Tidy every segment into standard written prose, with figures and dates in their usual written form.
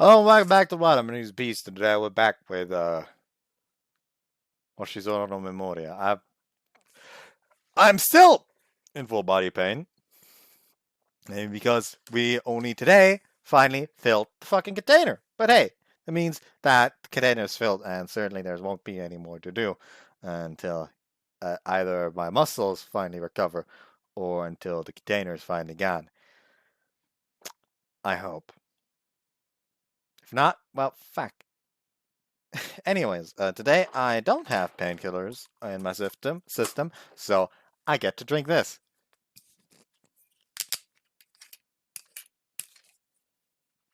Oh, welcome back to what? I'm gonna use Beast, and today we're back with Hoshizora no Memoria. I'm still in full body pain, maybe because we only today finally filled the fucking container. But hey, it means that the container is filled, and certainly there won't be any more to do until either my muscles finally recover or until the container is finally gone. I hope. If not, well, fuck. Anyways, today I don't have painkillers in my system, so I get to drink this.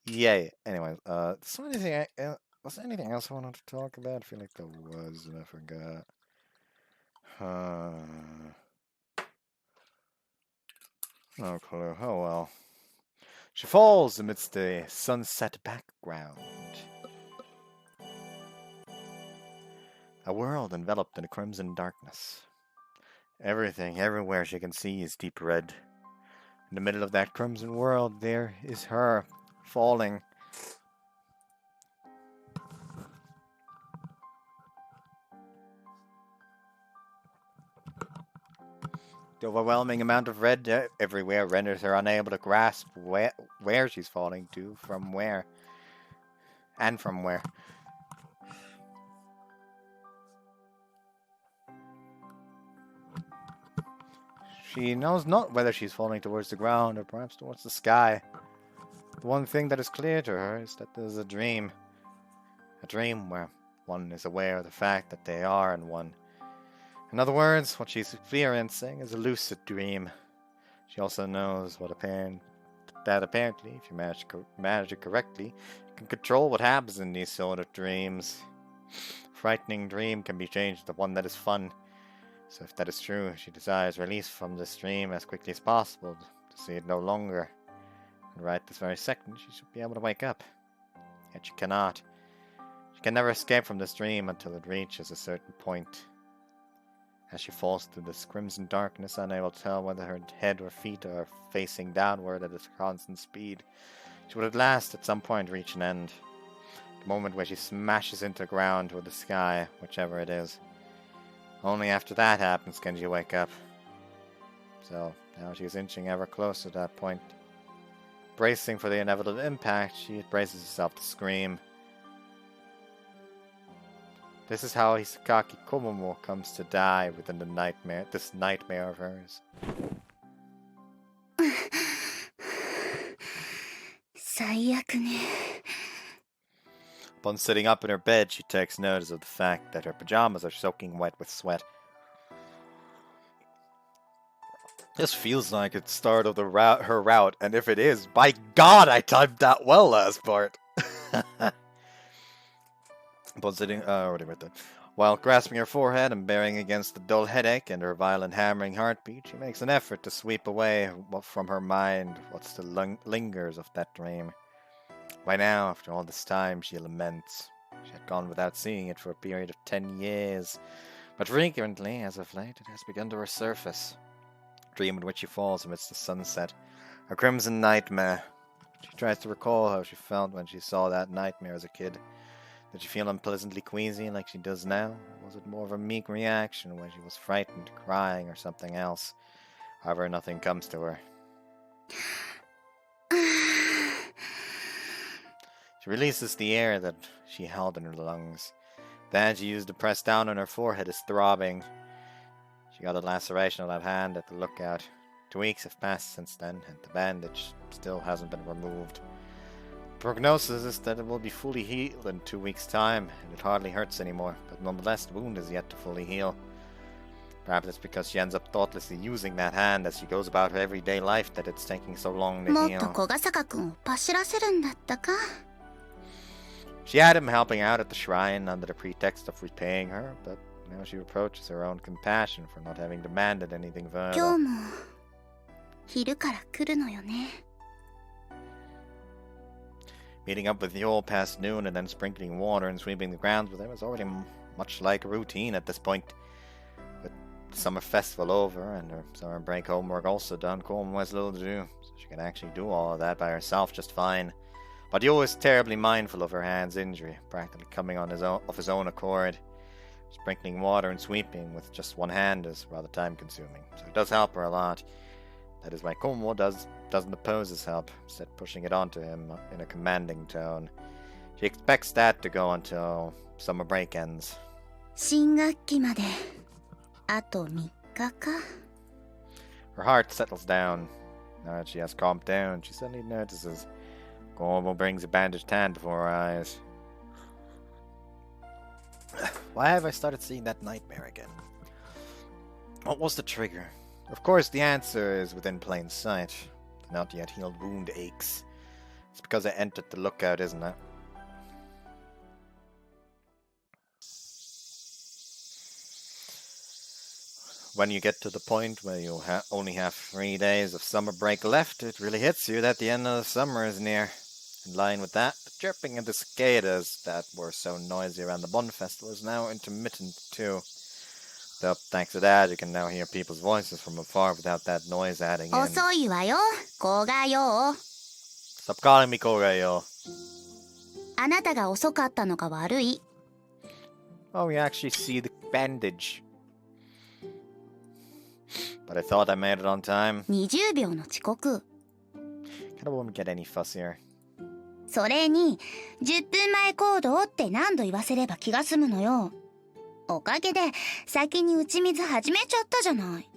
Yay. Anyways, was there anything else I wanted to talk about? I feel like there was, and I forgot. No clue. Oh well. She falls amidst the sunset background. A world enveloped in a crimson darkness. Everything, everywhere she can see is deep red. In the middle of that crimson world, there is her, falling. The overwhelming amount of red everywhere renders her unable to grasp where she's falling to, from where. And from where. She knows not whether she's falling towards the ground or perhaps towards the sky. The one thing that is clear to her is that there's a dream. A dream where one is aware of the fact that they are in one. In other words, what she's experiencing is a lucid dream. She also knows that apparently, if you manage it correctly, you can control what happens in these sort of dreams. A frightening dream can be changed to one that is fun. So if that is true, she desires release from this dream as quickly as possible to see it no longer. And right this very second, she should be able to wake up. Yet she cannot. She can never escape from this dream until it reaches a certain point. As she falls through this crimson darkness, unable to tell whether her head or feet are facing downward at a constant speed, she would at last, at some point, reach an end. The moment where she smashes into the ground or the sky, whichever it is. Only after that happens can she wake up. So, now she is inching ever closer to that point. Bracing for the inevitable impact, she braces herself to scream. This is how Hisakaki Komomo comes to die within this nightmare of hers. Upon sitting up in her bed, she takes notice of the fact that her pajamas are soaking wet with sweat. This feels like it's start of her route, and if it is, by God, I timed that well last part. Upon sitting, already read that. While grasping her forehead and bearing against the dull headache and her violent hammering heartbeat, she makes an effort to sweep away from her mind what still lingers of that dream. By now, after all this time, she laments. She had gone without seeing it for a period of 10 years, but frequently, as of late, it has begun to resurface. A dream in which she falls amidst the sunset, a crimson nightmare. She tries to recall how she felt when she saw that nightmare as a kid. Did she feel unpleasantly queasy like she does now? Or was it more of a meek reaction when she was frightened, crying, or something else? However, nothing comes to her. She releases the air that she held in her lungs. The hand she used to press down on her forehead is throbbing. She got a laceration on that hand at the lookout. 2 weeks have passed since then, and the bandage still hasn't been removed. The prognosis is that it will be fully healed in 2 weeks' time, and it hardly hurts anymore, but nonetheless the wound is yet to fully heal. Perhaps it's because she ends up thoughtlessly using that hand as she goes about her everyday life that it's taking so long to heal. She had him helping out at the shrine under the pretext of repaying her, but now she reproaches her own compassion for not having demanded anything further. Meeting up with Yule past noon and then sprinkling water and sweeping the grounds with him is already much like a routine at this point. With the summer festival over and her summer break homework also done, Komomo has little to do, so she can actually do all of that by herself just fine. But Yo is terribly mindful of her hand's injury, practically coming on of his own accord. Sprinkling water and sweeping with just one hand is rather time-consuming, so it does help her a lot. That is why Komomo doesn't oppose his help, instead pushing it onto him in a commanding tone. She expects that to go until summer break ends. 新学期まであと3日か。 Her heart settles down. Now that she has calmed down, she suddenly notices Komomo brings a bandaged hand before her eyes. Why have I started seeing that nightmare again? What was the trigger? Of course, the answer is within plain sight. The not yet healed wound aches. It's because I entered the lookout, isn't it? When you get to the point where you only have 3 days of summer break left, it really hits you that the end of the summer is near. In line with that, the chirping of the cicadas that were so noisy around the Bun Festival is now intermittent too. Though, thanks to that, you can now hear people's voices from afar without that noise adding in. 遅いわよ、こがよ。 Stop calling me Koga-yo. あなたが遅かったのが悪い。 Oh, you actually see the bandage. But I thought I made it on time. 20秒の遅刻。 Kinda won't get any fussier. それに10分前行動って何度言わせれば気が済むのよ。おかげで先に打ち水始めちゃったじゃない。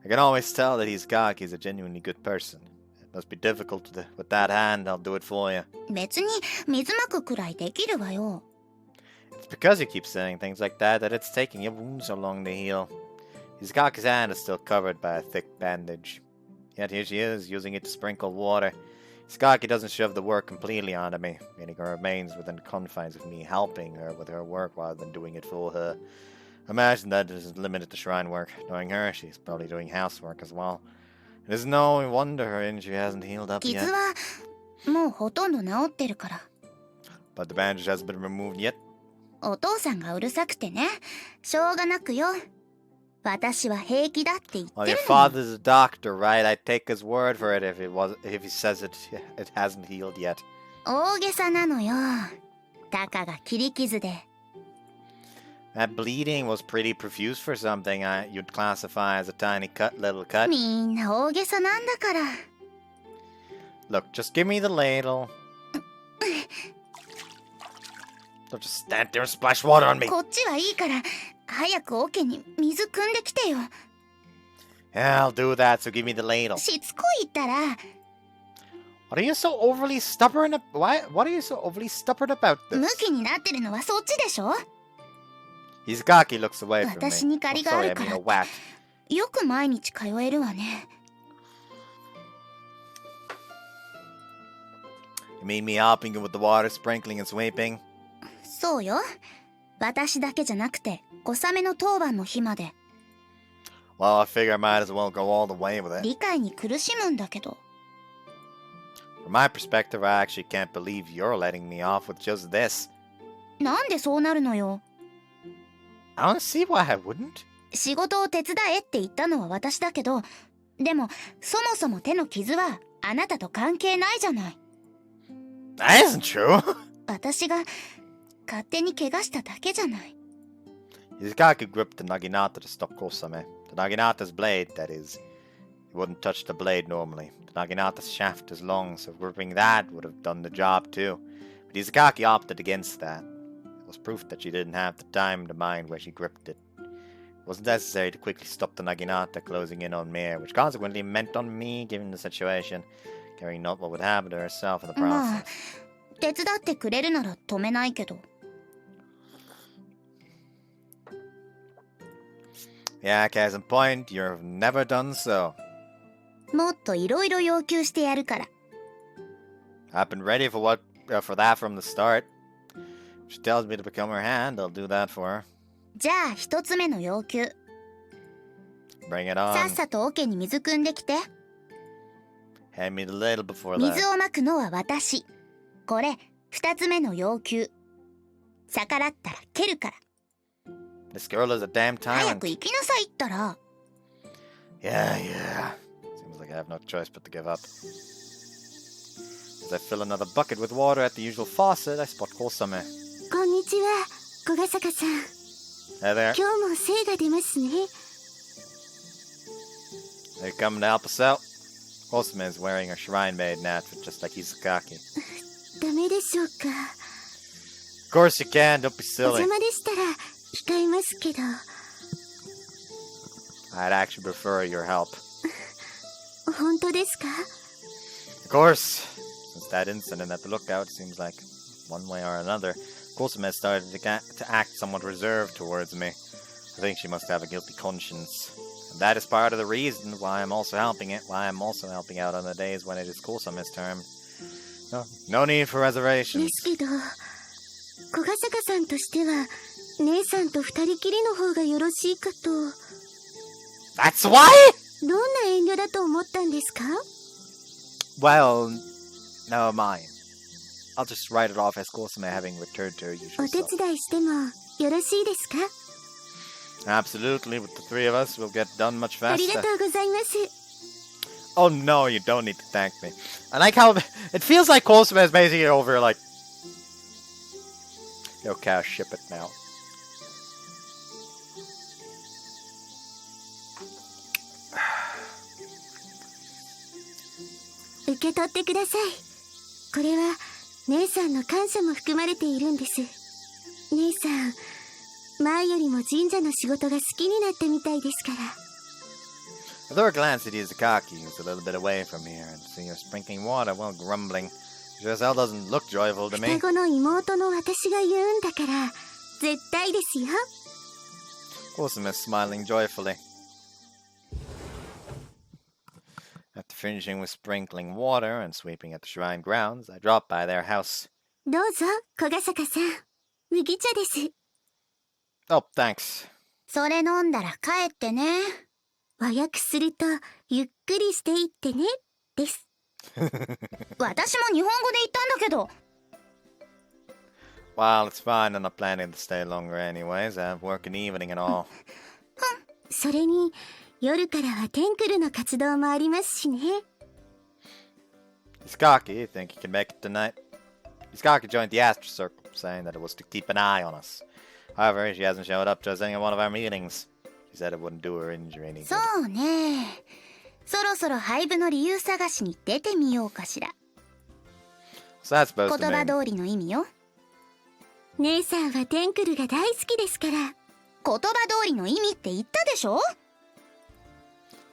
I can always tell that Gaki's a genuinely good person. It must be difficult with that hand, I'll do it for you. 別に水まくくらいできるわよ。 It's because you keep saying things like that it's taking your wound so long to heal. Gaki's hand is still covered by a thick bandage. Yet here she is, using it to sprinkle water. Gaki doesn't shove the work completely onto me, meaning her remains within the confines of me helping her with her work rather than doing it for her. Imagine that it isn't limited to shrine work. Knowing her, she's probably doing housework as well. It is no wonder her injury hasn't healed up 傷 yet. はもうほとんど治ってるから。 But the bandage hasn't been removed yet. お父さんがうるさくてね、しょうがなくよ。私は平気だって言ってるの Well, よ。 your father's a doctor, right? I'd take his word for it if he says it hasn't healed yet. 大げさなのよ。たかが切り傷で。 That bleeding was pretty profuse for something you'd classify as a tiny little cut. みんな大げさなんだから。 Look, just give me the ladle. Don't just stand there and splash water on me. こっちはいいから、早く桶に水汲んできてよ。 Yeah, I'll do that, so give me the ladle. しつこいったら。 What are you so overly stubborn What are you so overly stubborn about ム this? キになってるのはそっちでしょ。 Izgaki looks away from me. 私に借りがあ Sorry, る I か mean ら a whack. よく毎日通えるわね。 You mean me helping you with the water sprinkling and sweeping? そうよ。私だけじゃなくて、小雨の当番の日まで。 Well, I figure I might as well go all the way with it. 理解に苦しむんだけど。 From my perspective, I actually can't believe you're letting me off with just this. なんでそうなるのよ。 I don't see why I wouldn't. 仕事を手伝えって言ったのは私だけど、でもそもそも手の傷はあなたと関係ないじゃない。 That isn't true. 私が勝手に怪我しただけじゃない。 Izgaki gripped the naginata to stop Kosame. The naginata's blade, that is. He wouldn't touch the blade normally. The naginata's shaft is long, so gripping that would have done the job too. But Izgaki opted against that. It was proof that she didn't have the time to mind where she gripped it. It wasn't necessary to quickly stop the naginata closing in on me, which consequently meant on me, given the situation, caring not what would happen to herself in the まあ process. 手伝ってくれるなら止めないけど。 Yeah, case in point, you've never done so. もっといろいろ要求してやるから。 I've been ready for that from the start. If she tells me to become her hand, I'll do that for her. じゃあ一つ目の要求。 Bring it さっ on. さと桶に水汲んできて。 Hand me the ladle before 水 that. をまくのは私。これ二つ目の要求。逆らったら蹴るから。 This girl is a damn 早 tyrant. く行きなさいったら。 Yeah. Seems like I have no choice but to give up. As I fill another bucket with water at the usual faucet, I spot Kosame. こんにちは、小笠原さん。 Hey there. 今日も精が出ますね。 Are you coming to help us out? Kosame is wearing a shrine maiden outfit just like Izukaki. ダメでしょうか。 Of course you can, don't be お silly. 邪魔でしたら控えますけど。 I'd actually prefer your help. 本当ですか？ Of course. Since that incident at the lookout, it seems like one way or another, Kosame has started to act somewhat reserved towards me. I think she must have a guilty conscience. And that is part of the reason why I'm also helping out on the days when it is Kosame's turn. No need for で reservations. すけど、小笠原さんとしては姉さんと二人きりの方がよろしいかと。 That's why? どんな遠慮だと思ったんですか？ Well, never mind. I'll just write it off as Kosame having returned to her お usual 手 self. 伝いしてもよろしいですか？ Absolutely, with the three of us, we'll get done much ありが faster. とうございます。 Oh no, you don't need to thank me. I like how it feels like Kosame is making it over like... Okay, I'll ship it now. 受け取ってください。これは姉さんの感謝も含まれているんです。姉さん、前よりも神社の仕事が好きになったみたいですから。 I threw a glance at Izukaki, who's a little bit away from here, and seeing her sprinkling water while grumbling. She as hell doesn't look joyful to me. 双子の妹の私が言うんだから絶対ですよ。 Kosame is smiling joyfully. After finishing with sprinkling water and sweeping at the shrine grounds, I dropped by their house. どうぞ小笠原さん、麦茶です。 Oh, thanks. それ飲んだら帰ってね。和訳するとゆっくりしていってねです。私も日本語で言ったんだけど。 Well, it's fine. I'm not planning to stay longer anyways. I have work in the evening and all. それに夜からはテンクルの活動もありますしね。 Izukaki, you think he can make it tonight? Izukaki joined the Astra Circle, saying that it was to keep an eye on us. However, she hasn't showed up to us any one of our meetings. She said it wouldn't do her injury any good. そうね。そろそろ廃部の理由探しに出てみようかしら。 So that's supposed 言 to 葉 mean... 通りの意味よ。姉さんはテンクルが大好きですから。言葉通りの意味って言ったでしょ。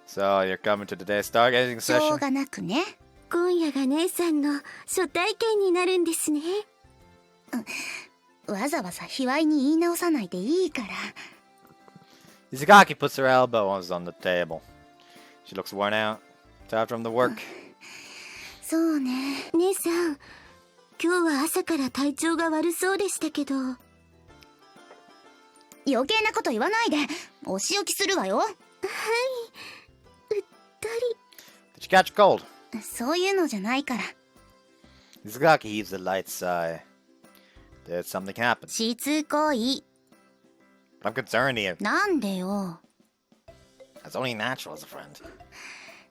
So, you're coming to today's Stargazing しょ session? うがなくね。今夜が姉さんの初体験になるんですね。わざわざ卑猥に言い直さないでいいから。 Izukaki puts her elbows on the table. She looks worn out. Tired from the work. そうね。姉さん、今日は朝から体調が悪そうでしたけど。余計なこと言わないで。お仕置きするわよ。はい、うっと Did you catch a cold? そういうのじゃないから。 Izukaki heaves a light sigh. Did something happen? しつこい。 I'm concerned here. なんでよ。 That's only natural as a friend.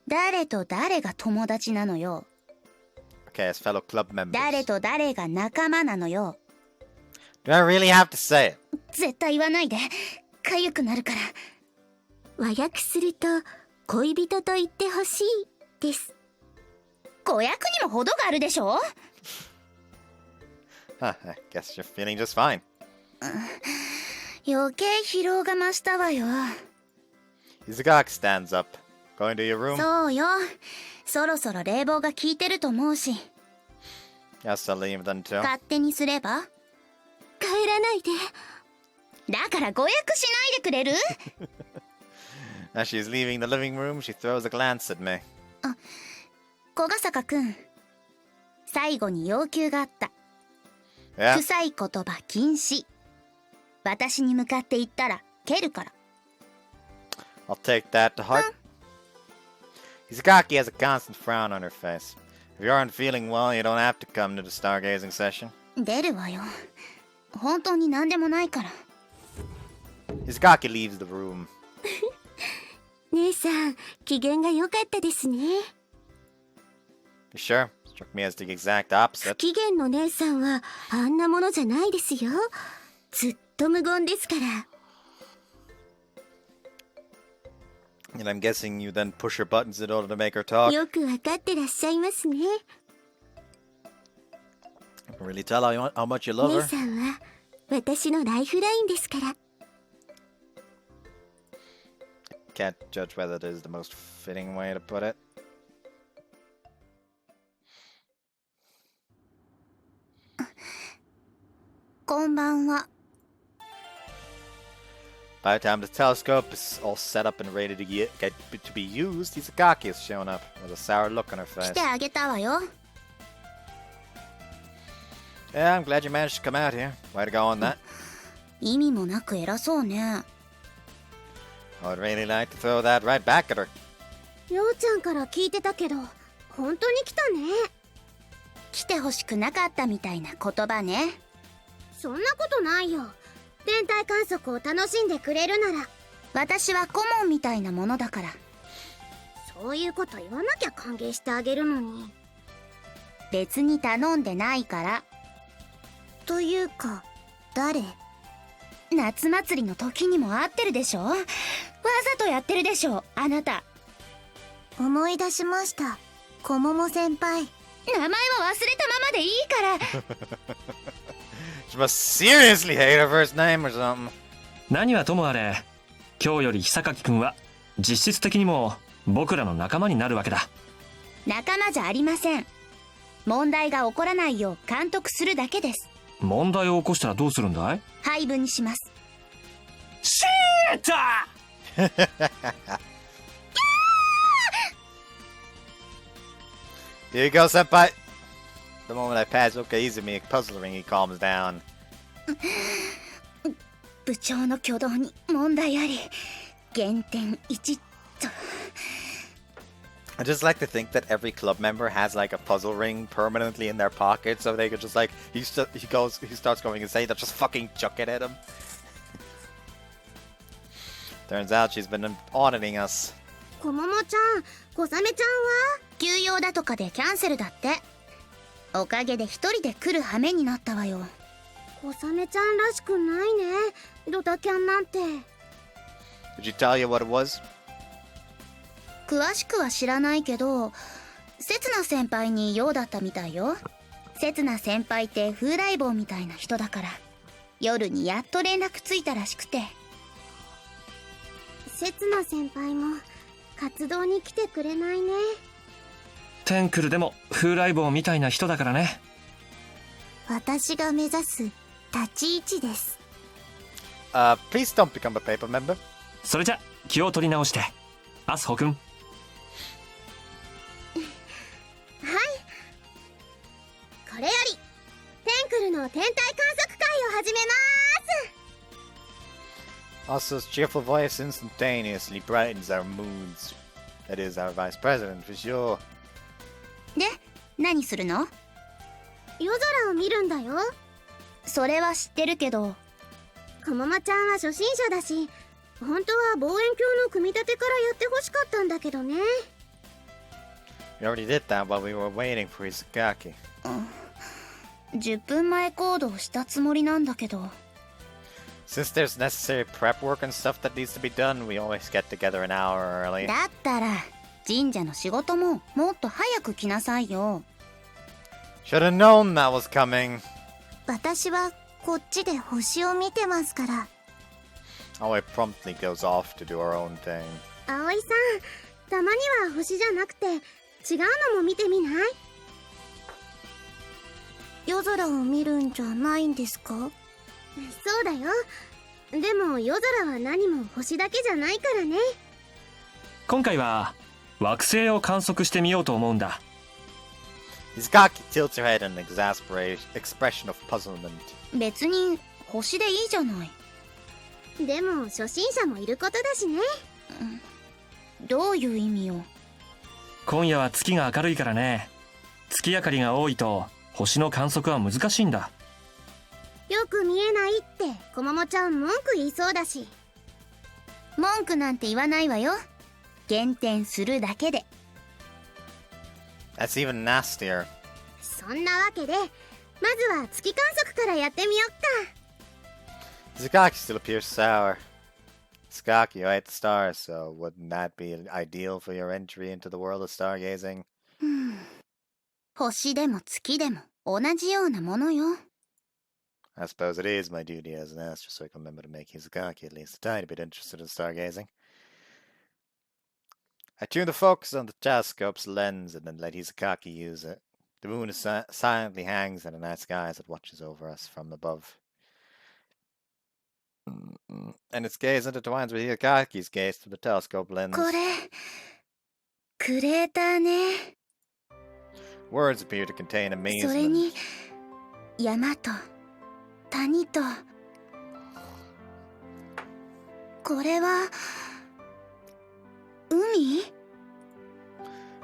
誰と誰が友達なのよ。 Okay, as fellow club members. 誰と誰が仲間なのよ。 Do I really have to say it? 絶対言わないで。かゆくなるから。り。和訳すると恋人と言ってほしいです。誤訳にも程があるでしょ。 Huh, I guess you're feeling just fine. 余計疲労が増したわよ。 Izukaki stands up. Going to your room? そうよ。そろそろ冷房が効いてると思うし。 Yes, I'll leave then too. 勝手にすれば。帰らないで。だから誤訳しないでくれる？ As she's leaving the living room, she throws a glance at me. 小笠原くん。最後に要求があった。 Yeah? 臭い言葉禁止。私に向かって言ったら蹴るから。 I'll take that to heart. Izukaki has a constant frown on her face. If you aren't feeling well, you don't have to come to the stargazing session. 出るわよ。本当に何でもないから。 Izukaki leaves the room. 姉さん、機嫌が良かったですね。You sure? Struck me as the exact opposite. 不機嫌の姉さんはあんなものじゃないですよ。ずっと無言ですから。And I'm guessing you then push her buttons in order to make her talk. よくわかってらっしゃいますね。I can really tell how much you love 姉 her. さんは私のライフラインですから。Can't judge whether it is the most fitting way to put it. Konbanwa. By the time the telescope is all set up and ready to get to be used, Izakaki has shown up with a sour look on her 来 face. てあげたわよ。 Yeah, I'm glad you managed to come out here. Way to go on that. 意味もなく偉そうね。 I would really like to throw that right back at her. ようちゃんから聞いてたけど、本当に来たね。来てほしくなかったみたいな言葉ね。そんなことないよ。天体観測を楽しんでくれるなら。私は顧問みたいなものだから。そういうこと言わなきゃ歓迎してあげるのに。別に頼んでないから。というか、誰？夏祭りの時にも会ってるでしょ。わざとやってるでしょ、あなた。思い出しました。こもも先輩。名前は忘れたままでいいから。She must seriously hate her first name or something. 何はともあれ、今日より久垣君は実質的にも僕らの仲間になるわけだ。仲間じゃありません。問題が起こらないよう監督するだけです。問題を起こしたらどうするんだい？配分にします。シータHere you go, senpai. The moment I pass Okaizumi puzzling, he calms down. 部長の挙動に問題あり。減点1と。I just like to think that every club member has like a puzzle ring permanently in their pocket, so they could just like he starts going insane. They'll just fucking chuck it at him. Turns out she's been auditing us. こももちゃん、こさめちゃんは？休養だとかでキャンセルだって。おかげで一人で来る羽目になったわよ。こさめちゃんらしくないね。ドタキャンなんて。Did you tell you what it was? 詳しくは知らないけど、せつな先輩に用だったみたいよ。せつな先輩って風来坊みたいな人だから、夜にやっと連絡ついたらしくて。せつな先輩も活動に来てくれないね。テンクルでも風来坊みたいな人だからね。私が目指す立ち位置です。Please don't become a paper member. それじゃ気を取り直して、アスホ君。これよりテンクルの天体観測会を始めまーす。 Asa's cheerful voice instantaneously brightens our moods. That is our vice president for sure. で、何するの？夜空を見るんだよ。それは知ってるけど。こももちゃんは初心者だし、本当は望遠鏡の組み立てからやってほしかったんだけどね。 We already did that while we were waiting for Izakaki. 10分前行動したつもりなんだけど。 Since there's necessary prep work and stuff that needs to be done, we always get together an hour early. だったら神社の仕事ももっと早く来なさいよ。 Should have known that was coming. 私はこっちで星を見てますから。 Aoi promptly goes off to do her own thing. 葵さん、たまには星じゃなくて違うのも見てみない？夜空を見るんじゃないんですか？そうだよ。でも夜空は何も星だけじゃないからね。今回は惑星を観測してみようと思うんだ。Izakaki tilts her head in an expression of puzzlement. 別に星でいいじゃない。でも初心者もいることだしね。どういう意味よ。今夜は月が明るいからね。月明かりが多いと星の観測は難しいんだ。よく見えないってこももちゃん文句言いそうだし。文句なんて言わないわよ。減点するだけで。 That's even nastier. そんなわけでまずは月観測からやってみよっか。 Sakaki still appears sour. Sakaki, you hate the stars, so wouldn't that be ideal for your entry into the world of stargazing? 星でも月でも同じようなものよ。 I suppose it is my duty as an astrocycle member to make Sakaki at least a tiny bit interested in stargazing. I tune the focus on the telescope's lens and then let Hisakaki use it. The moon silently hangs in the night sky as it watches over us from above. And its gaze intertwines with Hisakaki's gaze through the telescope lens. これクレーターね。 Words appear to contain それに amazement. 山と谷とこれは海？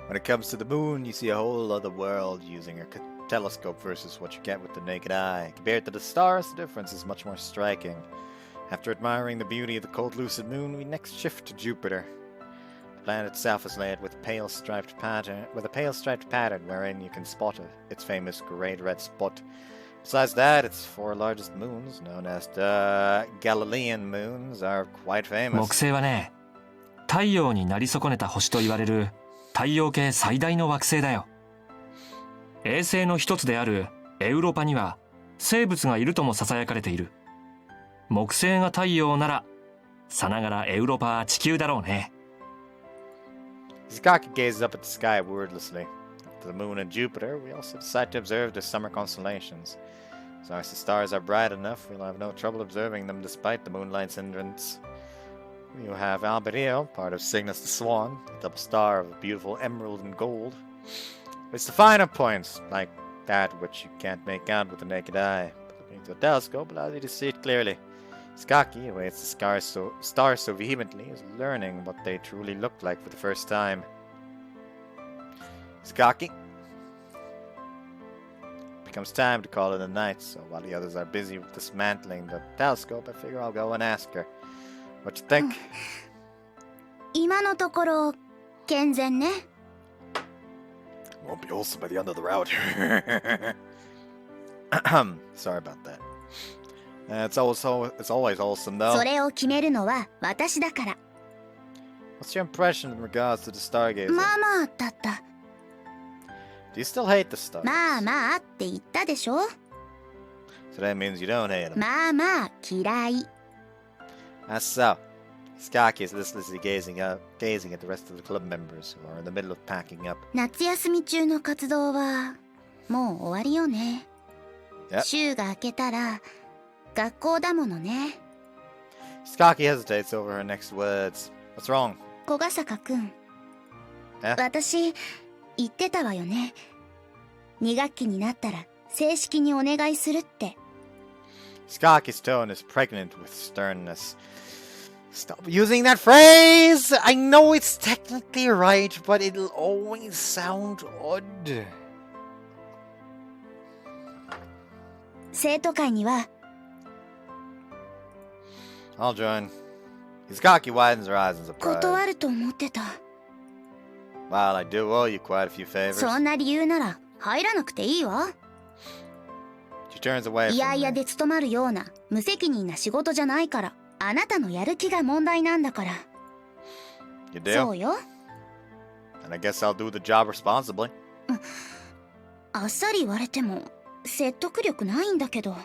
When it comes to the moon, you see a whole other world using a telescope versus what you get with the naked eye. Compared to the stars, the difference is much more striking. After admiring the beauty of the cold, lucid moon, we next shift to Jupiter. The planet itself is laid with a pale striped pattern wherein you can spot its famous great red spot. Besides that, its four largest moons, known as the Galilean moons, are quite famous. 木星はね、太陽になり損ねた星と言われる太陽系最大の惑星だよ。衛星の一つであるエウロパには生物がいるともささやかれている。木星が太陽ならさながらエウロパは地球だろうね。Hisakaki gazes up at the sky wordlessly. After the moon and Jupiter, we also decide to observe the summer constellations. As long as the stars are bright enough, we'll have no trouble observing them despite the moonlight's hindrance. You have Barbarian, part of Cygnus the Swan, a double star of beautiful emerald and gold. It's the finer points, like that which you can't make out with the naked eye, but looking through a telescope allows you to see it clearly. Hisakaki, who hates the stars so vehemently, is learning what they truly look like for the first time. Hisakaki. Becomes time to call it a night, so while the others are busy with dismantling the telescope, I figure I'll go and ask her. What you think? 今のところ健全ね。 Won't be wholesome by the end of the route. Sorry about that. It's always wholesome, though. それを決めるのは私だから。 What's your impression in regards to the stargazing? まあまあだった。 Do you still hate the stars? まあまあって言ったでしょ。 So that means you don't hate them. まあまあ嫌い。 That's so. Hisakaki is listlessly gazing at the rest of the club members who are in the middle of packing up. 夏休み中の活動はもう終わりよね。 Yep. 週が明けたら学校だものね。 Hisakaki hesitates over her next words. What's wrong? 小笠坂くん。え？私言ってたわよね。2学期になったら正式にお願いするって。 Hisaki's tone is pregnant with sternness. Stop using that phrase! I know it's technically right, but it'll always sound odd. 生徒会には I'll join. Hisakaki widens her eyes in surprise. 断ると思ってた。 Well, I do owe you quite a few favors. そんな理由なら入らなくていいわ。 She turns away いや from いや me. で務まるような無責任な仕事じゃないから。あなたのやる気が問題なんだから。 You do? そうよ。 And I guess I'll do the job responsibly. あっさり言われても説得力ないんだけど。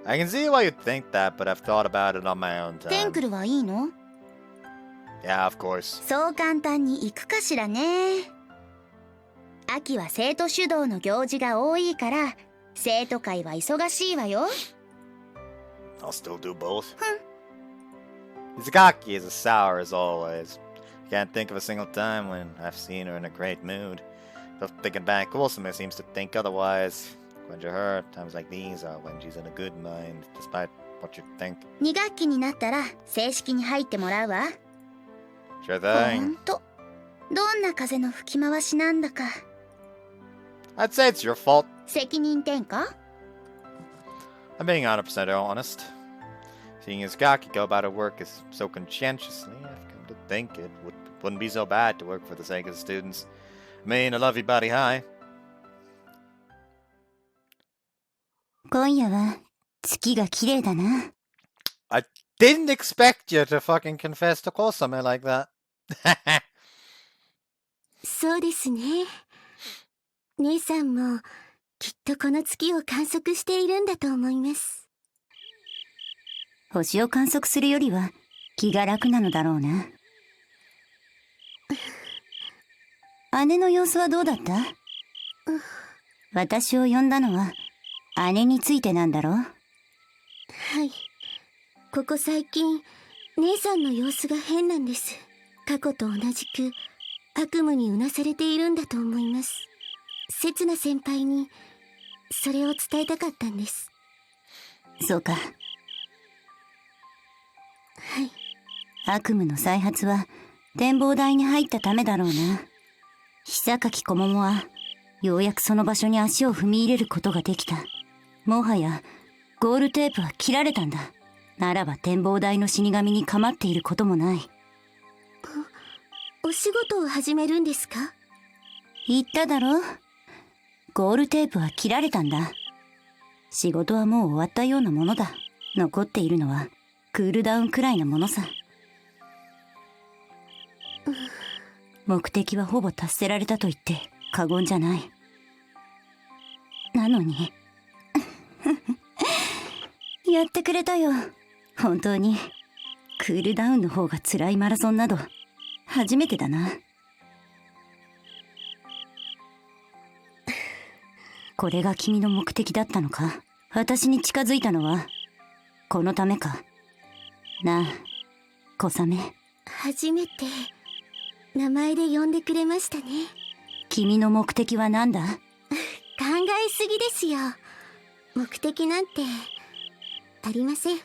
I can see why you'd think that, but I've thought about it on my own テン time. クルはいいの？ Yeah, of course. そう簡単に行くかしらね。秋は生徒主導の行事が多いから生徒会は忙しいわよ。 I'll still do both. Hisakaki is as sour as always. I can't think of a single time when I've seen her in a great mood. Though thinking back, Kusame seems to think otherwise. When you're her, times like these are when she's in a good mind, despite what you think. 2学期になったら正式に入ってもらうわ。 Sure ほ thing. んとどんな風の吹き回しなんだか。 I'd say it's your fault. 責任転嫁？ I'm being 100% honest. Seeing Hisakaki go about her work so conscientiously, I've come to think wouldn't be so bad to work for the sake of the students. I mean, I love you, buddy, hi. 今夜は月が綺麗だな。I didn't expect you to fucking confess to Kosame like that. そうですね。姉さんもきっとこの月を観測しているんだと思います。星を観測するよりは気が楽なのだろうな。姉の様子はどうだった？私を呼んだのは姉についてなんだろう？はい。ここ最近、姉さんの様子が変なんです。過去と同じく悪夢にうなされているんだと思います。刹那先輩にそれを伝えたかったんです。そうか。はい。悪夢の再発は展望台に入ったためだろうな。久垣小桃はようやくその場所に足を踏み入れることができた。もはやゴールテープは切られたんだ。ならば展望台の死神に構っていることもない。お仕事を始めるんですか？言っただろ。ゴールテープは切られたんだ。仕事はもう終わったようなものだ。残っているのはクールダウンくらいのものさ。目的はほぼ達せられたと言って過言じゃない。なのにやってくれたよ。本当にクールダウンの方が辛いマラソンなど初めてだな。これが君の目的だったのか？私に近づいたのはこのためか？なあ、小雨。初めて名前で呼んでくれましたね。君の目的は何だ？考えすぎですよ。目的なんてありません。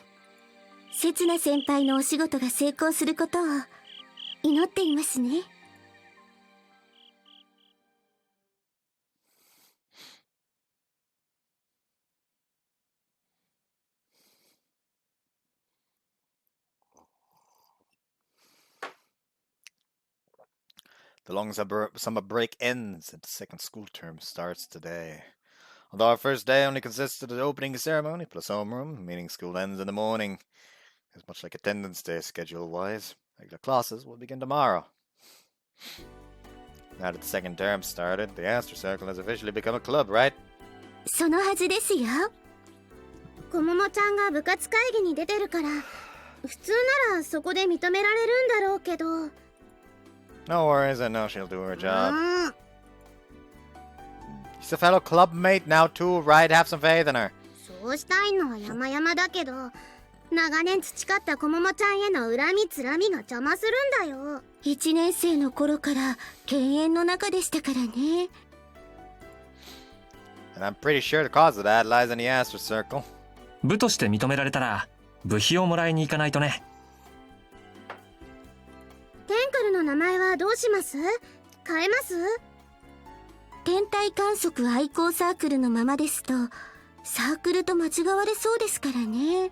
刹那先輩のお仕事が成功することを祈っていますね。The long summer break ends and the second school term starts today. Although our first day only consisted of the opening ceremony plus homeroom, meaning school ends in the morning. It's much like attendance day schedule-wise. Regular classes will begin tomorrow. Now that the second term started, the Astro Circle has officially become a club, right? そのはずですよ。こももちゃんが部活会議に出てるから、普通ならそこで認められるんだろうけど。No worries, I know she'll do her job. She's a fellow club mate now too, right? Have some faith in her. そうしたいのは山々だけど、長年培ったこももちゃんへの恨みつらみが邪魔するんだよ。1年生の頃から犬猿の中でしたからね。And I'm pretty sure the cause of that lies in the Astro Circle. 部として認められたら部費をもらいに行かないとね。テンクルの名前はどうします？変えます？天体観測愛好サークルのままですとサークルと間違われそうですからね。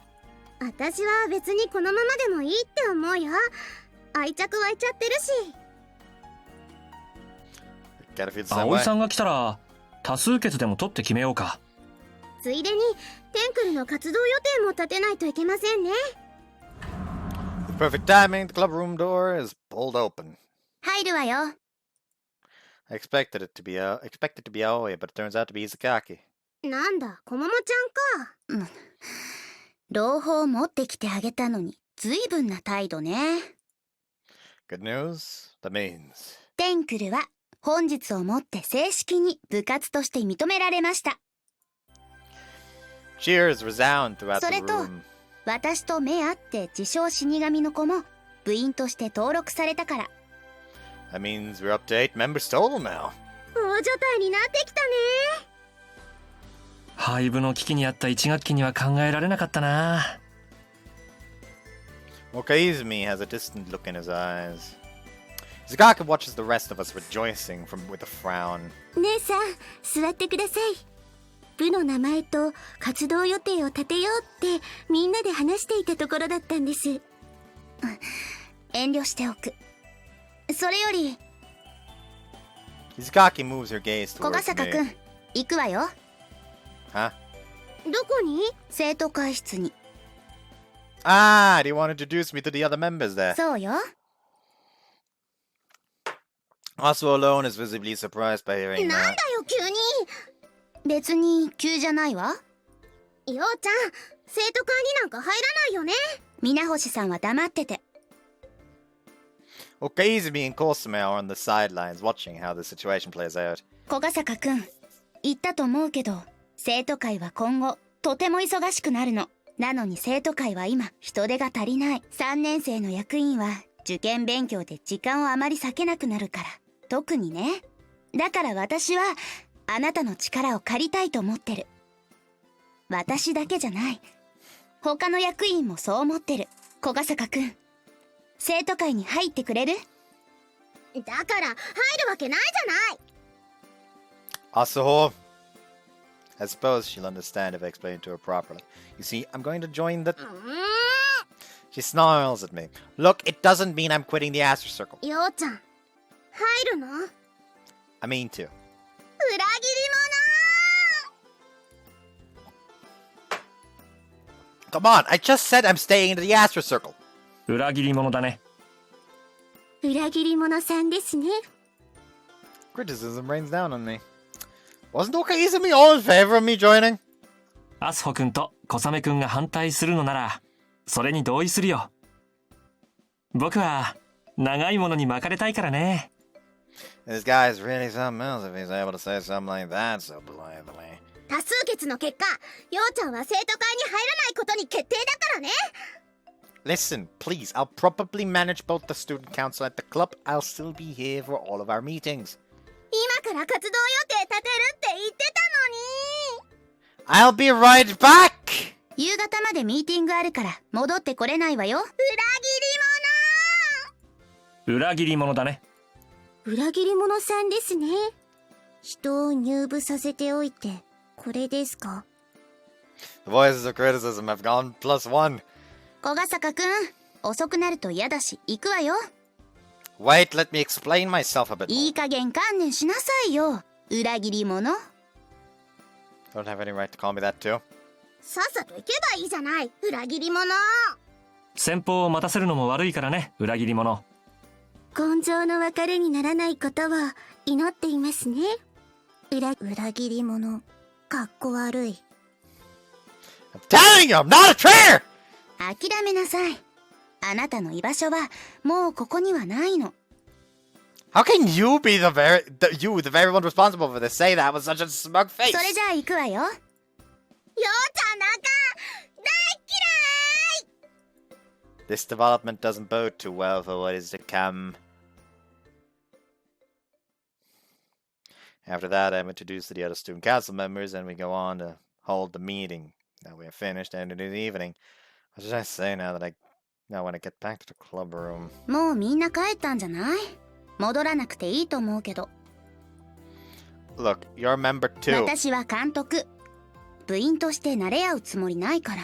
私は別にこのままでもいいって思うよ。愛着湧いちゃってるし。葵さんが来たら多数決でも取って決めようか。ついでにテンクルの活動予定も立てないといけませんね。With perfect timing, the club room door is pulled open. 入るわよ。I expected it to be Aoi, but it turns out to be Izakaki. なんだ、こももちゃんか。朗報持ってきてあげたのに、ずいぶんな態度ね。Good news? That means... テンクルは本日をもって正式に部活として認められました。Cheers resound throughout the それと、room. 私と目合って自称死神の子も部員として登録されたから。That means we're up to 8 members total now. 大所帯になってきたね。廃部の危機にあった1学期には考えられなかったな。Mokaizumi has a distant look in his eyes. Izakaki watches the rest of us rejoicing with a frown. 姉さん、座ってください。部の名前と活動予定を立てようってみんなで話していたところだったんです。遠慮しておく。それより Izakaki moves her gaze 小 towards 笠 me. くん、行くわよ。Huh? どこに？生徒会室に。 Ah, do you want to introduce me to the other members there? そうよ。 Also alone is visibly surprised by hearing なんだ that. よ急に。別に急じゃないわ。ようちゃん、生徒会になんか入らないよね。皆星さんは黙ってて。 Okazumi and Kosame are on the sidelines watching how the situation plays out. 小笠原くん、言ったと思うけど、生徒会は今後とても忙しくなるの。なのに生徒会は今人手が足りない。3年生の役員は受験勉強で時間をあまり割けなくなるから。特にね。だから私はあなたの力を借りたいと思ってる。私だけじゃない。他の役員もそう思ってる。小笠原くん、生徒会に入ってくれる？だから入るわけないじゃない。 Asuho, I suppose she'll understand if I explain it to her properly. You see, I'm going to join the... She snarls at me. Look, it doesn't mean I'm quitting the Astro Circle. ようちゃん、入るの？裏切り I mean to. 者。 Come on, I just said I'm staying in the Astro Circle. 裏切り者だね。裏切り者さんですね。 Criticism rains down on me. Wasn't Okazumi all in favor of me joining? アスホくんと小雨くんが反対するのなら、それに同意するよ。僕は長いものに巻かれたいからね。This guy's really something else if he's able to say something like that so blithely. 多数決の結果、ようちゃんは生徒会に入らないことに決定だからね。 Listen, please, I'll probably manage both the student council at the club. I'll still be here for all of our meetings. 今から活動予定立てるって言ってたのに。 I'll be right back! 夕方までミーティングあるから戻ってこれないわよ。裏切裏切り者だね。り者。裏切り者さんですね。人を入部させておいて、これですか？ The voices of criticism have gone +1. 小笠原くん、遅くなると嫌だし行くわよ。 Wait, let me explain myself a bit い more. い加減観念しなさいよ。裏切り者。 Don't have any right to call me that too. さっさと行けばいいじゃない。裏切り者。先方を待たせるのも悪いからね、裏切り者。今生の別れにならないことを祈っていますね。裏切り者。かっこ悪い。 I'm telling you, I'm not a traitor! 諦めなさい。あなたの居場所はもうここにはないの。 How can you be the very one responsible for this, say that with such a smug face? それじゃあ行くわよ。ようちゃんなんか大嫌い。 This development doesn't bode too well for what is to come. After that, I'm introduced to the other student council members, and we go on to hold the meeting. Now we are finished, and it is evening. What should I say now when I get back to the club room? もうみんな帰ったんじゃない？戻らなくていいと思うけど。 Look, you're a member too. 私は監督。部員として慣れ合うつもりないから。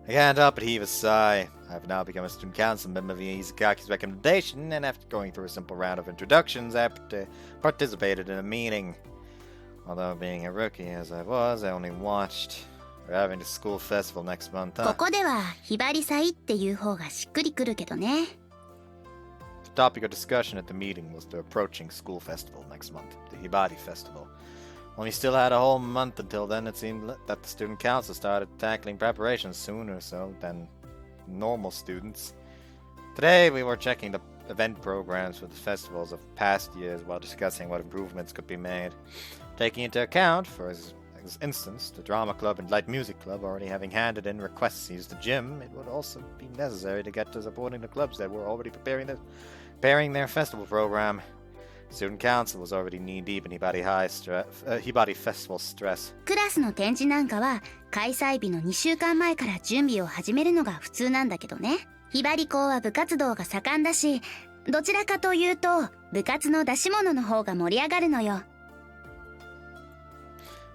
I can't help but heave a sigh. I've now become a student council member via Izukaki's recommendation, and after going through a simple round of introductions, I participated in a meeting. Although being a rookie as I was, I only watched. We're having a school festival next month, こ huh? こではひばり祭っていう方がしっくりくるけどね。 The topic of discussion at the meeting was the approaching school festival next month, the Hibari Festival. When we still had a whole month until then, it seemed that the student council started tackling preparations sooner so than normal students. Today, we were checking the event programs for the festivals of past years while discussing what improvements could be made. Taking into account, for instance, the drama club and light music club already having handed in requests to use the gym, it would also be necessary to get to supporting the clubs that were already preparing their festival program. Student council was already knee-deep in Hibari Festival stress. クラスの展示なんかは開催日の2週間前から準備を始めるのが普通なんだけどね。ひばり校は部活動が盛んだし、どちらかというと部活の出し物の方が盛り上がるのよ。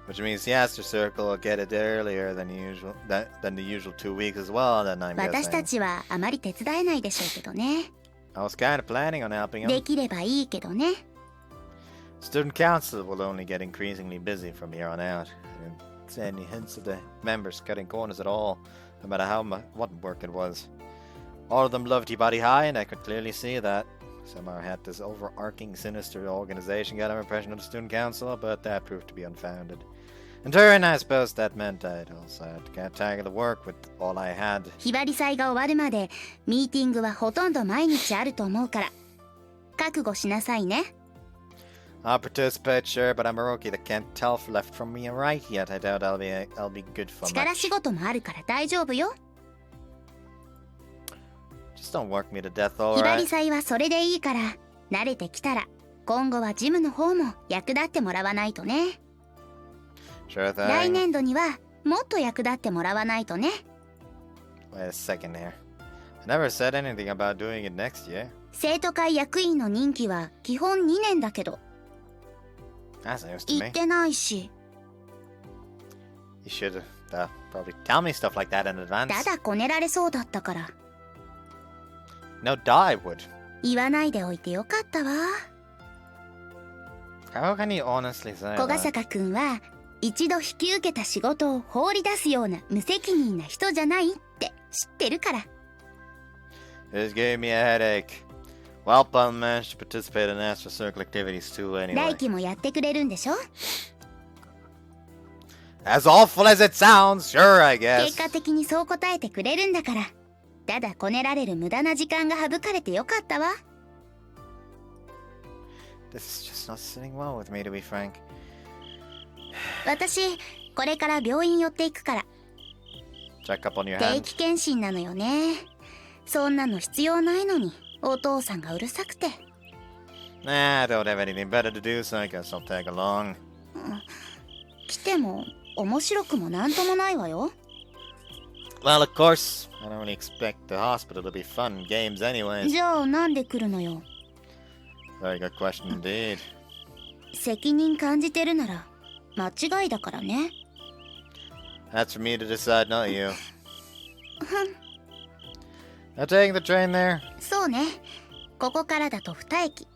Which means the Astro Circle will get it earlier than the usual 2 weeks as well, then I'm 私た guessing. ちはあまり手伝えないでしょうけどね。 I was kind of planning on helping で them. きればいいけどね。 Student council will only get increasingly busy from here on out. And see any hints of the members cutting corners at all, no matter what work it was. All of them loved Hibari High, and I could clearly see that. Somehow I had this overarching sinister organization got an impression of the student council, but that proved to be unfounded. In turn, I suppose that meant I'd also had to get tackle the work with all I had. ひばり祭が終わるまでミーティングはほとんど毎日あると思うから覚悟しなさいね。I'll participate, sure, but I'm a rookie that can't tell left from me right yet. I doubt I'll be good for 力仕 much. 事もあるから大丈夫よ。 Just don't work me to death, ひばり alright? 祭はそれでいいから慣れてきたら今後はジムの方も役立ってもらわないとね。 Sure 来 thing. 年度にはもっと役立ってもらわないとね。 Wait a second here. I never said anything about doing it next year. 生徒会役員の任期は基本2年だけど That's news to 言 me. ってないし You should probably tell me stuff like that in advance. ただこねられそうだったから No doubt I would. 言わないでおいてよかったわ。 How can you honestly say 小ヶ that? 坂くんは一度引き受けた仕事を放り出すような無責任な人じゃないって知ってるから。 It just gave me a headache. Well, I managed to participate in Astro Circle activities too 来 anyway. 期もやってくれるんでしょ。 As awful as it sounds, sure, I 結 guess. 果的にそう答えてくれるんだから。ただこねられる無駄な時間が省かれてよかったわ。 This is just not sitting well with me, to be frank. 私これから病院寄っていくから。 Check up on your 定 hand. 期検診なのよね。そんなの必要ないのにお父さんがうるさくて。 Nah, I don't have anything better to do, so I guess I'll tag along. 来ても面白くもなんともないわよ。 Well, of course, I don't really expect the hospital to be fun and games anyways. じゃあなんで来るのよ。 Very good question indeed. 責任感じてるなら間違いだからね。 That's for me to decide, not you. Now taking the train there? そうね。ここからだと2駅。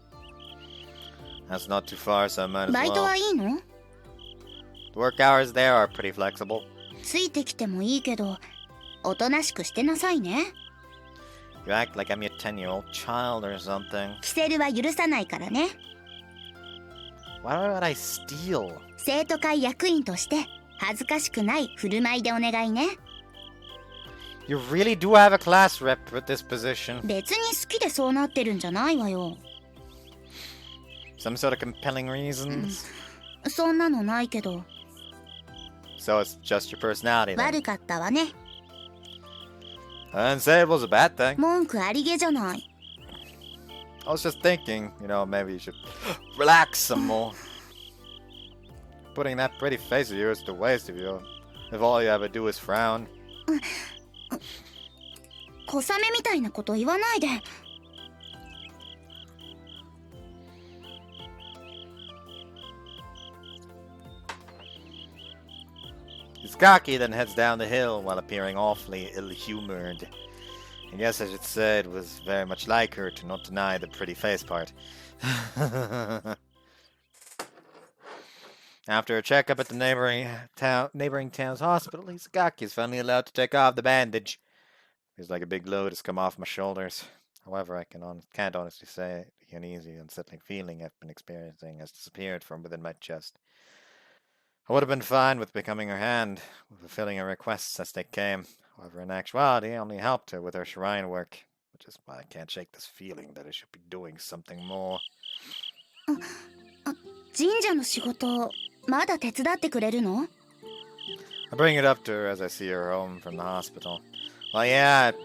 That's not too far, so I might as バイト well. はいいの？ The work hours there are pretty flexible. ついてきてもいいけどおとなしくしてなさいね。 You act like I'm your 10-year-old child or something. キセルは許さないからね。 Why would I steal? 生徒会役員として恥ずかしくない振る舞いでお願いね。 You really do have a class rep with this position. 別に好きでそうなってるんじゃないわよ。 Some sort of compelling reasons? そんなのないけど So it's just your personality then? 悪かったわね。 I didn't say it was a bad thing. 文句ありげじゃない。 I was just thinking, maybe you should relax some more. Putting that pretty face of yours to waste if all you ever do is frown. 小雨みたいなこと言わないで。 Izaki then heads down the hill while appearing awfully ill-humored. I guess I should say it was very much like her to not deny the pretty face part. After a checkup at the neighboring town's hospital, Izaki is finally allowed to take off the bandage. Feels like a big load has come off my shoulders. However, I can't honestly say the uneasy, unsettling feeling I've been experiencing has disappeared from within my chest. I would have been fine with becoming her hand, fulfilling her requests as they came. However, in actuality, I only helped her with her shrine work, which is why I can't shake this feeling that I should be doing something more. 神社の仕事まだ手伝ってくれるの？ I bring it up to her as I see her home from the hospital. Well, yeah, it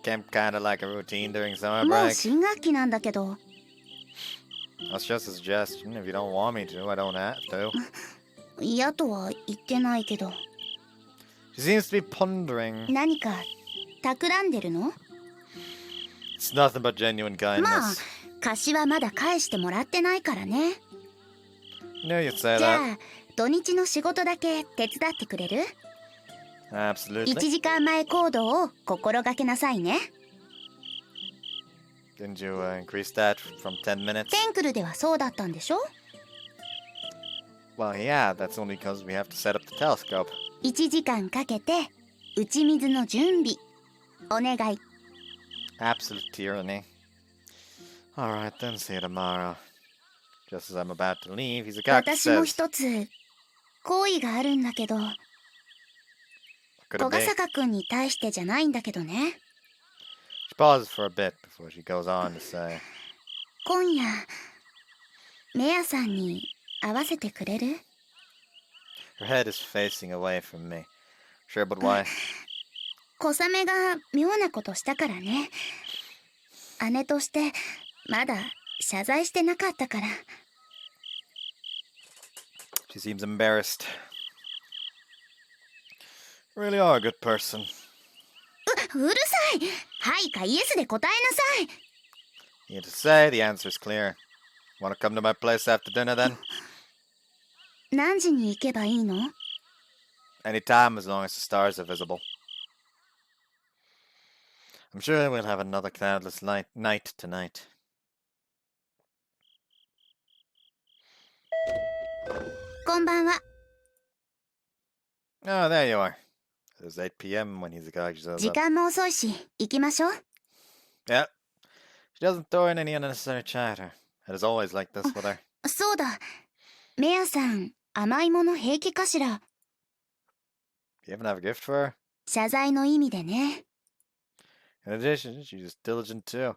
became kind of like a routine during summer もう break. 新学期なんだけど。 That's just a suggestion. If you don't want me to, I don't have to. 嫌とは言ってないけど。 She seems to be pondering. 何か企んでるの？ It's nothing but genuine まあ kindness. 貸しはまだ返してもらってないからね。 Knew you'd say じ that. ゃあ土日の仕事だけ手伝ってくれる？ Absolutely. 1時間前行動を心がけなさいね。 Didn't you increase that from 10 minutes? テンクルではそうだったんでしょ？ Well, yeah, that's only because we have to set up the telescope. 1時間かけて打ち水の準備お願い。 Absolute tyranny. Alright, then see you tomorrow. Just as I'm about to leave, Hizukaki 私も says, 一つ好意があるんだけど、 Could 小 it be? 笠原くんに対してじゃないんだけどね。 She pauses for a bit before she goes on to say, 今夜メヤさんに会わせてくれる？ Her head is facing away from me. Sure, but why? 小雨が妙なことしたからね。姉としてまだ謝罪してなかったから。 She seems embarrassed. You really are a good person. うるさい。はいかイエスで答えなさい。 You to say, the answer's clear. Want to come to my place after dinner then? 何時に行けばいいの？ Anytime, as long as the stars are visible. I'm sure we'll have another cloudless night tonight. こんばんは。 Oh, there you are. It was 8 p.m. when Hizukagi shows 時 up. 間も遅いし行きましょう。 Yeah. She doesn't throw in any unnecessary chatter. It is always like this with her. そうだ。メヤさん甘いもの平気かしら？ You even have a gift for her? 謝罪の意味でね。 In addition, she's diligent too.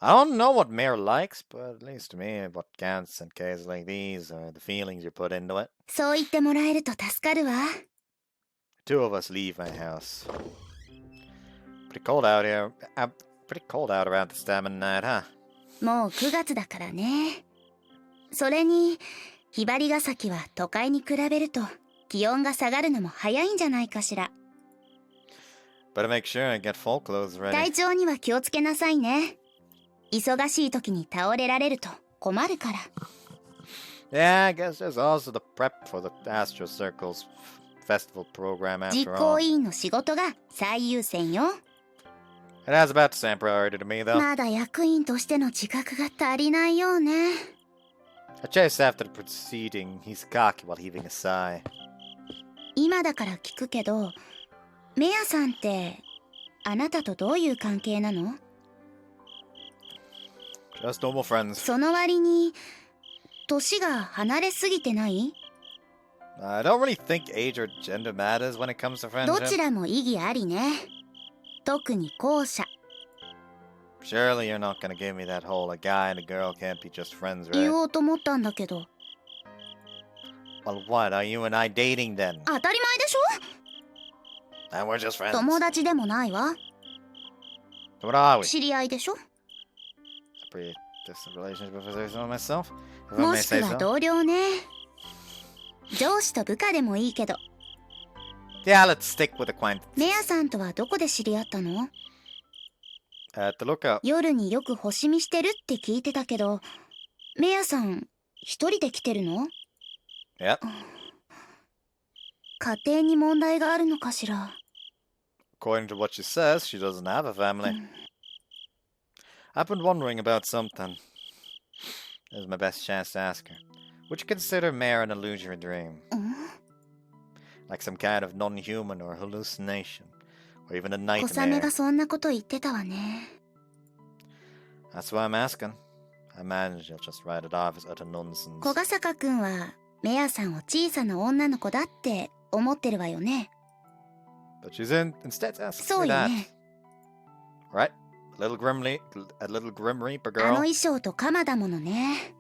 I don't know what Mare likes, but at least to me, what counts in cases like these are the feelings you put into it. そう言ってもらえると助かるわ。 Two of us leave my house. Pretty cold out here. Pretty cold out around this time of night, huh? もう9月だからね。それにひばりが崎は都会に比べると気温が下がるのも早いんじゃないかしら。 Better make sure and get full clothes ready. 体調には気をつけなさいね。忙しい時に倒れられると困るから。 Yeah, I guess there's also the prep for the Astro Circle's festival program 実 after 行 all. 委員の仕事が最優先よ。 It has about the same priority to me, though. まだ役員としての自覚が足りないようね。 I chase after the proceeding Hizukaki while heaving a sigh. 今だから聞くけど、メヤさんってあなたとどういう関係なの？ Just normal friends. その割に年が離れすぎてない？ I don't really think age or gender matters when it comes to どち friendship. らも意義ありね。特に後者。 Surely you're not gonna give me that whole a guy and a girl can't be just friends, 言 right? おうと思ったんだけど。 Well, what? Are you and I dating then? 当たり前でし And we're just ょ？ friends. 友達でもないわ。 What are we? 知り合いでしょ？ A pretty distant relationship if I say so myself. If I も may しく say は so. 同僚ね。上司と部下でもいいけど。 Yeah, let's stick with acquaintance. メヤさんとはどこで知り合ったの？ At the lookout. 夜によく星見してるって聞いてたけど、メヤさん一人で来てるの？ Yep. 家庭に問題があるのかしら？ According to what she says, she doesn't have a family. I've been wondering about something. This is my best chance to ask her. Would you consider Mare an illusory dream? うん？ Like some kind of non-human or hallucination? Or even a 小雨 nightmare? がそんなこと言ってたわね。 That's why I'm asking. I imagine she'll just write it off as utter nonsense. 小笠原くんはメヤさんを小さな女の子だって思ってるわよね。 But she's instead asking そ me うよ that. ね。 Right? A little Grim Reaper あの girl? 衣装と鎌だものね。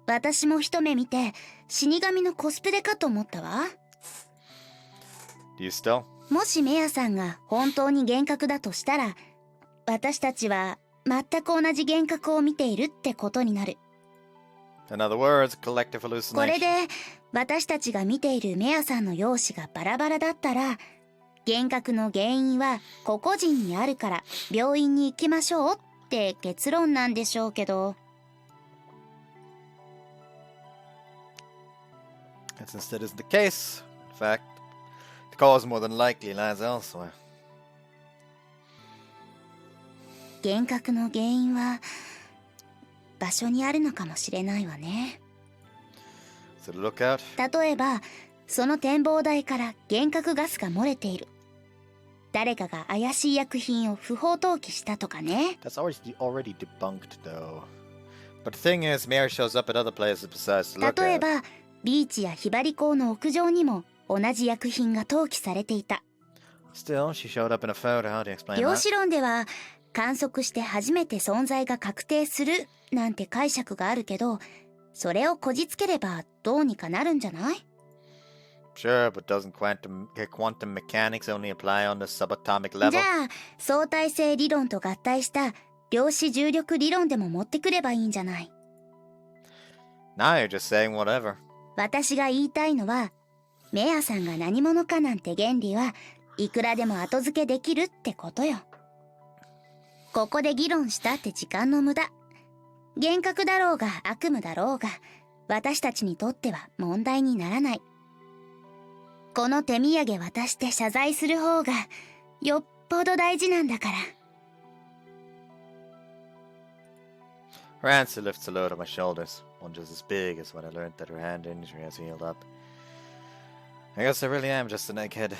私も一目見て死神のコスプレかと思ったわ。 Do you still? もしメヤさんが本当に幻覚だとしたら、私たちは全く同じ幻覚を見ているってことになる。 In other words, collective これ hallucination. で私たちが見ているメヤさんの容姿がバラバラだったら、幻覚の原因は個々人にあるから病院に行きましょうって結論なんでしょうけど。 This instead isn't the case. In fact, the cause more than likely lies elsewhere. 幻覚の原因は場所にあるのかもしれないわね。To the lookout? 例えばその展望台から幻覚ガスが漏れている、誰かが怪しい薬品を不法投棄したとかね。 That's already debunked though. But the thing is, Mary shows up at other places besides the 例え lookout. ばビーチやひばり港の屋上にも同じ薬品が投棄されていた。 Still, she showed up in a photo. How do you explain 量 that? 子論では観測して初めて存在が確定するなんて解釈があるけど、それをこじつければどうにかなるんじゃない？ Sure, but doesn't quantum mechanics only apply on the subatomic level? じゃあ相対性理論と合体した量子重力理論でも持ってくればいいんじゃない？ Now you're just saying whatever. 私が言いたいのは、メアさんが何者かなんて原理はいくらでも後付けできるってことよ。ここで議論したって時間の無駄。幻覚だろうが悪夢だろうが、私たちにとっては問題にならない。この手土産渡して謝罪する方がよっぽど大事なんだから。 Her answer lifts a load on my shoulders, one just as big as when I learned that her hand injury has healed up. I guess I really am just an egghead.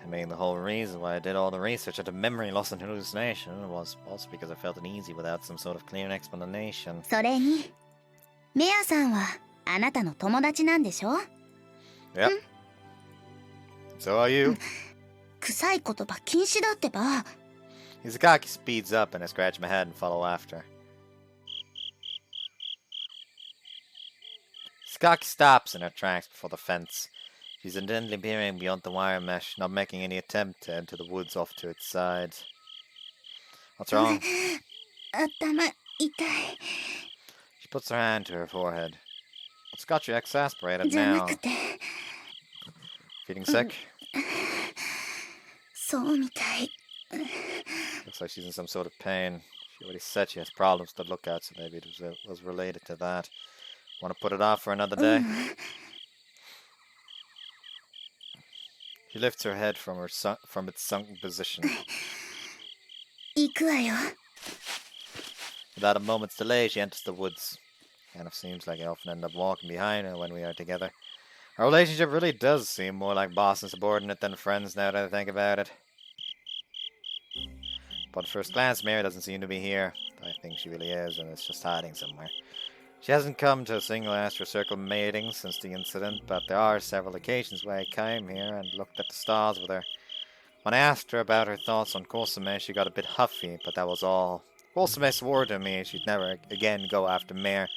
I mean, the whole reason why I did all the research into memory loss and hallucination was also because I felt uneasy without some sort of clear explanation. それに、メアさんはあなたの友達なんでしょ？ Yep. So are you. 臭い言葉禁止だってば。 Izakaki speeds up and I scratch my head and follow after. Izakaki stops in her tracks before the fence. She's intently peering beyond the wire mesh, not making any attempt to enter the woods off to its side. What's wrong? 頭痛い。 She puts her hand to her forehead. What's got you exasperated じゃな now? くて、 Feeling sick? そうみたい。 Looks like she's in some sort of pain. She already said she has problems to look at, so maybe it was related to that. Want to put it off for another day? She lifts her head from its sunken position. 行くわよ。 Without a moment's delay, she enters the woods. Kind of seems like I often end up walking behind her when we are together. Our relationship really does seem more like boss and subordinate than friends now that I think about it. But at first glance, Mary doesn't seem to be here. I think she really is, and is just hiding somewhere. She hasn't come to a single Astro Circle meeting since the incident, but there are several occasions where I came here and looked at the stars with her. When I asked her about her thoughts on Kosume, she got a bit huffy, but that was all. Kosume swore to me she'd never again go after Mare.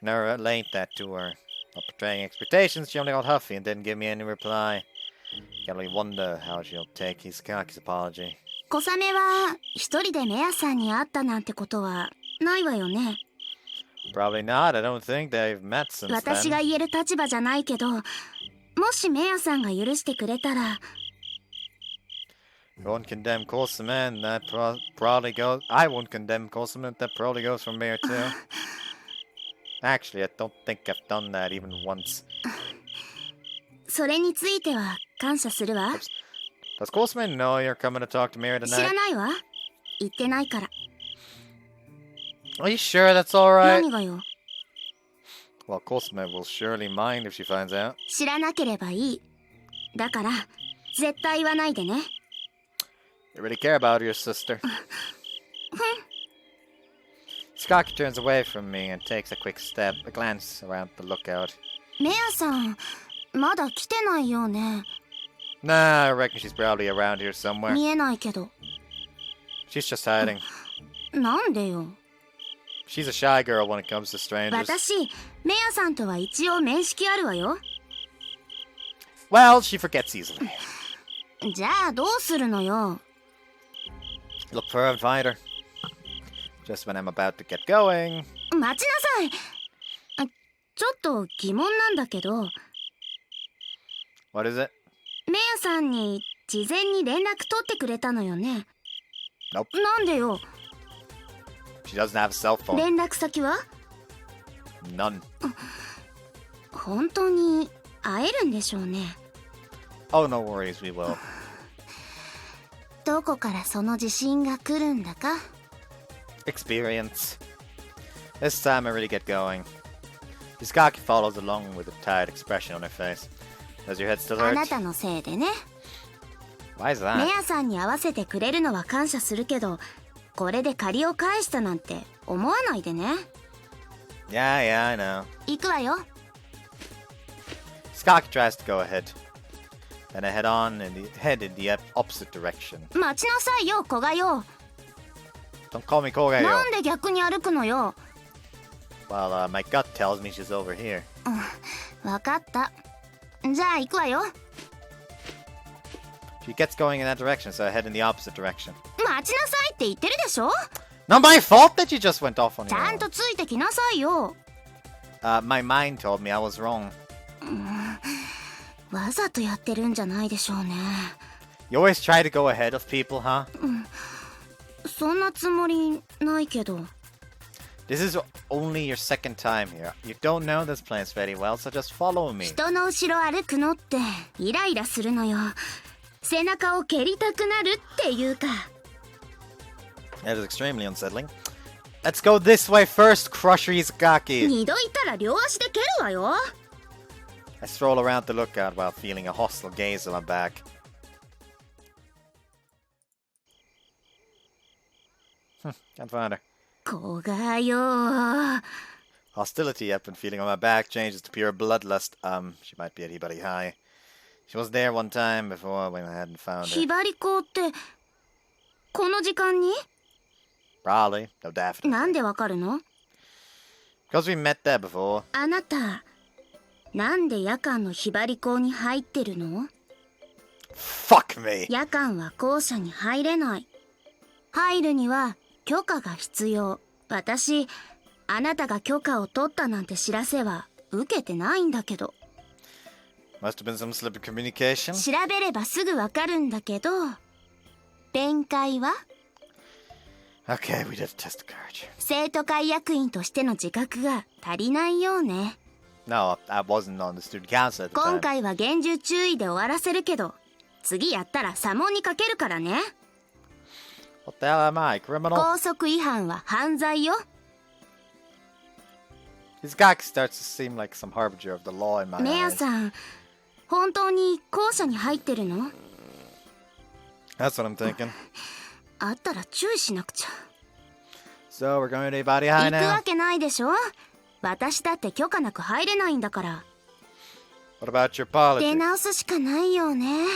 I never relayed that to her. Not betraying expectations, she only got huffy and didn't give me any reply. Can only wonder how she'll take Izakaki's apology. 小雨は一人でメアさんに会ったなんてことはないわよね。 Probably not. I don't think they've met since 私が then. 言える立場じゃないけど、もしメアさんが許してくれたら。 I won't condemn Kosume, and that probably goes. I won't condemn Kosume, that probably goes for Mare too. Actually, I don't think I've done that even once. それについては感謝するわ。 Does Kosume know you're coming to talk to Mare 知ら tonight? ないわ。言ってないから。 Are you sure that's alright? 何がよ。 Well, Kosume will surely mind if she finds out. 知らなければいい。だから絶対言わないでね。 You really care about your sister. Skaki turns away from me and takes a quick a glance around the lookout. メアさん、まだ来てないよね。 Nah, I reckon she's probably around here somewhere. 見えないけど。 She's just hiding. なんでよ。 She's a shy girl when it comes to strangers. 私、メアさんとは一応面識あるわよ。 Well, she forgets easily. じゃあどうするのよ。 Look for her and find her. Just when I'm about to get going. 待ちなさい。ちょっと疑問なんだけど、 What is it? メアさんに事前に連絡取ってくれたのよね。 Nope. なんでよ。 She doesn't have a cell phone. 連絡先は？ None. 本当に会えるんでしょうね。 Oh, no worries, we will. どこからその自信が来るんだか。 Experience. This time I really get going. Izaki follows along with a tired expression on her face. Does your head still あ hurt? なたのせいでね。 Why is メ that? アさんに合わせてくれるのは感謝するけど、これで借りを返したなんて思わないでね。 Yeah, I know. 行くわよ。 Izaki tries to go ahead. Then I head in the opposite direction. 待ちなさいよ、子がよ。 Don't call me Kogayo. なんで逆に歩くのよ。 Well, my gut tells me she's over here. わかった。じゃあ行くわよ。 She gets going in that direction, so I head in the opposite direction. 待ちなさいって言ってるでしょ。 Not my fault that you just went off on ち your ゃん own. とついてきなさいよ。 My mind told me I was wrong. わざとやってるんじゃないでしょうね。 You always try to go ahead of people, huh? そんなつもりないけど。 This is only your second time here. You don't know this place very well, so just follow me. 人の後ろ歩くのってイライラするのよ。背中を蹴りたくなるっていうか。 That is extremely unsettling. Let's go this way first, Crusher Izaki. 二度いたら両足で蹴るわよ。 I stroll around the lookout while feeling a hostile gaze on my back. Can't find her. 子がよ。 Hostility I've been feeling on my back changes to pure bloodlust. She might be anybody high. She was there one time before when I hadn't found ひ her. ばり校ってこの時間に？ Probably. No, definitely. なんでわかるの？ Because we met there before. あなた、なんで夜間のひばり校に入ってるの？ Fuck me. 夜間は校舎に入れない。入るには許可が必要。私、あなたが許可を取ったなんて知らせは受けてないんだけど。 Must have been some slip of communication. 調べればすぐわかるんだけど。弁解は？ Okay, we did test the courage. 生徒会役員としての自覚が足りないようね。 No, I wasn't on the student council at the 今 time. 回は厳重注意で終わらせるけど、次やったら査問にかけるからね。 What the hell am I, criminal? 校則違反は犯罪よ。 His gag starts to seem like some harbinger of the law in my メア eyes. さん、本当に校舎に入ってるの？ That's what I'm thinking. あったら注意しなくちゃ。 So we're going to body high 行く now. わけないでしょ。私だって許可なく入れないんだから。 What about your politics? 出直すしかないよね。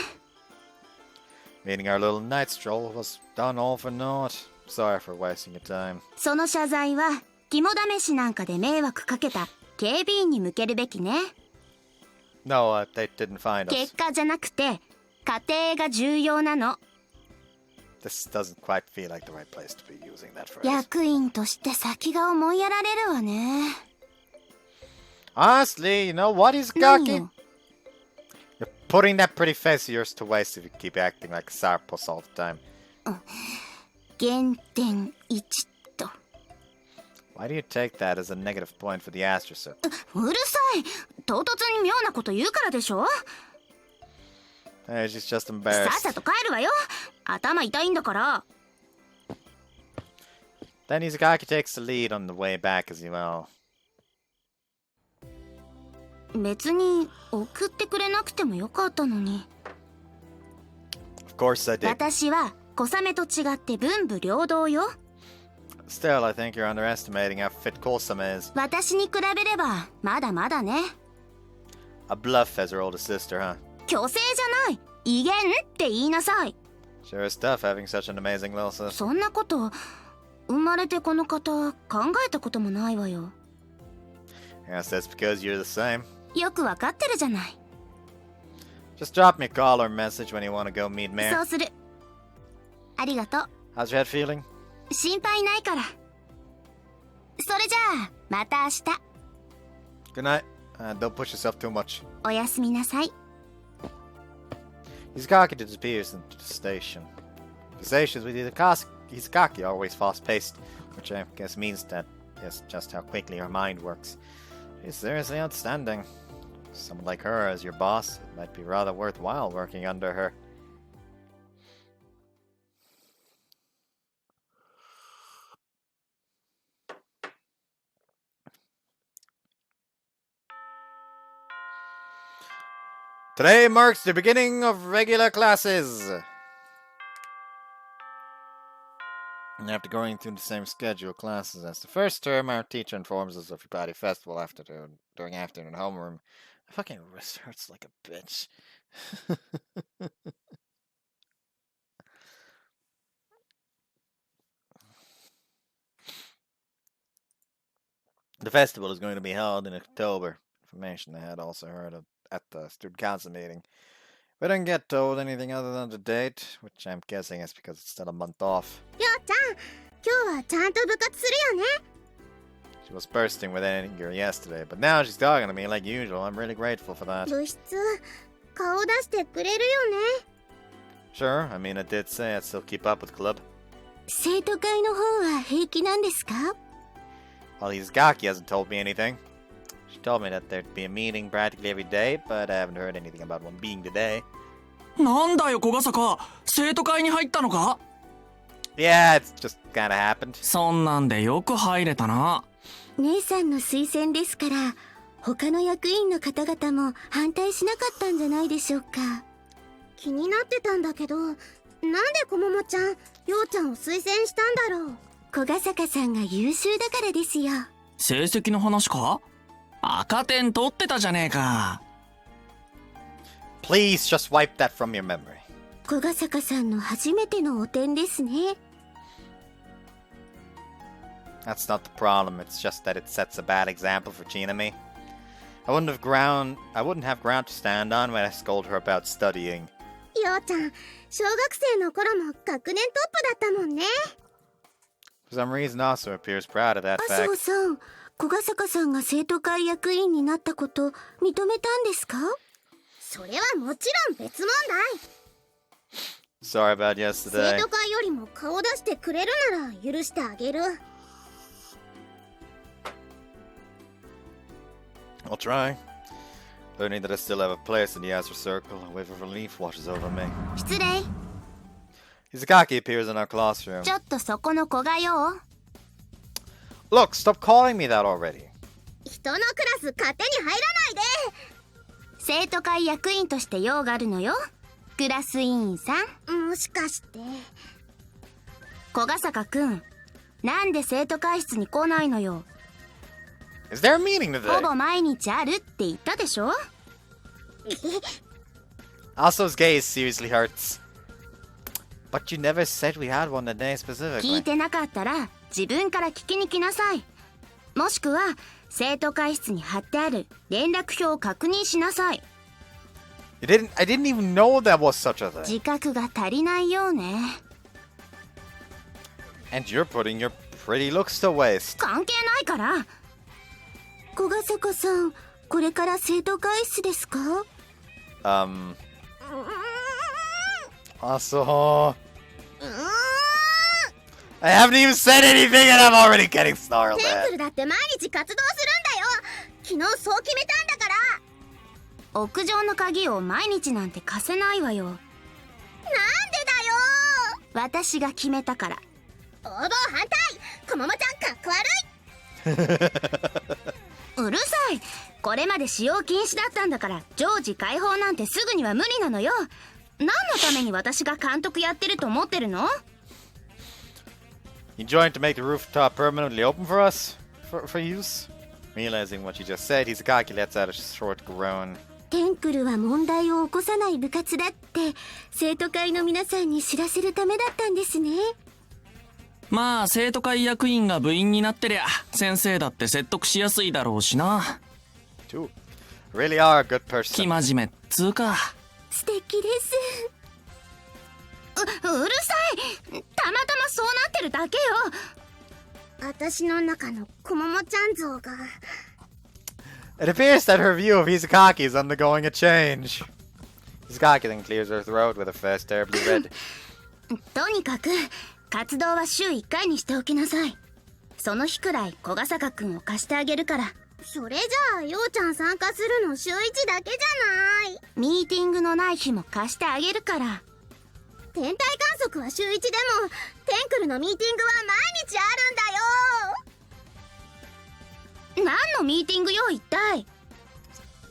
Meaning our little night stroll was done all for naught. Sorry for wasting your time. その謝罪は肝試しなんかで迷惑かけた警備員に向けるべきね。 No, they didn't find us. 結果じゃなくて家庭が重要なの。 This doesn't quite feel like the right place to be using that phrase. 役員として先が思いやられるわね。 Honestly, you know what, 何 Izaki? よ。 You're putting that pretty face of yours to waste if you keep acting like a sourpuss all the time. 減点1と。 Why do you take that as a negative point for the astrocyte? うるさい。唐突に妙なこと言うからでしょ。 Hey, she's just さっ embarrassed. さと帰るわよ。頭痛いんだから。 Then Izaki takes the lead on the way back as well. 別に送ってくれなくてもよかったのに。 Of course I did. 私は小雨と違って文武両道よ。 Still, I think you're underestimating how fit Kosame is. 私に比べればまだまだね。 A bluff as her older sister, huh? 虚勢じゃない。威厳って言いなさい。 Sure is tough having such an amazing little sister. そんなこと生まれてこの方考えたこともないわよ。 Yes, that's because you're the same. よくわかってるじゃない。 Just drop me a call or message when you want to go meet そ Mayor. うする。ありがとう。 How's your head feeling? 心配ないから。それじゃあまた明日。 Good night. Don't push yourself too much. おやすみなさい。 Izaki disappears into the station. Conversations with Izaki are always fast-paced, which I guess means that is just how quickly her mind works. She's seriously outstanding. Someone like her as your boss, it might be rather worthwhile working under her. Today marks the beginning of regular classes. And after going through the same schedule of classes as the first term, our teacher informs us of Bridal Festival during afternoon homeroom. My fucking wrist hurts like a bitch. The festival is going to be held in October. Information I had also heard of at the student council meeting. We didn't get told anything other than the date, which I'm guessing is because it's still a month off. りょうちゃん、今日はちゃんと部活するよね。 She was bursting with anger yesterday, but now she's talking to me like usual. I'm really grateful for that. 部室、顔出してくれるよね。 Sure, I mean, I did say I'd still keep up with the club. 生徒会の方は平気なんですか？ Well, Izagaki hasn't told me anything. She told me that there'd be a meeting practically every day, but I haven't heard anything about one being today. なんだよ小笠か、生徒会に入ったのか？ Yeah, it's just kinda happened. そんなんでよく入れたな。姉さんの推薦ですから、他の役員の方々も反対しなかったんじゃないでしょうか。気になってたんだけど、なんでこももちゃん、ようちゃんを推薦したんだろう。小笠坂さんが優秀だからですよ。成績の話か？赤点取ってたじゃねえか。Please just wipe that from your memory. 小笠坂さんの初めてのお点ですね。That's not the problem, it's just that it sets a bad example for China me. I wouldn't have ground to stand on when I scold her about studying. ようちゃん、小学生の頃も学年トップだったもんね。For some reason also appears proud of that 麻生 fact. さん、小笠坂さんが生徒会役員になったこと認めたんですか？それはもちろん別問題。 Sorry about 生 yesterday. 徒会よりも顔出してくれるなら許してあげる。 I'll try. Learning that I still have a place in the Azure Circle, a wave of relief washes over me. 失礼。 Izagaki appears in our classroom. ちょっとそこの子がよ。 Look, stop calling me that already. 人のクラス勝手に入らないで。生徒会役員として用があるのよ。クラス委員さん。もしかして。小笠坂くん、なんで生徒会室に来ないのよ。 Is there a meeting ほ today? ぼ毎日あるって言ったでしょ。 Aso's gaze seriously hurts. But you never said we had one today 聞 specifically. いてなかったら自分から聞きに来なさい。もしくは生徒会室に貼ってある連絡表を確認しなさい。 I didn't even know there was such a thing. 自覚が足りないようね。 And you're putting your pretty looks to waste. 関係ないから。小笠坂さん、これから生徒会室ですか？ Aso. I haven't even said anything and I'm already getting snarled テン at. プルだって毎日活動するんだよ。昨日そう決めたんだから。屋上の鍵を毎日なんて貸せないわよ。なんで私が決めたから。だよ。応募反対。こももちゃんかっこ悪い。うるさい。これまで使用禁止だったんだから常時開放なんてすぐには無理なのよ。何のために私が監督やってると思ってるの？ You joined to make the rooftop permanently open for us? For use? Realizing what you just said, Izagaki lets out a short groan. テンクルは問題を起こさない部活だって生徒会の皆さんに知らせるためだったんですね。まあ生徒会役員が部員になってりゃ先生だって説得しやすいだろうしな。 Too. Really are a good 生 person. 真面目っつうか。素敵です。うるさい。たまたまそうなってるだけよ。私の中のこももちゃん像が。 It appears that her view of Izagaki is undergoing a change. Izagaki then clears her throat with a face terribly red. とにかく活動は週1回にしておきなさい。その日くらい小笠坂くんを貸してあげるから。それじゃあようちゃん参加するの週1だけじゃない。ミーティングのない日も貸してあげるから。天体観測は週1でもテンクルのミーティングは毎日あるんだよ。何のミーティングよ一体。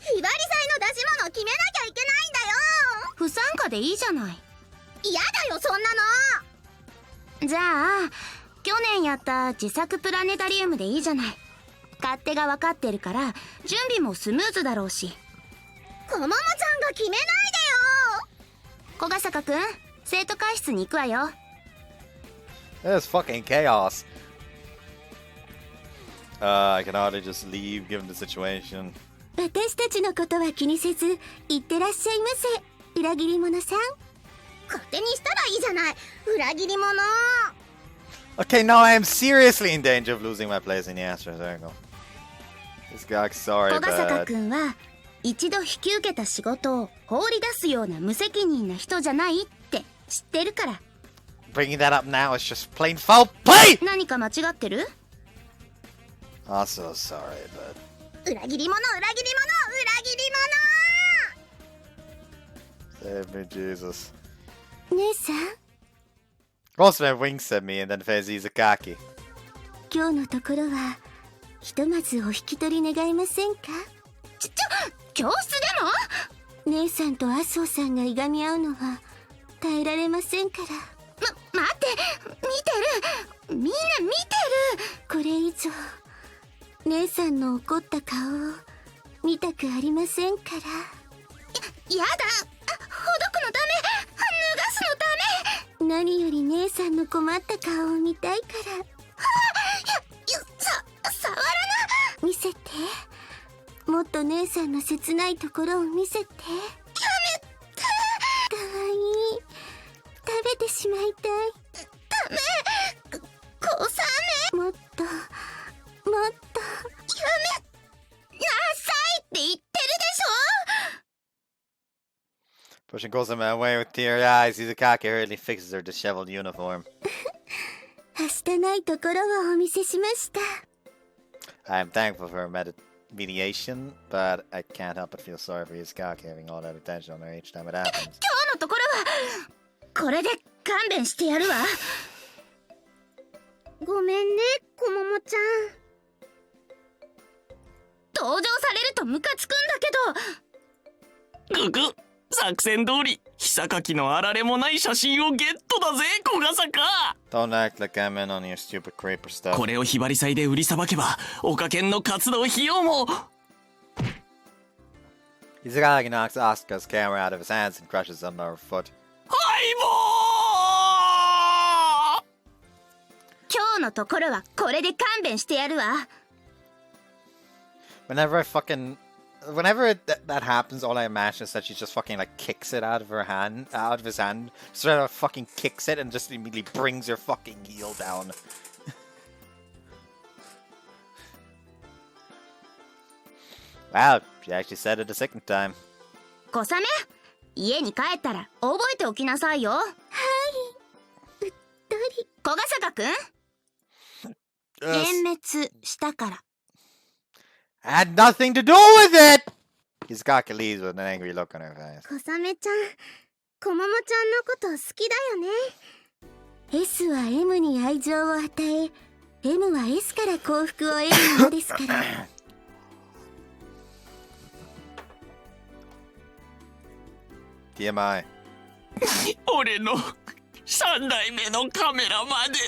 ひばり祭の出し物決めなきゃいけないんだよ。不参加でいいじゃない。嫌だよそんなの。じゃあ去年やった自作プラネタリウムでいいじゃない。勝手が分かってるから準備もスムーズだろうし。こももちゃんが決めないでよ。小ヶ坂くん、生徒会室に行くわよ。This is fucking chaos. I can hardly just leave given the situation. 私たちのことは気にせず行ってらっしゃいませ、裏切り者さん。勝手にしたらいいじゃない、裏切り者。Okay, now I am seriously in danger of losing my place in the Astro Circle. This guy's sorry, 小ヶ坂 but くんは一度引き受けた仕事を放り出すような無責任な人じゃないって知ってるから。 bringing that up now is just plain foul play! 何か間違ってる？ Also sorry, but 裏切り者、裏切り者、裏切り save me, Jesus. 姉さん、 Grossman winks at me and then says he's a cocky. 今日のところはひとまずお引き取り願えませんか。教室でも？姉さんと麻生さんがいがみ合うのは耐えられませんから。待って、見てる、みんな見てる。これ以上姉さんの怒った顔を見たくありませんから。やだ、ほどくのため、脱がすのため。何より姉さんの困った顔を見たいから。触らな。見せて、もっと姉さんの切ないところを見せて。やめて。かわいい、食べてしまいたい。ダメ、小雨。もっともっと。やめなさいって言ってるでしょ。 Pushing Grossman away with teary eyes, he's a cocky hurriedly fixes her disheveled uniform. はしたないところをお見せしました。 I am thankful for her mediation, but I can't help but feel sorry for his cocky having all that attention on her each time it happens. 今日のところはこれで勘弁してやるわ。ごめんね、こももちゃん。登場されるとムカつくんだけど。ぐぐ、作戦通り久垣のあられもない写真をゲットだぜ、小笠か。 Don't act like I'm in on your stupid creeper stuff. これをひばり祭で売りさばけば岡県の活動費用も。 Izagaki knocks Asuka's camera out of his hands and crushes it under her foot. 相棒。今日のところはこれで勘弁してやるわ。Whenever that happens, all I imagine is that she just fucking like kicks it out of his hand, straight out fucking kicks it and just immediately brings her fucking heel down. Wow, she actually said it a second time. 小雨、家に帰ったら覚えておきなさいよ。はい。うっとり。小笠坂くん、幻滅したから。Had nothing to do with it! Izagaki leaves with an angry look on her face. 小雨ちゃん、こももちゃんのこと好きだよね。 S は M に愛情を与え、M は S から幸福を得るものですから。TMI. 俺の3代目のカメラまで。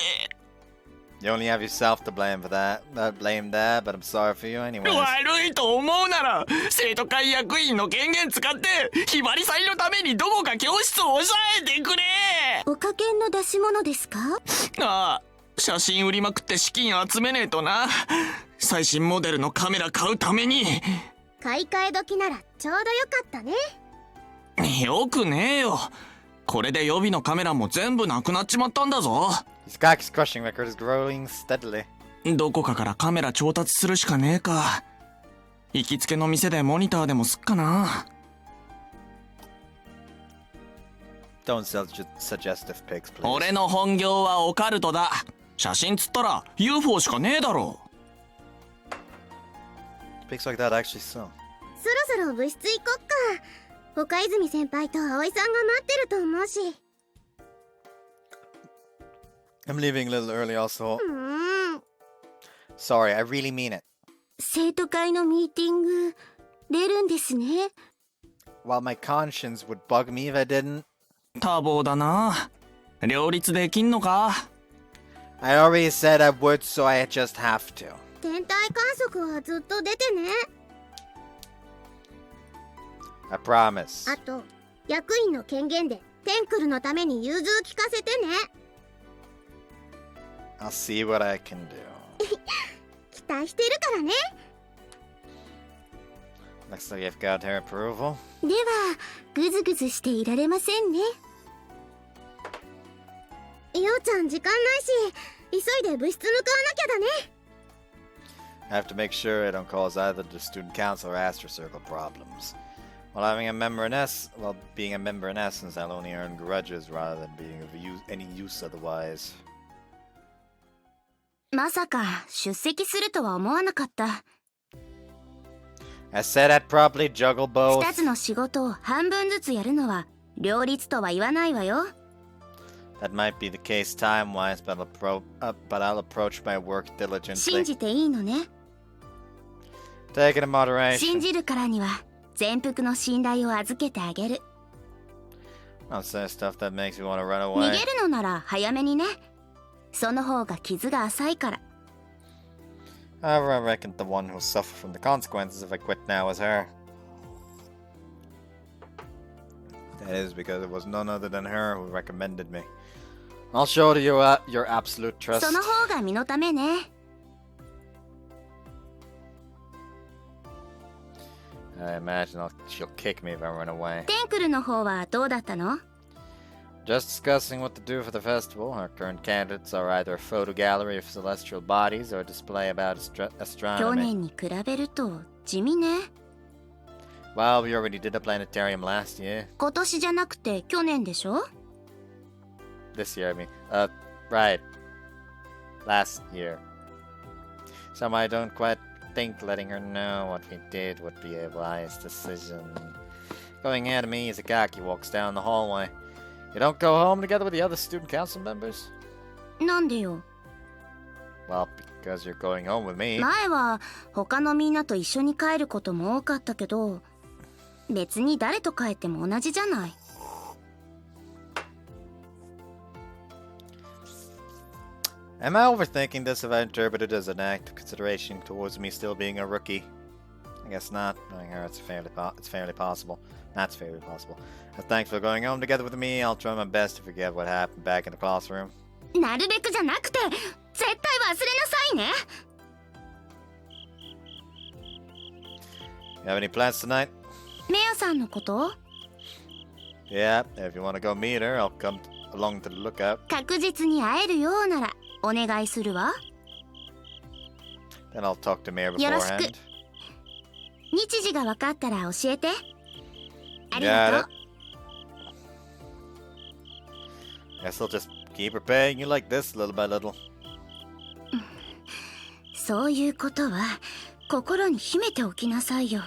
You only have yourself to blame for that. Blame that, but I'm sorry for you anyways. 悪いと思うなら生徒会役員の権限使ってひばり祭のためにどこか教室を押さえてくれ。岡県の出し物ですか。ああ、写真売りまくって資金集めねえとな。最新モデルのカメラ買うために。買い替え時ならちょうどよかったね。よくねえよ。これで予備のカメラも全部なくなっちまったんだぞ。Izagaki's crushing record is growing steadily. どこかからカメラ調達するしかねえか。行きつけの店でモニターでもすっかな。 Don't sell suggestive pics, please. 俺の本業はオカルトだ。写真つったら UFO しかねえだろ。 Pics like that actually sell. そろそろ部室行こっか。岡泉先輩と葵さんが待ってると思うし。 I'm leaving a little early also. Sorry, I really mean it. 生徒会のミーティング出るんですね。While my conscience would bug me if I didn't. 多忙だな。両立できんのか？ I already said I would, so I just have to. 天体観測はずっと出てね。 I promise. あと役員の権限でテンクルのために融通聞かせてね。 I'll see what I can do. 期待してるからね。 Looks like I've got her approval. ではグズグズしていられませんね。ようちゃん時間ないし、急いで部室向かわなきゃだね。 I have to make sure I don't cause either the student council or Astro Circle problems. While being a member in essence, I'll only earn grudges rather than being of any use otherwise. まさか出席するとは思わなかった。 I said I'd probably juggle both. 2つの仕事を半分ずつやるのは両立とは言わないわよ。 That might be the case time-wise, but I'll approach my work 信 diligently. じていいのね。 Take it in moderation. 信じるからには全幅の信頼を預けてあげる。 Don't say stuff that makes you want to run 逃 away. げるのなら早めにね。その方が傷が浅いから。 However, I reckon the one who'll suffer from the consequences if I quit now is her. That is because it was none other than her who recommended me. I'll show you your absolute trust. その方が身のためね。 I imagine she'll kick me if I run away. テンクルの方はどうだったの？ Just discussing what to do for the festival. Our current candidates are either a photo gallery of celestial bodies or a display about 去 astronomy. 年に比べると地味ね。 Well, we already did a planetarium last year. 今年じゃなくて去年でしょ？ This year, I mean. Right. Last year. Some I don't quite think letting her know what we did would be a wise decision. Going ahead of me, Izakaki walks down the hallway. You don't go home together with the other student council members? なんでよ。 Well, because you're going home with me. 前は他のみんなと一緒に帰ることも多かったけど、別に誰と帰っても同じじゃない。 Am I overthinking this if I interpret it as an act of consideration towards me still being a rookie? I guess not. Knowing her, it's fairly possible. That's fairly possible. As thanks for going home together with me, I'll try my best to forget what happened back in the classroom. なるべくじゃなくて、絶対忘れなさいね。 You have any plans tonight? メアさんのこと？ Yeah, if you want to go meet her, I'll come along to the lookout. 確実に会えるようならお願いするわ。 Then I'll talk to Mayor よろしく。 beforehand. 日時が分かったら教えて。ありが Got と it. Guess I'll just keep repaying you like this little by little. う。そういうことは心に秘めておきなさいよ。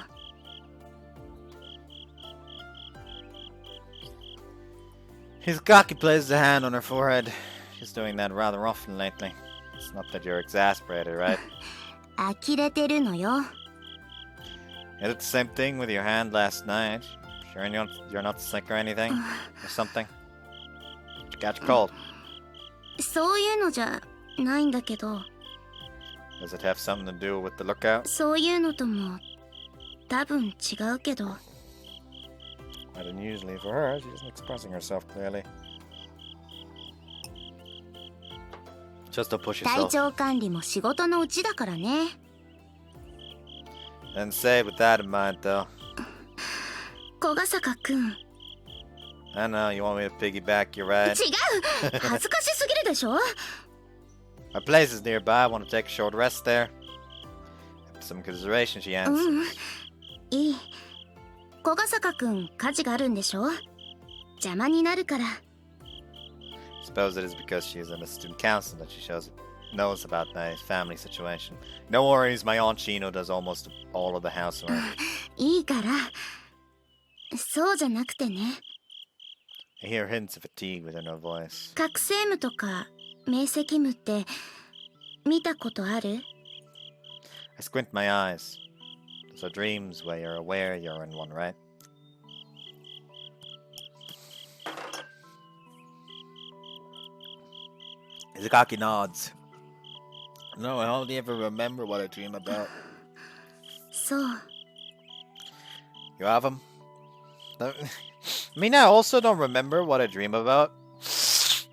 Hizaki places a hand on her forehead. She's doing that rather often lately. It's not that you're exasperated, right? 呆れてるのよ。 You did the same thing with your hand last night. Sure you're not sick or anything? Or something? Did you catch a cold? そういうのじゃないんだけど、 Does it have something to do with the lookout? そういうのとも多分違うけど。 Not unusually for her, she isn't expressing herself clearly. Just don't push 体 yourself. 調管理も仕事のうちだからね。 Then say it with that in mind, though. 小ヶ坂くん。 I know, you want me to piggyback your ride? 違う恥ずかしすぎるでしょ。 My place is nearby, I want to take a short rest there. Some consideration, she う answered. ん、いい。小ヶ坂くん家事があるんでしょ。邪魔になるから。 Suppose it is because she is in the student council that she knows about my family situation. No worries, my aunt Chino does almost all of the housework. いいから。そうじゃなくてね。 I hear hints of fatigue within her voice. 覚醒夢とか明晰夢って見たことある？ I squint my eyes. Those are dreams where you're aware you're in one, right? Izakaki nods. No, I only ever remember what I dream about. そう。 You have them? I mean, I also don't remember what I dream about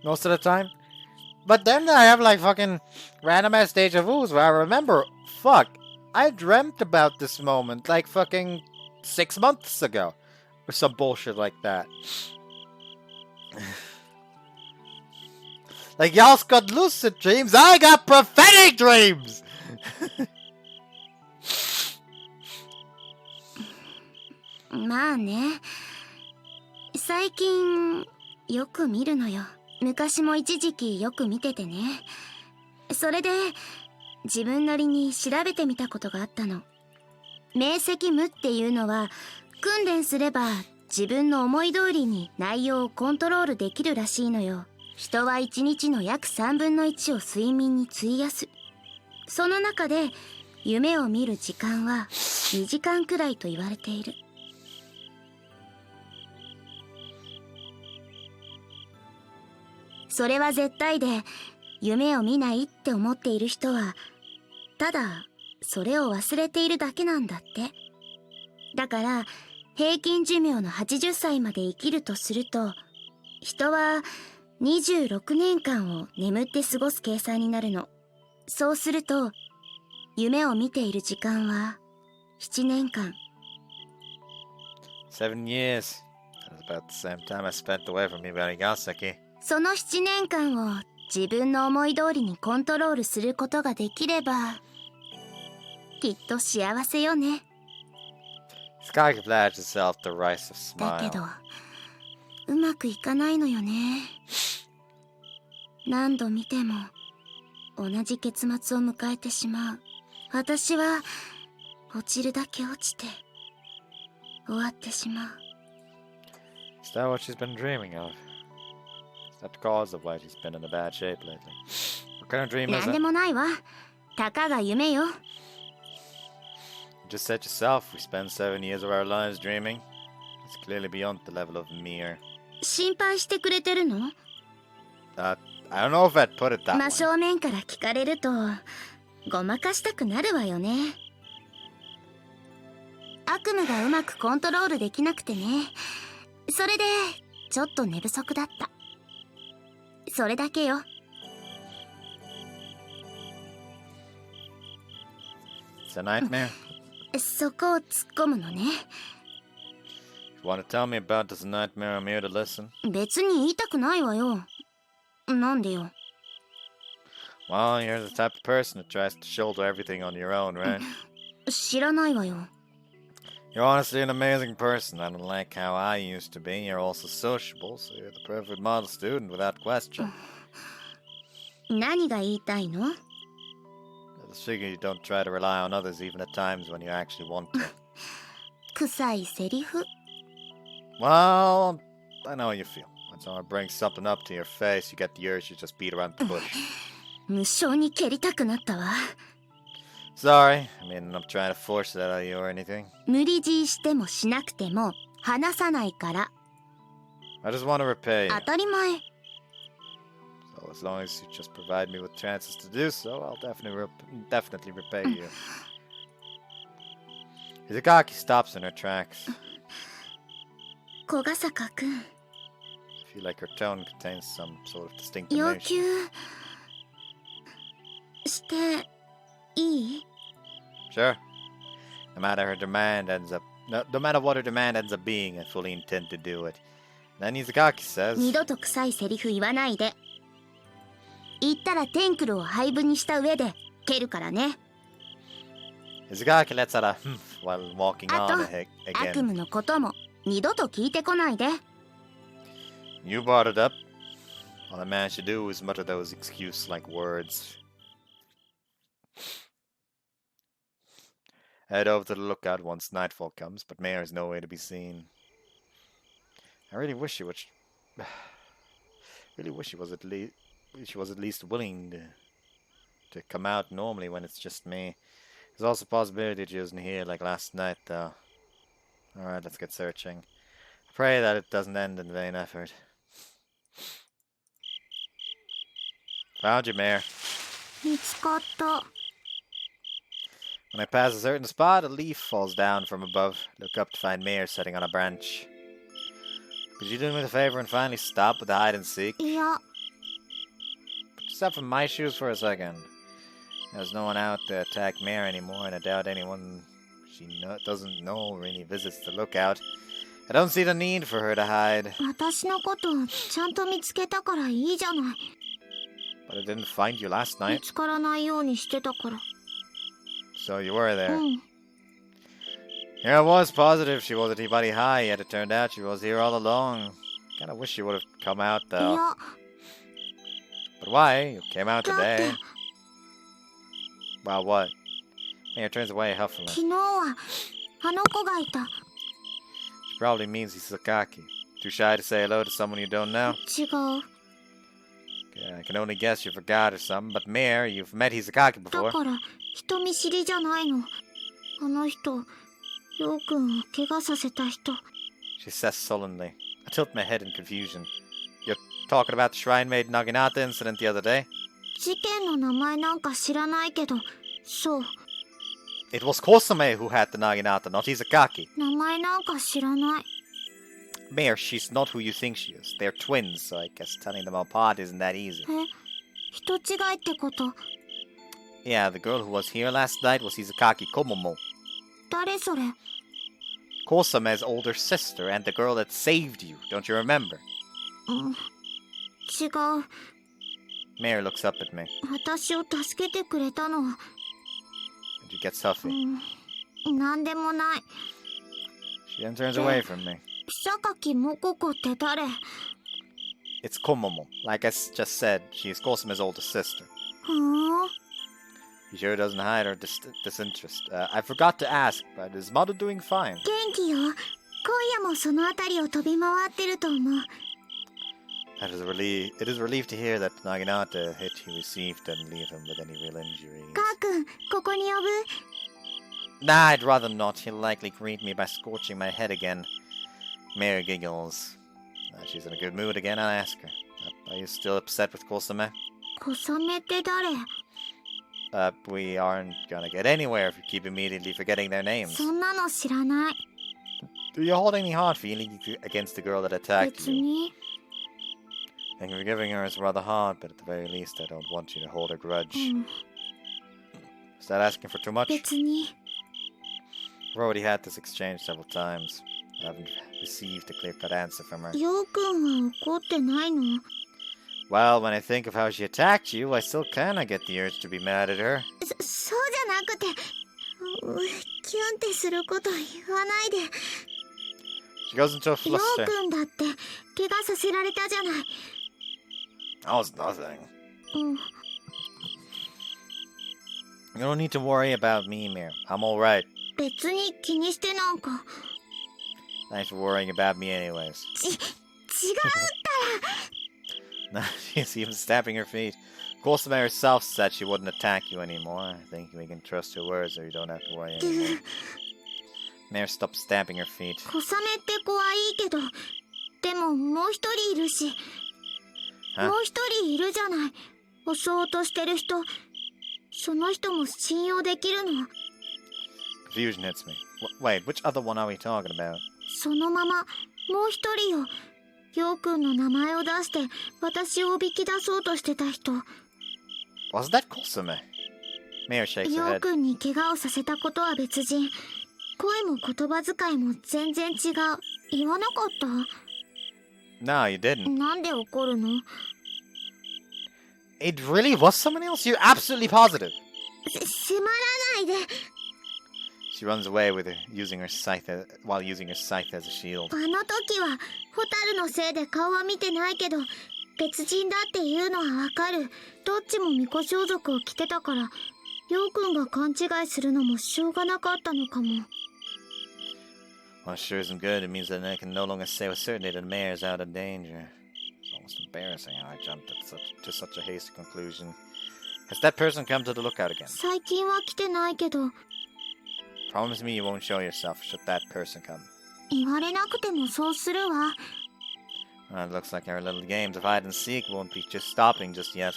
most of the time. But then I have like fucking random ass deja vus where I remember, fuck, I dreamt about this moment like fucking 6 months ago. Or some bullshit like that. Like, y'all's got lucid dreams, I got prophetic dreams! まあね。最近よく見るのよ。昔も一時期よく見ててね。それで自分なりに調べてみたことがあったの。明晰夢っていうのは訓練すれば自分の思い通りに内容をコントロールできるらしいのよ。人は1日の約3分の1を睡眠に費やす。その中で夢を見る時間は2時間くらいと言われている。それは絶対で、夢を見ないって思っている人はただそれを忘れているだけなんだって。だから平均寿命の80歳まで生きるとすると、人は26年間を眠って過ごす計算になるの。そうすると夢を見ている時間は7年間。 7 years. That's about the same time I spent away from Mibarigasaki. その7年間を自分の思い通りにコントロールすることができればきっと幸せよね。 Skaki pledged herself to rise of だ smile. けどうまくいかないのよね。何度見ても同じ結末を迎えてしまう。私は落ちるだけ落ちて終わってしまう。 Is that what she's been dreaming of? Is that the cause of why she's been in a bad shape lately? What kind of dream is なんで it? もないわ。たかが夢よ。 You just said yourself we spend 7 years of our lives dreaming. It's clearly beyond the level of mere. 心配してくれてるの？ I don't know if I'd put it that 真 way. 正面から聞かれるとごまかしたくなるわよね。悪夢がうまくコントロールできなくてね。それでちょっと寝不足だった。それだけよ。 It's a nightmare. そこを突っ込むのね。 You want to tell me about this nightmare? I'm here to listen. 別に言いたくないわよ。なんでよ。 Well, you're the type of person that tries to shoulder everything on your own, right? 知らないわよ。 You're honestly an amazing person. I don't like how I used to be. You're also sociable, so you're the perfect model student without question. 何が言いたいの？ I just figure you don't try to rely on others even at times when you actually want to. 臭いセリフ。 Well, I know how you feel. When someone brings something up to your face, you get the urge to just beat around the bush. 無性に蹴りたくなったわ。 Sorry, I mean, I'm not trying to force that out of you or anything. 無理強いしてもしなくても話さないから。 I just want to repay you. 当たり前。 So as long as you just provide me with chances to do so, I'll definitely repay you. Izakaki stops in her tracks. 小ヶ坂くん、 I feel like her tone contains some sort of distinct 要 emotion. 求していい？ Sure. No matter what her demand ends up being, I fully intend to do it. Then Izakaki says, 二度と臭いセリフ言わないで。言ったらテンクルを廃部にした上で蹴るからね。 Izakaki lets out a humph while walking あ on と again. 悪夢のことも二度と聞いてこないで。 You brought it up. All a man should do is mutter those excuse-like words. Head over to the lookout once nightfall comes, but Mayor is nowhere to be seen. I really wish she was at least willing to come out normally when it's just me. There's also a possibility she wasn't here like last night, though. Alright, let's get searching. Pray that it doesn't end in vain effort. Found you, Mare. 見つかった。 When I pass a certain spot, a leaf falls down from above. Look up to find Mare sitting on a branch. Could you do me a favor and finally stop with the hide and seek? いや、 Put yourself in my shoes for a second. There's no one out to attack Mare anymore, and I doubt anyone doesn't know really visits the lookout. I don't see the need for her to hide. 私のことちゃんと見つけたからいいじゃない。 But I didn't find you last 見 night, つからないようにしてたから。 so you were う there. ん。 Yeah, I was positive she wasn't anybody high, yet it turned out she was here all along. Kinda wish she would have come out い though. や、 But why? You came out だって today. Well, what? Mare turns away huffily. 昨日はあの子がいた。 She probably means he's Sakaki. Too shy to say hello to someone you don't know? 違う。 Yeah, I can only guess you forgot or something, but Mare, you've met Hizakaki だ before. から人見知りじゃないの。あの人、ようくんを怪我させた人。 She says sullenly. I tilt my head in confusion. You're talking about the Shrine Maid Naginata incident the other day? 事件の名前なんか知らないけど、そう。 It was Kosame who had the Naginata, not Hizakaki. 名前なんか知らない。 Mare, she's not who you think she is. They're twins, so I guess telling them apart isn't that easy. え、人違いってこと？ Yeah, the girl who was here last night was Hizakaki Komomo. 誰それ？ Kosame's older sister and the girl that saved you, don't you remember? うん。違う。 Mare looks up at me. 私を助けてくれたのは、 And she gets huffy. なんでもない。 She then turns away from me. 榊もここって誰？ It's Komomo. Like I just said, she is Kosame's older sister. ふーん。 He sure doesn't hide her disinterest. I forgot to ask, but is Mother doing fine? 元気よ。今夜もそのあたりを飛び回ってると思う。 That is a relief. It is a relief to hear that Naginata hit he received didn't leave him with any real injuries. カー君、ここに呼ぶ？ Nah, I'd rather not. He'll likely greet me by scorching my head again. Mare giggles. She's in a good mood again. I ask her. Are you still upset with Kosame? 小雨って誰？ We aren't gonna get anywhere if you keep immediately forgetting their names. そんなの知らない。 Do you hold any hard feelings against the girl that attacked 別 you? に。 And forgiving her is rather hard, but at the very least I don't want you to hold a grudge. うん。 Is that asking for too much? 別に。 We've already had this exchange several times. I haven't received a clear-cut answer from her. ようくんは怒ってないの？ Well, when I think of how she attacked you, I still kinda get the urge to be mad at her. そうじゃなくて、キュンってすること言わないで。 She goes into a よ fluster. うくんだって怪我させられたじゃない。 That was nothing. うん。 You don't need to worry about me, Mir. I'm alright. 別に気にしてなんか。 Thanks for worrying about me anyways. 違うったら。 Now she's even stamping her feet. Kosame herself said she wouldn't attack you anymore. I think we can trust her words so you don't have to worry anymore. Mare stopped stamping her feet. 小雨って子はいいけど、でももう一人いるし。Huh? もう一人いるじゃない。襲おうとしてる人。その人も信用できるの。 Confusion hits me. Wait, which other one are we talking about? そのまま、もう一人よ。ようくんの名前を出して、私をおびき出そうとしてた人。 Was that Kosame? Mare shakes her よう head. くんに怪我をさせたことは別人。声も言葉遣いも全然違う。言わなかっ No, you た？ didn't. なんで怒るの？ It really was someone else? You're absolutely positive. 迫らないで。 She runs away with using her scythe while using her scythe as a shield. あの時は、ホタルのせいで顔は見てないけど、別人だっていうのはわかる。どっちも巫女装束を着てたから、ようくんが勘違いするのもしょうがなかったのかも。 Well, it sure isn't good. It means that I can no longer say with certainty that Mare is out of danger. It's almost embarrassing how I jumped to such a hasty conclusion. Has that person come to the lookout again? 最近は来てないけど、 Promise me you won't show yourself should that person come. 言われなくてもそうするわ。 Well, it looks like our little games of hide and seek won't be just stopping just yet.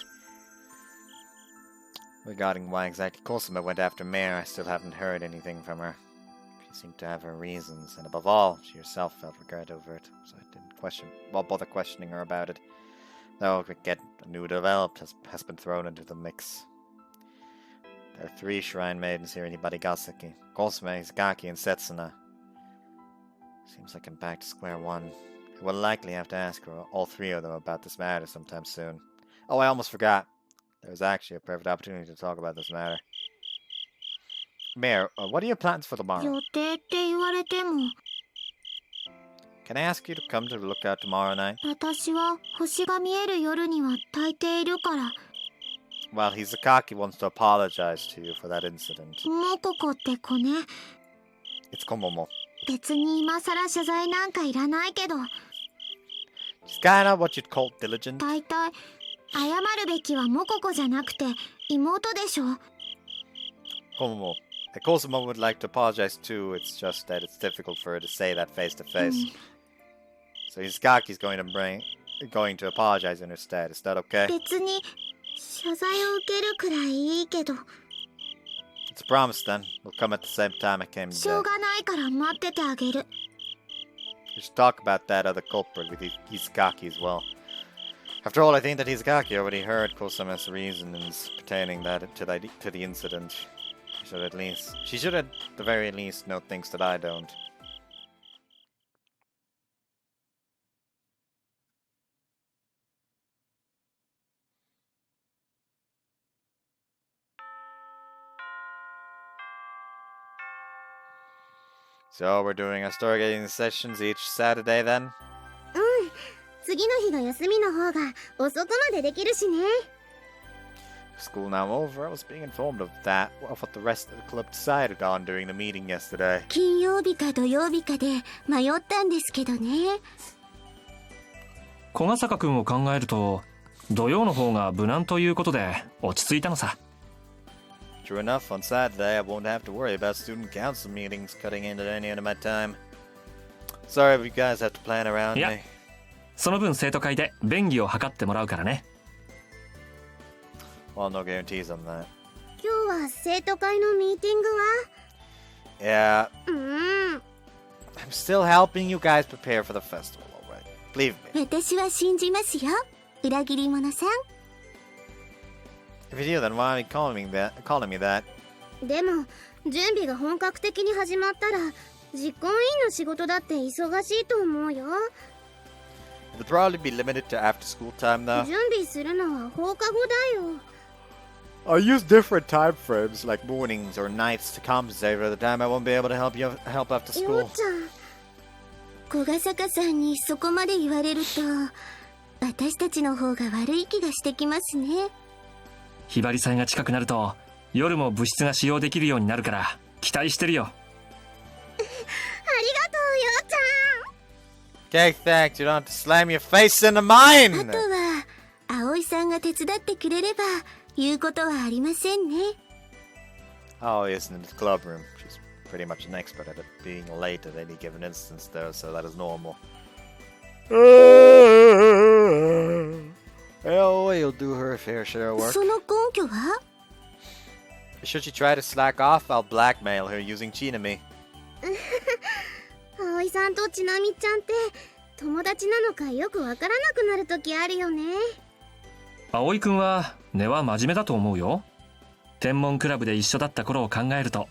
Regarding why exactly Cosima went after Mare, I still haven't heard anything from her. She seemed to have her reasons, and above all, she herself felt regret over it, so I didn't bother questioning her about it. Though a new developed has been thrown into the mix. There are 3 shrine maidens here in Ibarigaseki: Cosima, Izagaki, and Setsuna. Seems like I'm back to square one. I will likely have to ask all 3 of them about this matter sometime soon. Oh, I almost forgot. There's actually a perfect opportunity to talk about this matter. Mare, what are your plans for tomorrow? 予定って言われても、 Can I ask you to come to the lookout tomorrow night? 私は星が見える夜には大抵いるから。 Well, Hizakaki wants to apologize to you for that incident. モココって子ね。 It's Komomo. 別に今さら謝罪なんかいらないけど、 She's kinda what you'd call diligent. 大体謝るべきはモココじゃなくて妹でしょ。 Komomo. Cosima would like to apologize too, it's just that it's difficult for her to say that face to face. So Hizakaki's going to apologize in her stead. Is that okay? 別に謝罪を受けるくらいいいけど、 It's a promise then. We'll come at the same time I came しょ today. うがないから待っててあげる。 We should talk about that other culprit with Hizakaki as well. After all, I think that Hizakaki already heard Kosima's reasons pertaining to the incident. She should at the very least know things that I don't. So we're doing our Stargazing sessions each Saturday then? 次の日が休みの方が遅くまでできるしね。 School now over, I was being informed of what the rest of the club decided on during the meeting yesterday. 金曜日か土曜日かで迷ったんですけどね。小ヶ坂君を考えると土曜の方が無難ということで落ち着いたのさ。 True enough, on Saturday I won't have to worry about student council meetings cutting into any of my time. Sorry if you guys have to plan around me. その分生徒会で便宜を図ってもらうからね。 Well, no guarantees on that. 今日は生徒会のミーティングは？ Yeah, うん。 I'm still helping you guys prepare for the festival, alright? Believe me. 私は信じますよ。裏切り者さん。 If you do, then why are you calling me that? でも準備が本格的に始まったら実行委員の仕事だって忙しいと思うよ。 It'll probably be limited to after school time though. 準備するのは放課後だよ。 I'll use different time frames like mornings or nights to compensate for the time I won't be able to help after よう school. ちゃん。小ヶ坂さんにそこまで言われると私たちの方が悪い気がしてきますね。ひばり祭が近くなると夜も部室が使用できるようになるから期待してるよ。ありがとうようちゃん。 Okay, thanks. You don't have to slam your face into mine! あとは葵さんが手伝ってくれれば言うことはありませんね。 Oh, isn't in the club room. She's pretty much an expert at it being late at any given instance though, so that is normal. Oh, you'll do her fair share of work. その根拠は？ Should she try to slack off, I'll blackmail her using Chinami. 葵さんとちなみちゃんって友達なのかよくわからなくなる時あるよね。葵くんは根は真面目だと思うよ。天文クラブで一緒だった頃を考えると。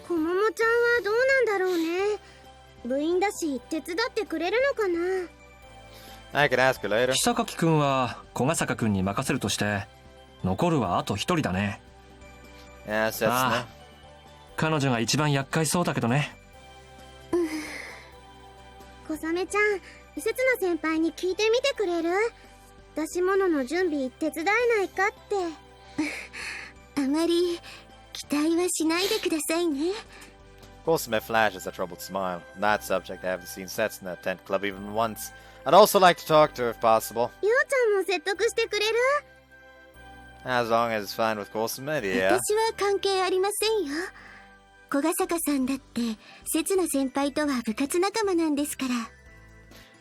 こももちゃんはどうなんだろうね。部員だし手伝ってくれるのかな。 I can ask her later. 久垣くんは小ヶ坂くんに任せるとして残るはあと一人だね。 Yes, that's ああ、彼女が一番厄介そうだけどね。小雨ちゃん、せつな先輩に聞いてみてくれる？出し物の準備手伝えないかって。あまり期待はしないでくださいね。 Cosme flashes a troubled smile. On that subject, I haven't seen Setsuna attend club even once. I'd also like to talk to her if possible. ようちゃんも説得してくれる？ As long as it's fine with Kosume, yeah. 私は関係ありませんよ。小ヶ坂さんだって刹那先輩とは部活仲間なんですから。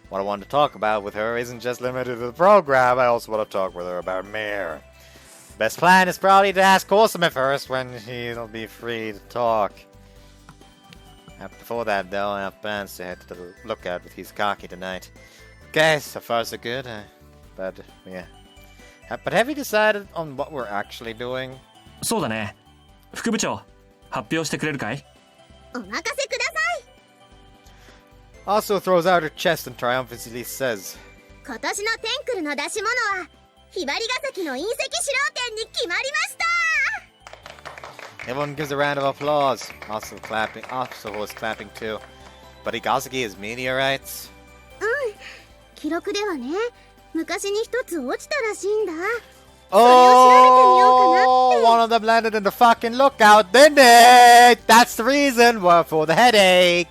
What I want to talk about with her isn't just limited to the program, I also want to talk with her about Mir. Best plan is probably to ask Kosume first when he'll be free to talk. Before that, though, I have plans to head to the lookout with Hizukaki tonight. Okay, so far so good, but yeah. But have you decided on what we're actually doing? そうだね。副部長、発表してくれるかい？お任せください。 Also throws out her chest and triumphantly says, 今年のテンクルの出し物はひばりが崎の隕石指導展に決まりました。 Everyone gives a round of applause. Also was clapping too. But Higasaki is meteorites? 記録ではね、昔に一つ落ちたらしいんだ。 Oh, one of them landed in the fucking lookout, didn't it? That's the reason for the headache.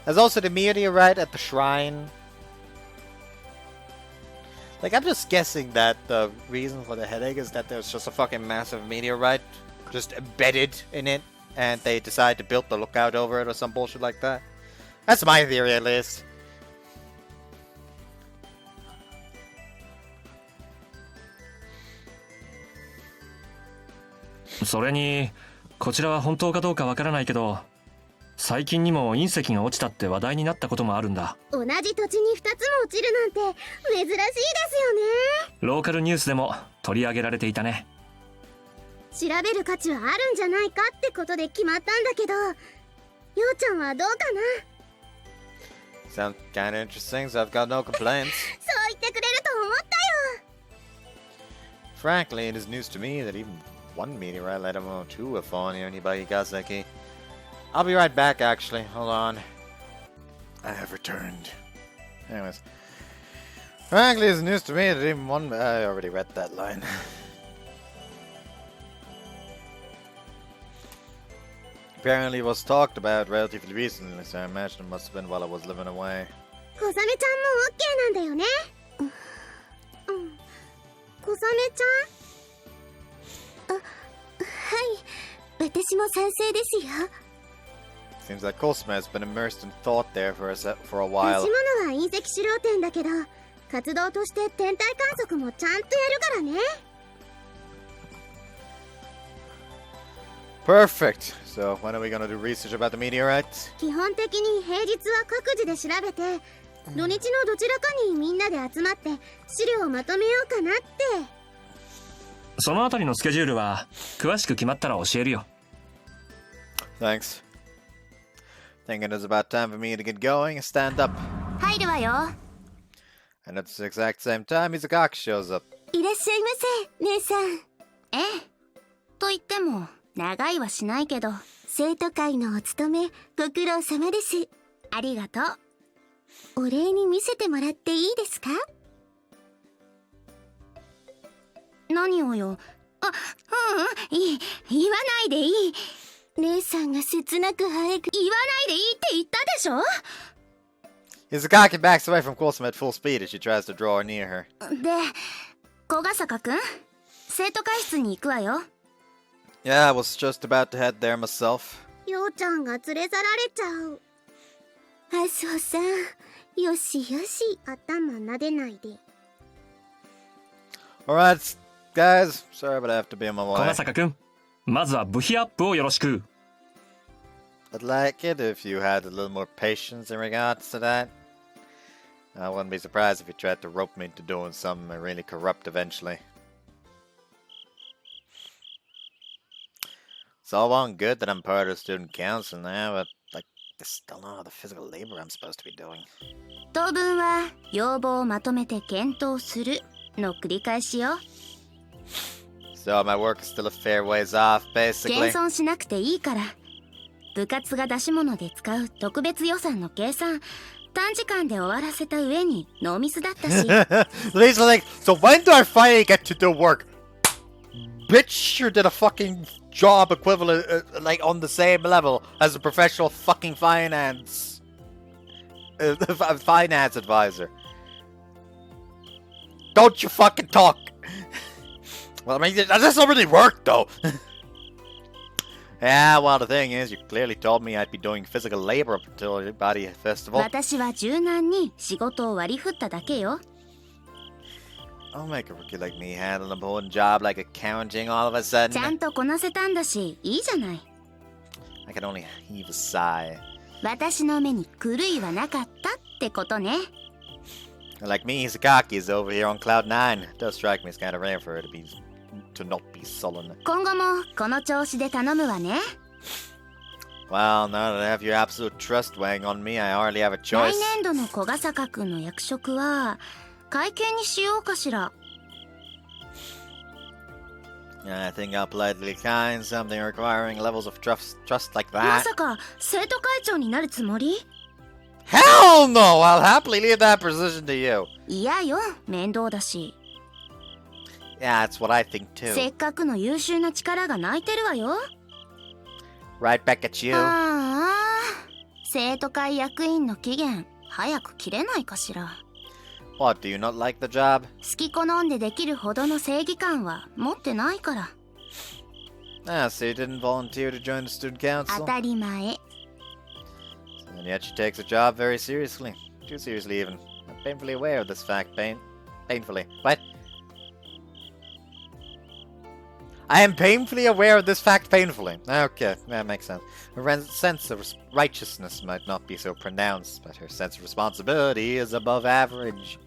There's also the meteorite at the shrine. Like, I'm just guessing that the reason for the headache is that there's just a fucking massive meteorite just embedded in it, and they decide to build the lookout over it or some bullshit like that. That's my theory, at least. "それにこちらは本当かどうかわからないけど、最近にも隕石が落ちたって話題になったこともあるんだ。同じ土地に2つも落ちるなんて珍しいですよね。ローカルニュースでも取り上げられていたね。調べる価値はあるんじゃないかってことで決まったんだけど、ようちゃんはどうかな？ Sounds kinda interesting, so I've got no complaints. そう言ってくれると思ったよ。 Frankly, it is news to me that even one meteorite, let alone two, have fallen here by Higasaki. I'll be right back, actually. Hold on. I have returned. Anyways. Frankly, it's news to me that even one... I already read that line. Apparently it was talked about relatively recently, so I imagine it must have been while I was living away. 小雨ちゃんも OK なんだよね。小雨ちゃん？はい、私も賛成ですよ。 Seems like Kosume has been immersed in thought there for a 出 while. し物は隕石指導展だけど、活動として天体観測もちゃんとやるからね。 Perfect. So when are we gonna do research about the meteorites? 基本的に平日は各自で調べて、土日のどちらかにみんなで集まって資料をまとめようかなって。そのあたりのスケジュールは詳しく決まったら教えるよ。 Thanks. Thinking it's about time for me to get going and stand up. 入るわよ。 And at the exact same time, Hizukaki shows up. いらっしゃいませ、姉さん。ええ。と言っても長いはしないけど。生徒会のお勤めご苦労様です。ありがとう。お礼に見せてもらっていいですか？何をよ。言わないでいい。姉さんが切なく早く言わないでいいって言ったでしょ。 Hizukaki backs away from Kosume at full speed as she tries to draw near her. で、小ヶ坂くん、生徒会室に行くわよ。Yeah, I was just about to head there myself. ようちゃんが連れ去られちゃう。あそうさん、よしよし、頭撫でないで。Alright, guys. Sorry, but I have to be on my 小ヶ way. 坂くん、まずは部費アップをよろしく。 I'd like it if you had a little more patience in regards to that. I wouldn't be surprised if you tried to rope me into doing something really corrupt eventually. It's all well and good that I'm part of the student council now, but like, there's still not all the physical labor I'm supposed to be doing. 当分は要望をまとめて検討するの繰り返しよ。 So my work is still a fair ways off, basically. 謙遜しなくていいから。部活が出し物で使う特別予算の計算、短時間で終わらせた上にノーミスだったし。Lisa, like, so when do I finally get to do work? Bitch sure did a fucking job equivalent, like, on the same level as a professional fucking finance advisor. Don't you fucking talk! Well, I mean, that doesn't really work, though. Yeah, well, the thing is, you clearly told me I'd be doing physical labor up until the body festival. 私は柔軟に仕事を割り振っただけよ。 I'll make a rookie like me handle an important job like accounting all of a ちゃ sudden. んとこなせたんだし、いいじゃない。 I can only heave a sigh. 私の目に狂いはなかったってことね。 Like me, Sakaki is over here on cloud 9. It does strike me as kind of rare for her to not be sullen. 今後もこの調子で頼むわね。 Well, now that I have your absolute trust weighing on me, I hardly have a 来 choice. 年度の小笠坂くんの役職は会計にしようかしら。 I think I'll politely decline something requiring levels of trust like ま that. さか生徒会長になるつもり？ Hell no! I'll happily leave that position to you. いやよ、面倒だし。 Yeah, that's what I think せ too. っかくの優秀な力が泣いてるわよ。 Right back at you. ああ、生徒会役員の期限早く切れないかしら。 What, do you not like the job? 好き好んでできるほどの正義感は持ってないから。 Ah, so you didn't volunteer to join the student 当 council? たり前。 And yet she takes her job very seriously. Too seriously even. I'm painfully aware of this fact, painfully. What? I am painfully aware of this fact painfully. Okay, that makes sense. Her sense of righteousness might not be so pronounced, but her sense of responsibility is above average.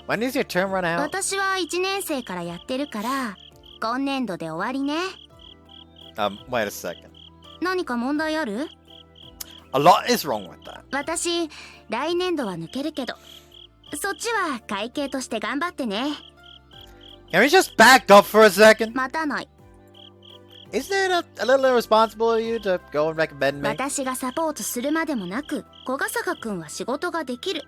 When does your term run out? 私は1年生からやってるから今年度で終わりね。 Wait a second. 何か問題ある？ A lot is wrong with that. 私来年度は抜けるけどそっちは会計として頑張ってね。 Can we just back up for a second? 待たない。 Isn't it a little irresponsible of you to go and recommend me? 私がサポートするまでもなく小笠坂くんは仕事ができる。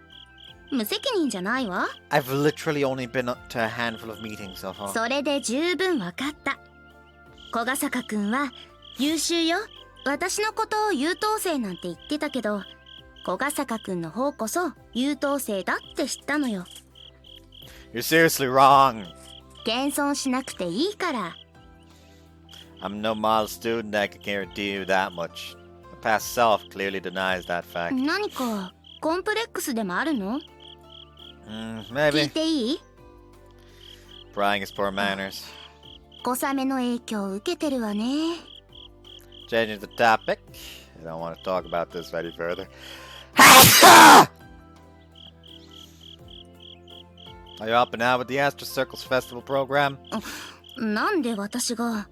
無責任じゃないわ。 I've literally only been to a handful of meetings so far. それで十分わかった。小笠坂くんは優秀よ。私のことを優等生なんて言ってたけど小笠坂くんの方こそ優等生だって知ったのよ。 You're seriously wrong. 謙遜しなくていいから。 I'm no model student, I can guarantee you that much. My past self clearly denies that fact. 何かコンプレックスでもあるの？ 聞 Maybe. いていい？ Prying his poor manners. 小雨の影響を受けてるわね。 Changing the topic. I don't want to talk about this any further. Are you up and out with the Astro Circles Festival program? なんで私が？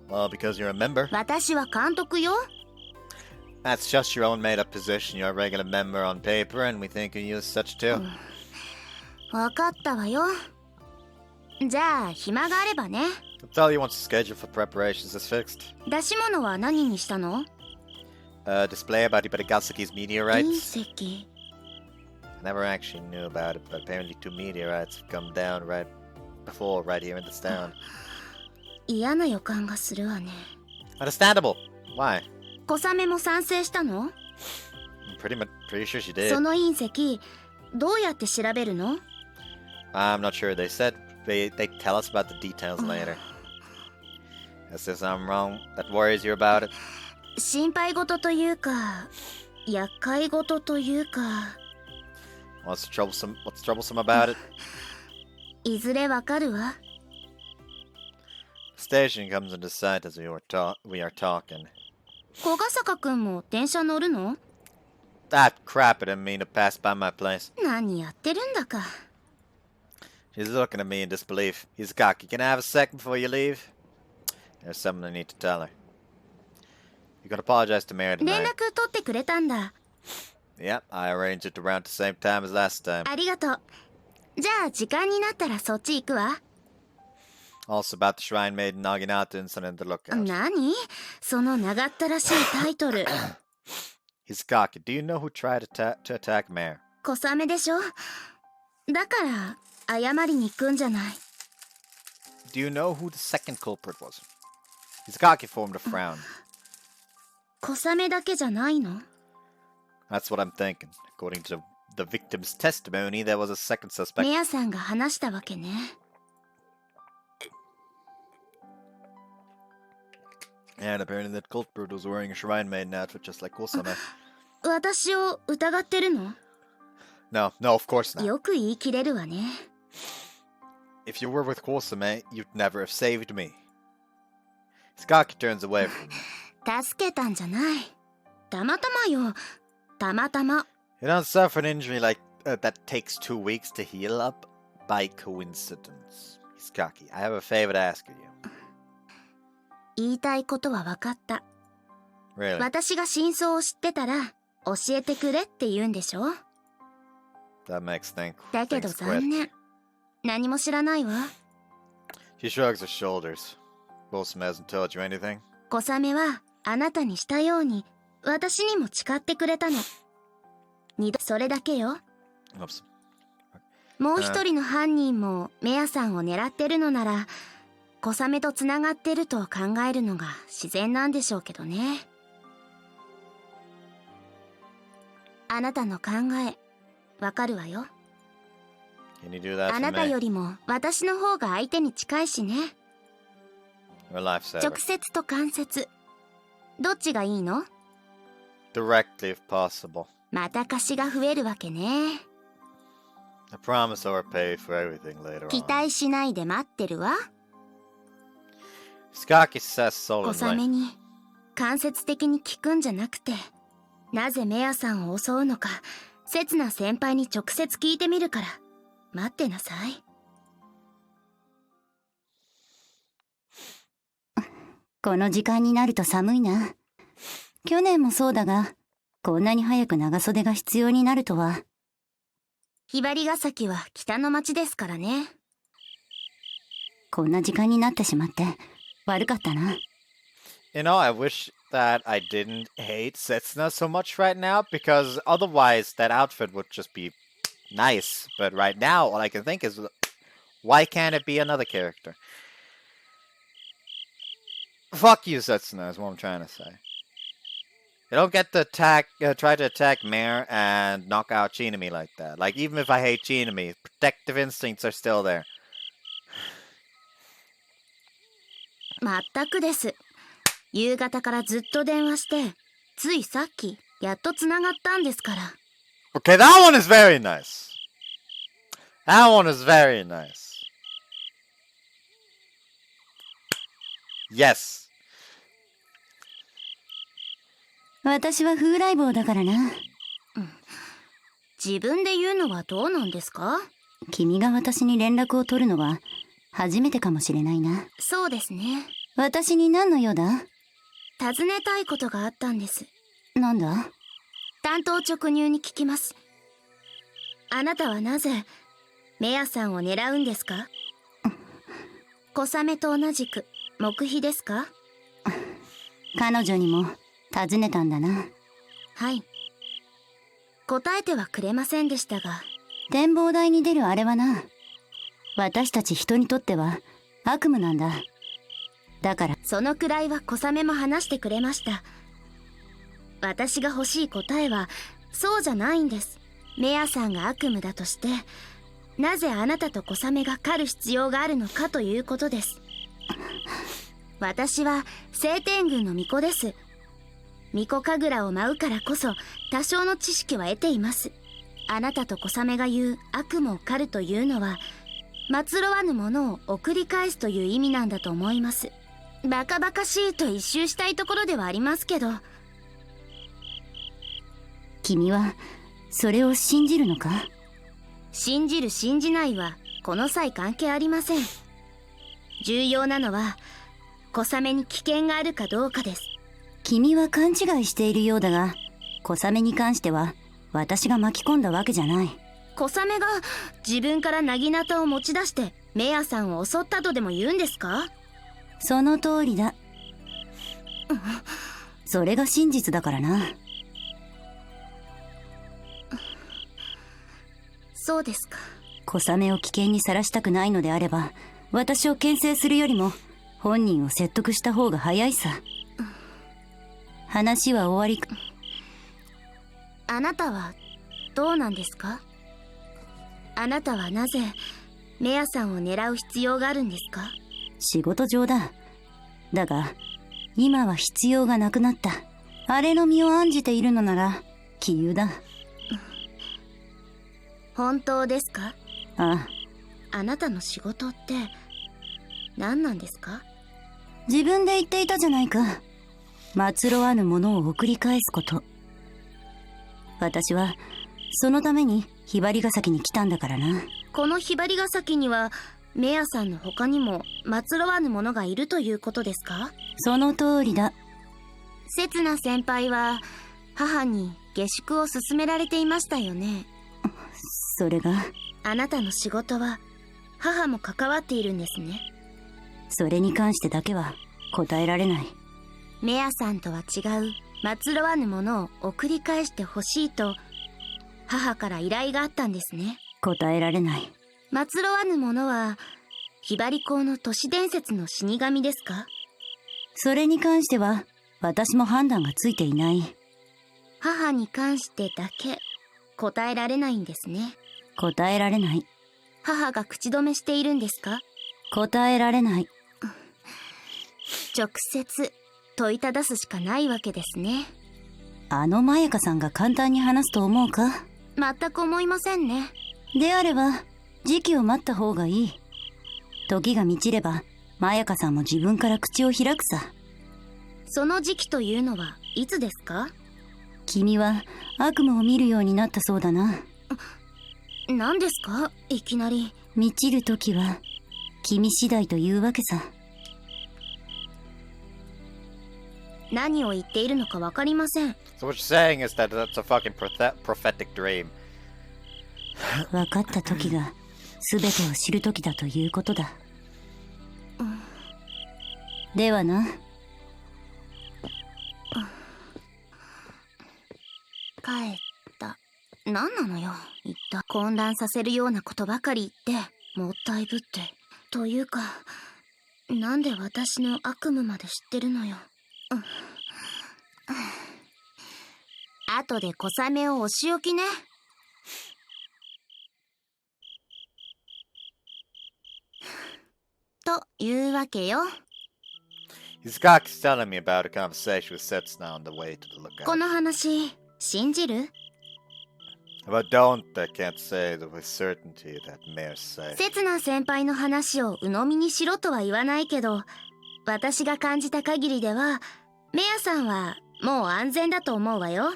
Well, because you're a member. 私は監督よ。 That's just your own made-up position. You're a regular member on paper, and we think you use such too. わかったわよ。じゃあ暇があればね。 I'll tell you once the schedule for preparations is fixed. 出し物は何にしたの？ Display about Ibarigasaki's 隕 meteorites. 石。 I never actually knew about it, but apparently 2 meteorites have come down right here in this town. 嫌な予感がするわね。 Understandable. Why? 小雨も賛成したの？ I'm pretty sure she そ did. の隕石どうやって調べるの？ I'm not sure. They said they tell us about the details later. Is there something wrong that worries you about it? 心配事というか厄介事というか What's troublesome about it? いずれわかるわ。 Station comes into sight as we are talking. 小笠坂くんも電車乗るの？ That crap, I didn't mean to pass by my place. 何やってるんだか。 She's looking at me in disbelief. Izakaki, can I have a second before you leave? There's something I need to tell her. You can apologize to Mary 連 tonight. 絡取ってくれたんだ。 Yep, I arranged it around the same time as last time. ありがとう。じゃあ時間になったらそっち行くわ。 Also about the Shrine Maiden Naginata incident to look out. 何？その長ったらしいタイトル。 Izakaki, do you know who tried to attack Mare? 小雨でしょ？だから謝りに行くんじゃない。 Do you know who the second culprit was? Izakaki formed a frown. 小雨だけじゃないの？ That's what I'm thinking. According to the victim's testimony, there was a second suspect. メアさんが話したわけね。And apparently that culprit was wearing a shrine maiden outfit just like Kosame. 私を疑ってるの？ No, no, of course not. よく言い切れるわね。If you were with Kosame, you'd never have saved me. Skaki turns away from me. 助けたんじゃない。たまたまよ。たまたま。You don't suffer an injury like that takes 2 weeks to heal up by coincidence. Skaki, I have a favor to ask of you. 言いたいことは分かった。Really? 私が真相を知ってたら教えてくれって言うんでしょ？ That makes things だけど quick. 残念。何も知らないわ。She shrugs her shoulders. Kosame hasn't told you anything? 小雨はあなたにしたように私にも誓ってくれたの。それだけよ。Oops. もう一人の犯人もメアさんを狙ってるのなら小雨とつながってると考えるのが自然なんでしょうけどね。あなたの考えわかるわよ。Can you do that あ for なた me? よりも私の方が相手に近いしね。 You're a lifesaver. 直接と間接どっちがいいの？ Directly if possible. また貸しが増えるわけね。 I promise I'll repay for everything later 期 on. 待しないで待ってるわ。 Skaki says 小雨 sullenly. に間接的に聞くんじゃなくて、なぜメアさんを襲うのか刹那先輩に直接聞いてみるから待ってなさい。この時間になると寒いな。去年もそうだが、こんなに早く長袖が必要になるとは。ひばりが崎は北の町ですからね。こんな時間になってしまって悪かったな。You know, I wish that I didn't hate Setsuna so much right now, because otherwise that outfit would just be nice. But right now, all I can think is, why can't it be another character? Fuck you, Setsuna, is what I'm trying to say. You don't get to attack, try to attack Mare and knock out Chinami like that. Like, even if I hate Chinami, protective instincts are still there. まったくです。夕方からずっと電話して、ついさっきやっとつながったんですから。Okay, that one is very nice. That one is very nice. Yes. 私は風来坊だからな。自分で言うのはどうなんですか？君が私に連絡を取るのは初めてかもしれないな。そうですね。私に何の用だ？尋ねたいことがあったんです。なんだ？単刀直入に聞きます。あなたはなぜメアさんを狙うんですか？小雨と同じく黙秘ですか？彼女にも尋ねたんだな。はい。答えてはくれませんでしたが。展望台に出るあれはな、私たち人にとっては悪夢なんだ。だからそのくらいは小雨も話してくれました。私が欲しい答えはそうじゃないんです。メアさんが悪夢だとしてなぜあなたと小雨が狩る必要があるのかということです。私は晴天軍の巫女です。巫女神楽を舞うからこそ多少の知識は得ています。あなたと小雨が言う悪夢を狩るというのは祀ろわぬものを送り返すという意味なんだと思います。バカバカしいと一蹴したいところではありますけど。君はそれを信じるのか？信じる信じないはこの際関係ありません。重要なのは小雨に危険があるかどうかです。君は勘違いしているようだが、小雨に関しては私が巻き込んだわけじゃない。小雨が自分からなぎなたを持ち出してメアさんを襲ったとでも言うんですか？その通りだ。それが真実だからな。そうですか。小雨を危険にさらしたくないのであれば、私を牽制するよりも本人を説得した方が早いさ。話は終わりか。あなたはどうなんですか？あなたはなぜメアさんを狙う必要があるんですか？仕事上だ。だが今は必要がなくなった。あれの身を案じているのなら杞憂だ。本当ですか？ああ、あなたの仕事って何なんですか？自分で言っていたじゃないか。祭わぬものを送り返すこと。私はそのためにひばりが崎に来たんだからな。このひばりが崎にはメアさんの他にも祭わぬ者がいるということですか？その通りだ。刹那先輩は母に下宿を勧められていましたよね。それがあなたの仕事は母も関わっているんですね。それに関してだけは答えられない。メアさんとは違う祭わぬものを送り返してほしいと母から依頼があったんですね。答えられない。祭わぬものはひばり校の都市伝説の死神ですか？それに関しては私も判断がついていない。母に関してだけ答えられないんですね。答えられない。母が口止めしているんですか？答えられない。直接問いただすしかないわけですね。あのまやかさんが簡単に話すと思うか？全く思いませんね。であれば時期を待った方がいい。時が満ちればまやかさんも自分から口を開くさ。その時期というのはいつですか？君は悪夢を見るようになったそうだな。何ですかいきなり。満ちる時は君次第というわけさ。何を言っているのか分かりません。 So what you're saying is that that's a fucking prophetic dream. 分かった時が全てを知る時だということだ。ではな。帰った。何なのよ言った。混乱させるようなことばかり言ってもったいぶって。というかなんで私の悪夢まで知ってるのよ。後で小雨をお仕置きね。というわけよ。Izukaki's telling me about a conversation with Setsuna on the way to the lookout. この話信じる？ But don't, I can't say with certainty that mares say. 刹那先輩の話を鵜呑みにしろとは言わないけど、私が感じた限りではメアさんはもう安全だと思うわよ。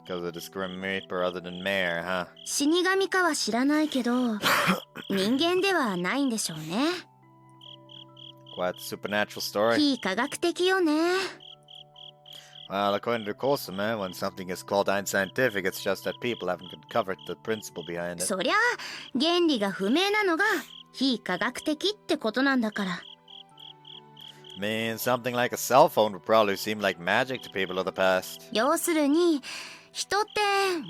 Because of this Grim Reaper other than mare, huh? 死神かは知らないけど人間ではないんでしょうね。 Quite a supernatural story. 非科学的よね。Well, according to Kosame, when something is called unscientific, it's just that people haven't uncovered the principle behind it. そりゃ原理が不明なのが非科学的ってことなんだから。I mean, something like a cell phone would probably seem like magic to people of the past. 要するに人って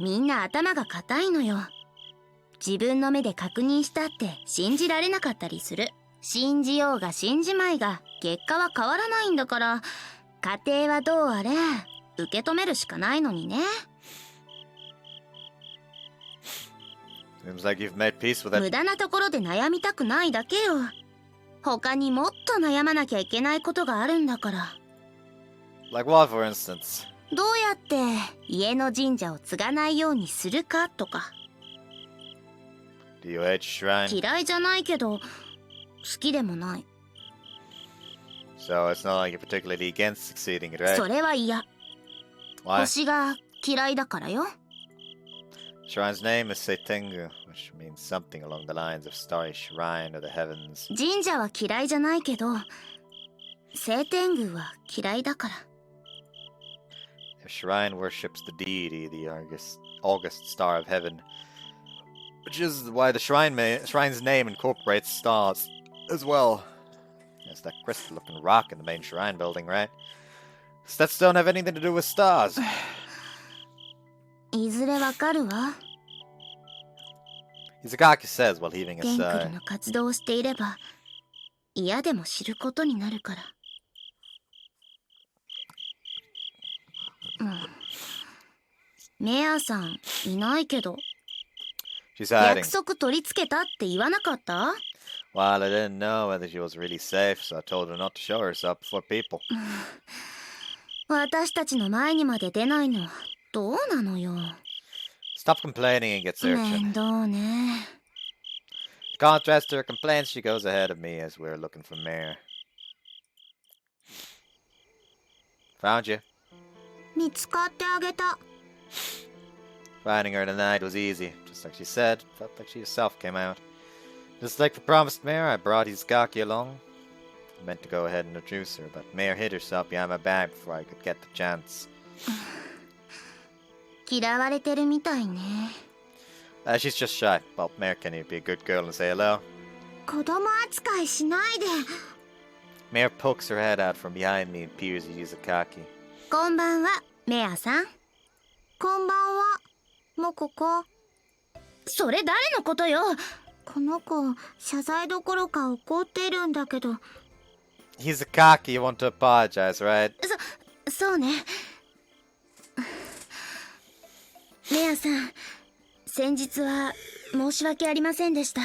みんな頭が固いのよ。自分の目で確認したって信じられなかったりする。信じようが信じまいが結果は変わらないんだから、過程はどうあれ受け止めるしかないのにね。 Seems like you've made peace with 無 it. 駄なところで悩みたくないだけよ。他にもっと悩まなきゃいけないことがあるんだから。 Like what, for instance? どうやって家の神社を継がないようにするかとか。 Do you hate shrine? 嫌いじゃないけど好きでもない。 So it's not like you're particularly against succeeding it, right? それは嫌。 Why? 星が嫌いだからよ。 Shrine's name is Seitengu, which means something along the lines of starry shrine of the heavens. 神社は嫌いじゃないけど聖天宮は嫌いだから。 The shrine worships the deity, the August star of heaven, which is why the shrine's name incorporates stars as well. There's that crystal-looking rock in the main shrine building, right? Does that stone have anything to do with stars? いずれわかるわ。 Izakaki says while heaving a テンクル sigh. の活動をしていれば嫌でも知ることになるから。メアさんいないけど。 She's hiding. 約束取り付けたって言わなかった？ Well, I didn't know whether she was really safe, so I told her not to show herself before people. 私たちの前にまで出ないのはどうなのよ。 Stop complaining and get 面 searching. 倒ね。 In contrast to her complaints, she goes ahead of me as we're looking for Mare. Found you. 見つかってあげた。 Finding her tonight was easy. Just like she said, felt like she herself came out. Just like the promised Mare, I brought Izaki along. I meant to go ahead and introduce her, but Mare hid herself behind my back before I could get the chance. 嫌われてるみたいね。 She's just shy. Well, Mare, can you be a good girl and say hello? 子供扱いしないで。 Mare pokes her head out from behind me and peers at Izaki. こんばんは、メアさん。こんばんは。もうここ。それ誰のことよ。この子、謝罪どころか怒ってるんだけど。 Izaki, you want to apologize, right? そうね。メアさん、先日は申し訳ありませんでした。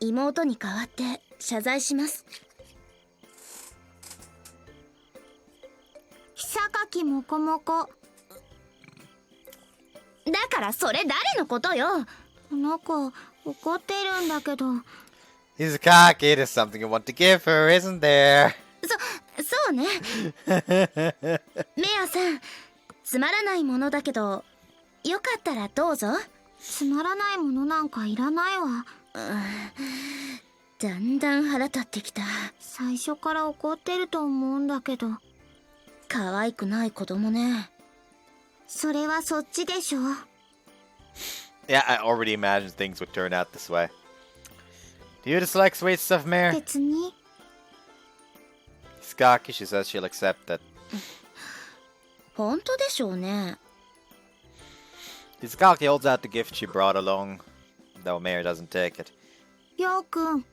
妹に代わって謝罪します。榊もこもこ。だからそれ誰のことよ。この子怒ってるんだけど。 Izaki, there's something you want to give her, isn't there? そうね。メアさん、つまらないものだけど、よかったらどうぞ。つまらないものなんかいらないわ。だんだん腹立ってきた。最初から怒ってると思うんだけど。可愛くない子供ね。それはそっちでしょ。 Yeah, I already imagined things would turn out this way. Do you dislike sweet stuff, Mare? 別に。 Izaki, she says she'll accept it. 本当でしょうね。 Izaki holds out the gift she brought along, though Mare doesn't take it. ようくん、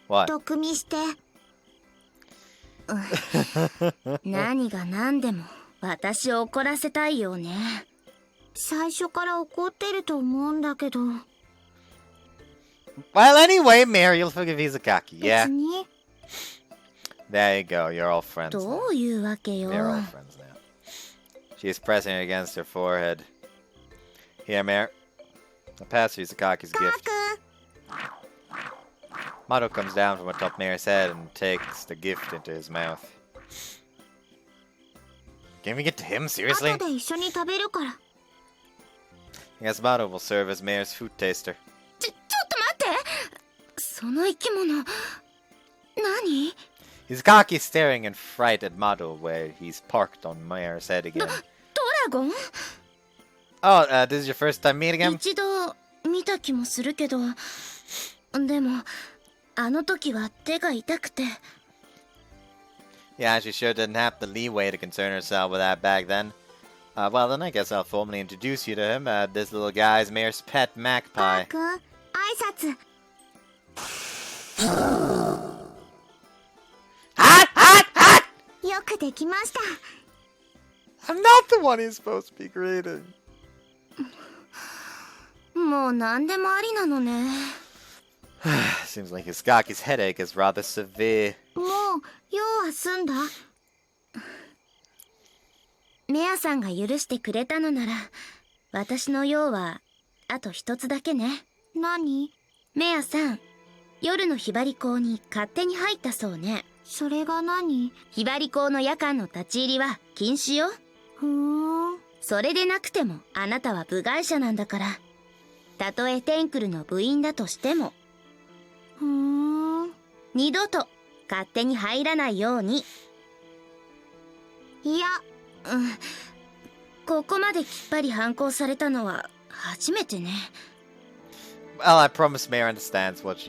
What? 毒味して。何が何でも私を怒らせたいよね。最初から怒ってると思うんだけど。 Well, anyway, Mare, you'll forgive Izaki, 別 yeah? に。 There you go, you're all friends ど now. ういうわけよ。 They're all friends now. She is pressing it against her forehead. Here, Mare. I'll pass you Izaki's gift. Mato comes down from atop Mare's head and takes the gift into his mouth. Giving it to him? Seriously? 後で一緒に食べるから。 I guess Mato will serve as Mare's food taster. ちょっと待って。その生き物、何？ Izaki is staring in fright at Mato where he's parked on Mare's head again. ドラゴン？ Oh, this is your first time meeting him? 一度見た気もするけど、でもあの時は手が痛くて。 Yeah, she sure didn't have the leeway to concern herself with that back then. Well, then I guess I'll formally introduce you to him. This little guy's Mare's pet magpie. くん、挨拶。 よくできました。 I'm not the one he's supposed to be greeting. もう何でもありなのね。 Seems like Izaki's headache is rather severe. もう用は済んだ。メアさんが許してくれたのなら、私の用はあと一つだけね。何？メアさん、夜のひばり港に勝手に入ったそうね。それが何？ひばり港の夜間の立ち入りは禁止よ。それでなくてもあなたは部外者なんだから。たとえテンクルの部員だとしても。二度と勝手に入らないように。いや、ここまできっぱり反抗されたのは初めてね。Well, I promise Mare understands what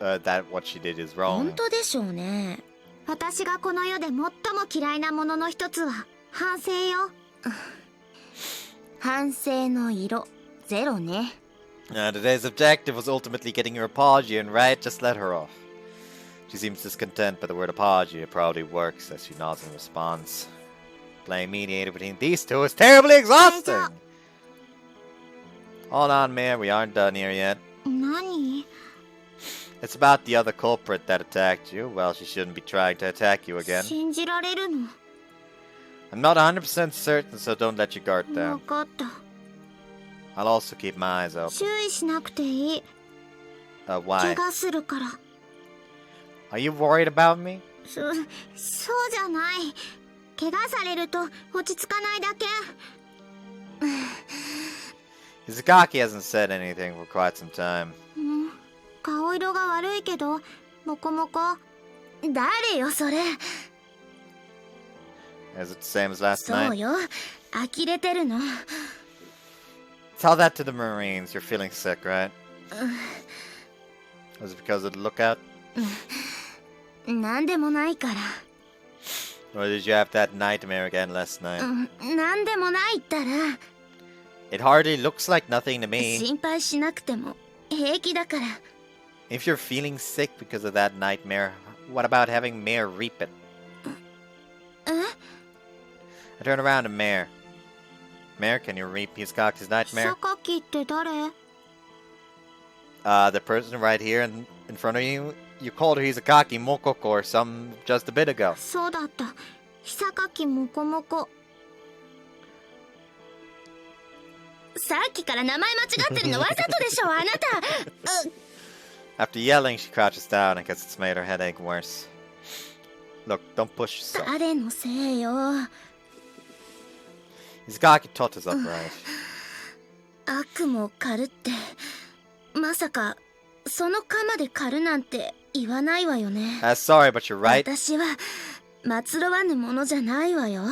that what she did is wrong. 本当でしょうね。私がこの世で最も嫌いなものの一つは反省よ。反省の色ゼロね。Today's objective was ultimately getting your apology, and right, just let her off. She seems discontent by the word apology. It probably works, as she nods in response. Playing mediator between these two is terribly exhausting! Hold on, Mare, we aren't done here yet. 何？ It's about the other culprit that attacked you. Well, she shouldn't be trying to attack you again. 信じられるの？ I'm not 100% certain, so don't let your guard 分 down. かった。 I'll also keep my eyes open. 注意しなくていい。 Why? 怪我するから。 Are you worried about me? そうじゃない。怪我されると落ち着かないだけ。 Izakaki hasn't said anything for quite some time. 顔色が悪いけど、モコモコ。誰よそれ。 Is it the same as last そう night? よ。呆れてるの。 Tell that to the Marines. You're feeling sick, right? Was it because of the lookout? なんでもないから。 Or did you have that nightmare again last night? なんでもないったら。 It hardly looks like nothing to me. 心配しなくても平気だから。 If you're feeling sick because of that nightmare, what about having Mare reap it? え？ I turn around to Mare. Mare, can you reap Hisaki's nightmare? 榊って誰？ The person right here in front of you, you called her Hisakaki Mokoko or some just a bit ago. そうだった。榊モコモコ。さっきから名前間違ってるのわざとでしょあなた。 After yelling, she crouches down. I guess it's made her headache worse. Look, don't push yourself. 誰のせいよ。 Hisaki tot is upright. 悪夢を狩るってまさかその鎌で狩るなんて言わないわよね。 Sorry, but you're right. 私は祭わぬものじゃないわよ。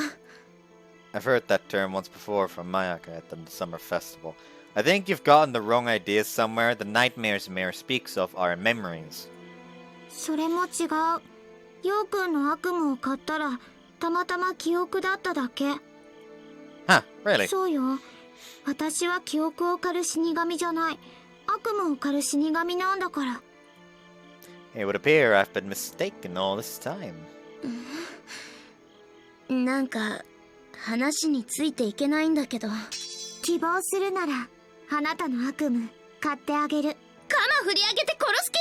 I've heard that term once before from Mayaka at the summer festival. I think you've gotten the wrong ideas somewhere. The nightmares Mare speaks of are memories. それも違う。ヨウくんの悪夢を買ったらたまたま記憶だっただけ。 Huh, really? そうよ。私は記憶を狩る死神じゃない。悪夢を狩る死神なんだから。 It would appear I've been mistaken all this time. なんか話についていけないんだけど。希望するならあなたの悪夢買ってあげる。鎌振り上げて殺す気？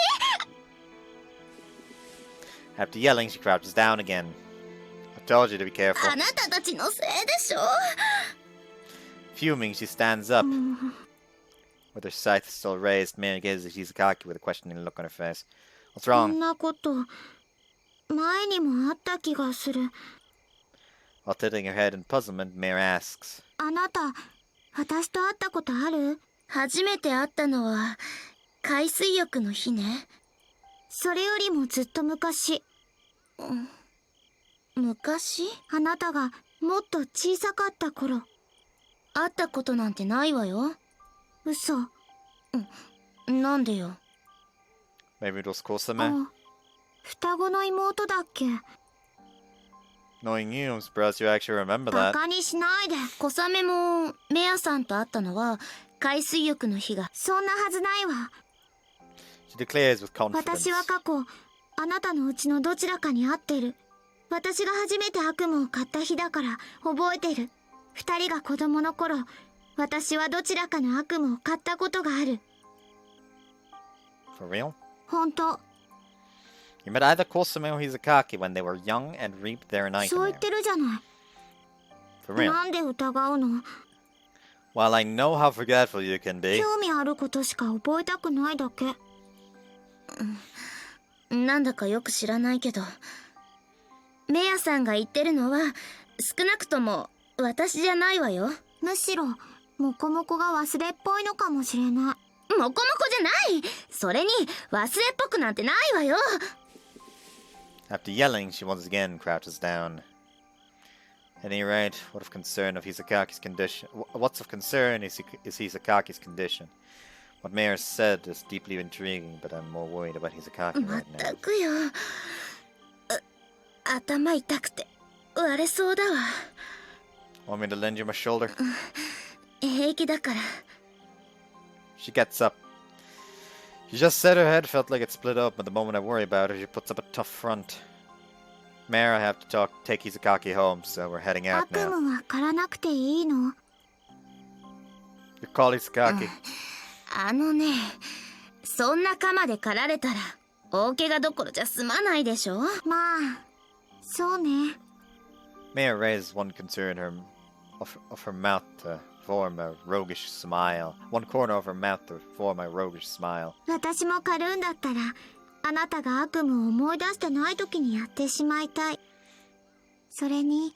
After yelling, she crouches down again. I told you to be careful. あなたたちのせいでしょ。 Fuming, she stands up. With her scythe still raised, Mare gazes at Hisakaki with a questioning look on her face. What's こ wrong? んなこと前にもあった気がする。 While tilting her head in puzzlement, Mare asks. あなた、私と会ったことある？初めて会ったのは海水浴の日ね。それよりもずっと昔。昔？あなたがもっと小さかった頃。会ったことなんてないわよ。嘘。なんでよ。 Maybe it was Kosame? 双子の妹だっけ？ Knowing you, I'm surprised you actually remember バ that. カにしないで。小雨もメアさんと会ったのは海水浴の日が。そんなはずないわ。 She declares with confidence. 私は過去、あなたのうちのどちらかに会ってる。私が初めて悪夢を買った日だから覚えてる。二人が子供の頃、私はどちらかの悪夢を買ったことがある。 For real? 本当。 You met either Kosame or Hisakaki when they were young and reaped their そう言 nightmare. ってるじゃない。 For real? なんで疑うの？ While I know how forgetful you can be, 興味あることしか覚えたくないだけ。なんだかよく知らないけど、メアさんが言ってるのは少なくとも私じゃないわよ。むしろ、モコモコが忘れっぽいのかもしれない。モコモコじゃない。それに忘れっぽくなんてないわよ。 after yelling, she once again crouches down. At any rate, what of concern of Hisakaki's condition? What's of concern is Hisakaki's condition. What Mare said is deeply intriguing, but I'm more worried about Hisakaki ま right っ now. たくよ。頭痛くて割れそうだわ。 Want me to lend you my shoulder? 平気だから。 She gets up. She just said her head felt like it split open, but the moment I worry about her, she puts up a tough front. Mayor, I have to take Izukaki home, so we're heading out 悪 now. 夢は狩らなくていいの？ You call Izukaki. あのね、そんな鎌で狩られたら大怪我どころじゃ済まないでしょ。まあ、そうね。 Mayor raised one concern of her mouth to form a roguish smile. One corner of her mouth to form a roguish smile. 私も狩るんだったら、あなたが悪夢を思い出してない時にやってしまいたい。それに、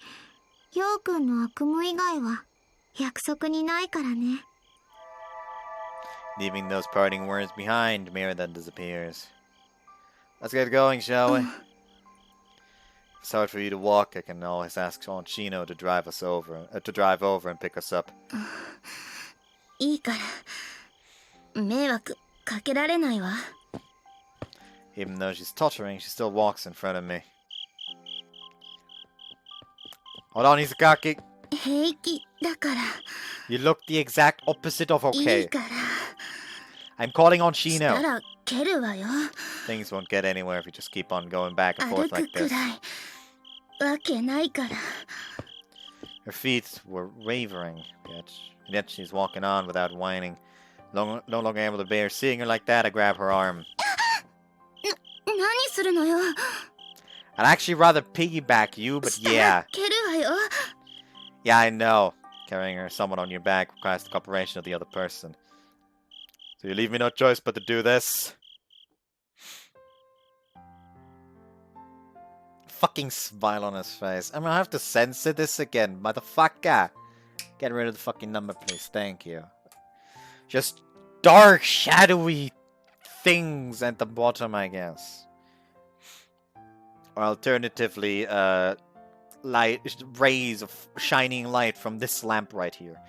ヨウくんの悪夢以外は約束にないからね。 Leaving those parting words behind, Mayor then disappears. Let's get going, shall we? If it's hard for you to walk, I can always ask Shino to drive over and pick us up. いいから。迷惑かけられないわ。Even though she's tottering, she still walks in front of me. Hold on, Izukaki. 平気だから。You look the exact opposite of いい okay. から。 I'm calling on した Shino. ら蹴るわよ。 Things won't get anywhere if we just keep on going back and 歩 forth く like く this. らいわけないから。 Her feet were wavering, yet she's walking on without whining. No longer able to bear seeing her like that, I grab her arm. 何するのよ。 I'd actually rather piggyback you, but したら yeah. 蹴るわよ。 Yeah, I know. Carrying someone on your back requires the cooperation of the other person. So you leave me no choice but to do this. Fucking smile on his face. I'm gonna have to censor this again, motherfucker. Get rid of the fucking number, please. Thank you. Just dark, shadowy things at the bottom, I guess. Or alternatively, rays of shining light from this lamp right here.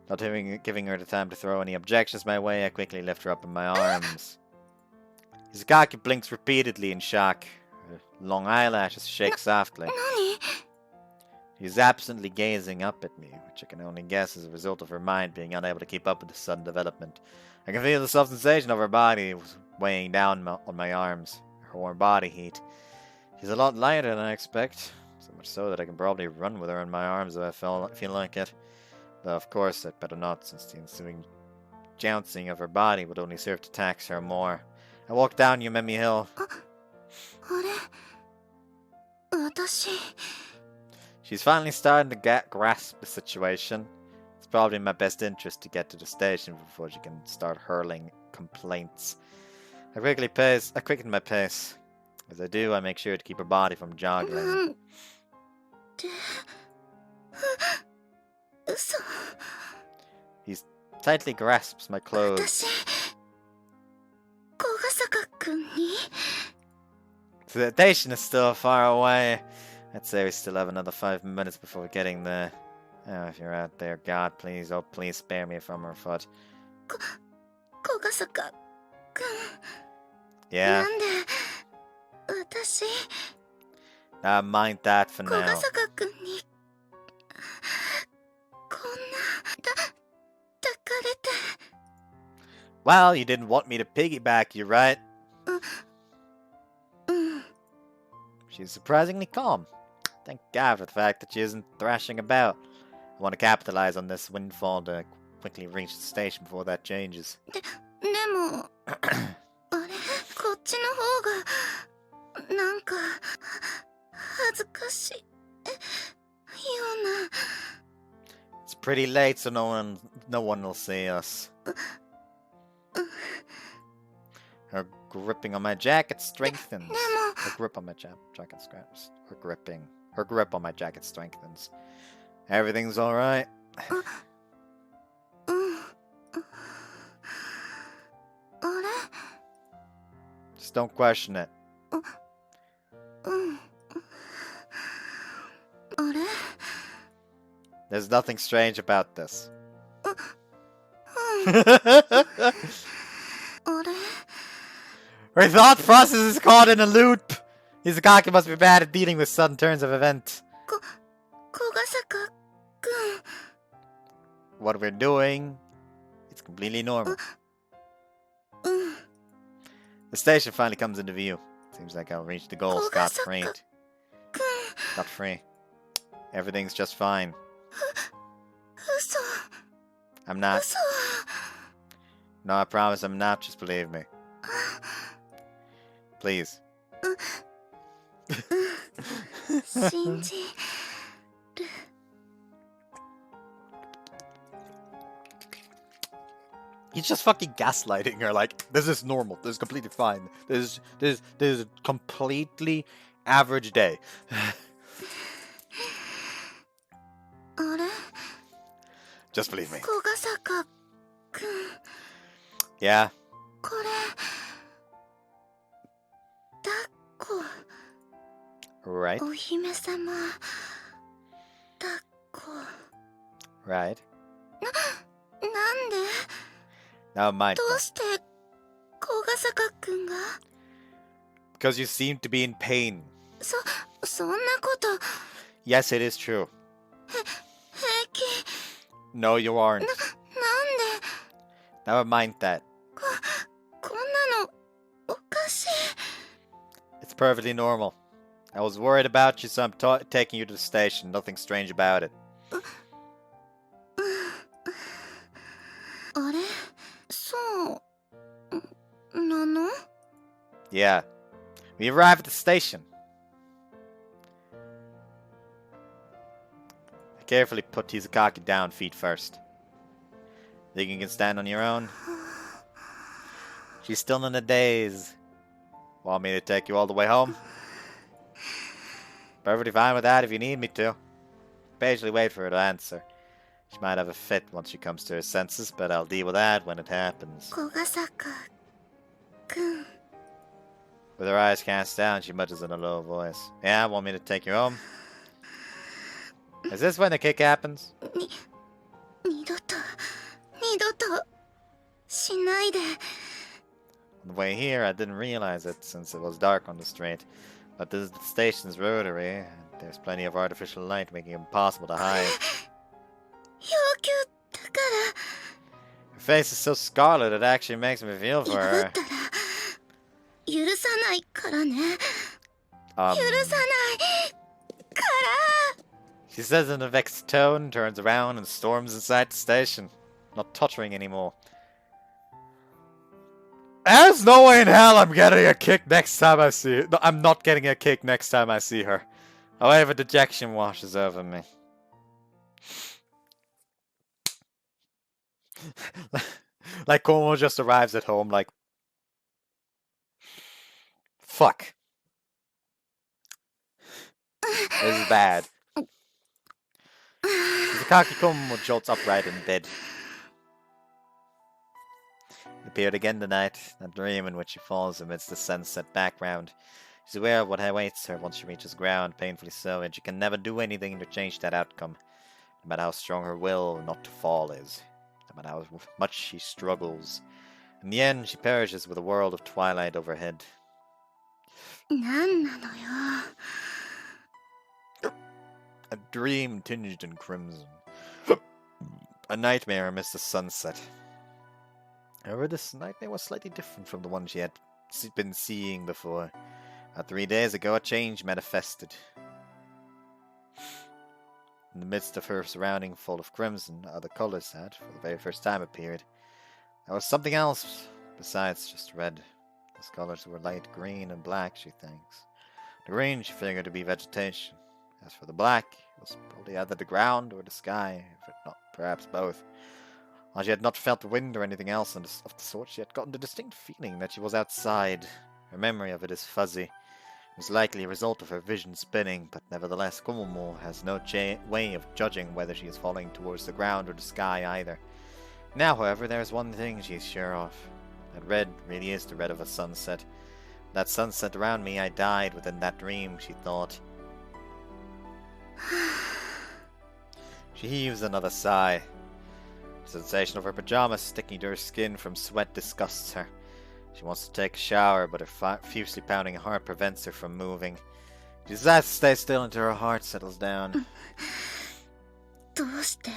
Not giving her the time to throw any objections my way, I quickly lift her up in my arms. Izukaki blinks repeatedly in shock. Her long eyelashes shake softly. 何？ She's absently gazing up at me, which I can only guess is a result of her mind being unable to keep up with the sudden development. I can feel the soft sensation of her body weighing down on my arms, her warm body heat. She's a lot lighter than I expect, so much so that I can probably run with her in my arms if I feel like it. Though of course I'd better not, since the ensuing jouncing of her body would only serve to tax her more. I walk down Yumemi Hill. あれ？私。 She's finally starting to grasp the situation. It's probably in my best interest to get to the station before she can start hurling complaints. I quicken my pace. As I do, I make sure to keep her body from な joggling. んて。嘘。 He tightly grasps my clothes. 私。小ヶ坂くんに。 The station is still far away. I'd say we still have another 5 minutes before getting there. Oh, if you're out there, God, please, oh, please spare me from her foot. 小ヶ坂くん。 Yeah, なんで。私。 mind that for 小ヶ now. 坂くんに。こんな。抱かれて。 Well, you didn't want me to piggyback you, right? うん。 She's surprisingly calm. Thank God for the fact that she isn't thrashing about. I want to capitalize on this windfall to quickly reach the station before that changes. でも。あれ？こっちの方が。なんか。恥ずかしい。ような。 It's pretty late, so no one will see us. Her gripping on my jacket strengthens. でも。 Her grip on my jacket scraps. Her grip on my jacket strengthens. Everything's alright. うん。あれ？ Just don't question it. うん。あれ？ There's nothing strange about this. うん。あれ？ Her thought process is caught in a loop. Izukaki must be bad at dealing with sudden turns of events. 小ヶ坂くん。 What we're doing, it's completely normal. うん。 The station finally comes into view. Seems like I'll reach the goal scot-free. Not free. Everything's just fine. 嘘 I'm not. 嘘 No, I promise I'm not. Just believe me. Please. 信じ He's just fucking gaslighting her like, this is normal. This is completely fine. This is a completely average day. あれ Just believe me. 小ヶ坂くん Yeah. これ抱っ Right. こお姫様抱っこ Right. なんで Now mind. どうして小ヶ坂くんが Because you seem to be in pain. そんなこと Yes, it is true. 平気 No, you aren't. なんで Never mind that. こんなのおかしい It's perfectly normal. I was worried about you, so I'm taking you to the station. Nothing strange about it. あれそうなの Yeah. We arrive at the station. I carefully put Tizukaki down feet first. Think you can stand on your own? She's still in a daze. Want me to take you all the way home? Perfectly fine with that if you need me to. Patiently wait for her to answer. She might have a fit once she comes to her senses, but I'll deal with that when it happens. 小ヶ坂くん With her eyes cast down, she mutters in a low voice. Yeah, want me to take you home? Is this when the kick happens? 二度としないで On the way here, I didn't realize it since it was dark on the street. But this is the station's rotary, and there's plenty of artificial light making it impossible to hide. 要求だか Her face is so scarlet it actually makes me feel ら for 破 her. ったら許さないからね Um, 許さないから she says in a vexed tone, turns around and storms inside the station. Not tottering anymore. There's no way in hell I'm getting a kick next time I see her. No, I'm not getting a kick next time I see her. A wave of dejection washes over me. Like Komomo just arrives at home like, fuck. This is bad. Tizukaki Komomo jolts upright in bed. It appeared again tonight, that dream in which she falls amidst the sunset background. She's aware of what awaits her once she reaches ground, painfully so, and she can never do anything to change that outcome, no matter how strong her will not to fall is, no matter how much she struggles. In the end, she perishes with a world of twilight overhead. なんなのよ A dream tinged in crimson. A nightmare amidst the sunset. However, this nightmare was slightly different from the one she had been seeing before. 3 days ago, a change manifested. In the midst of her surrounding full of crimson, other colors had, for the very first time, appeared. There was something else besides just red. Those colors were light green and black, she thinks. The green she figured to be vegetation. As for the black, it was probably either the ground or the sky, if not perhaps both. While she had not felt the wind or anything else of the sort, she had gotten the distinct feeling that she was outside. Her memory of it is fuzzy. It was likely a result of her vision spinning, but nevertheless Komomo has no way of judging whether she is falling towards the ground or the sky either. Now, however, there is one thing she is sure of. That red really is the red of a sunset. That sunset around me, I died within that dream, she thought. She heaves another sigh. The sensation of her pajamas sticking to her skin from sweat disgusts her. She wants to take a shower, but her fiercely pounding heart prevents her from moving. She decides to stay still until her heart settles down. どうして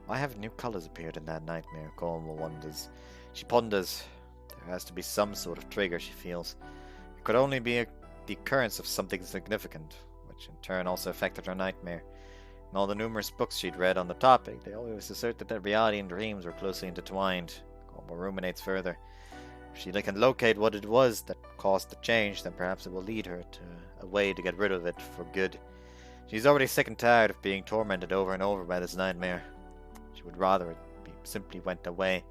Why have new colors appeared in that nightmare? Komomo wonders. She ponders. There has to be some sort of trigger, she feels. It could only be the occurrence of something significant, or which in turn also affected her nightmare. In all the numerous books she'd read on the topic, they always asserted that reality and dreams were closely intertwined. Komomo ruminates further. If she can locate what it was that caused the change, then perhaps it will lead her to a way to get rid of it for good. She's already sick and tired of being tormented over and over by this nightmare. She would rather it simply went away.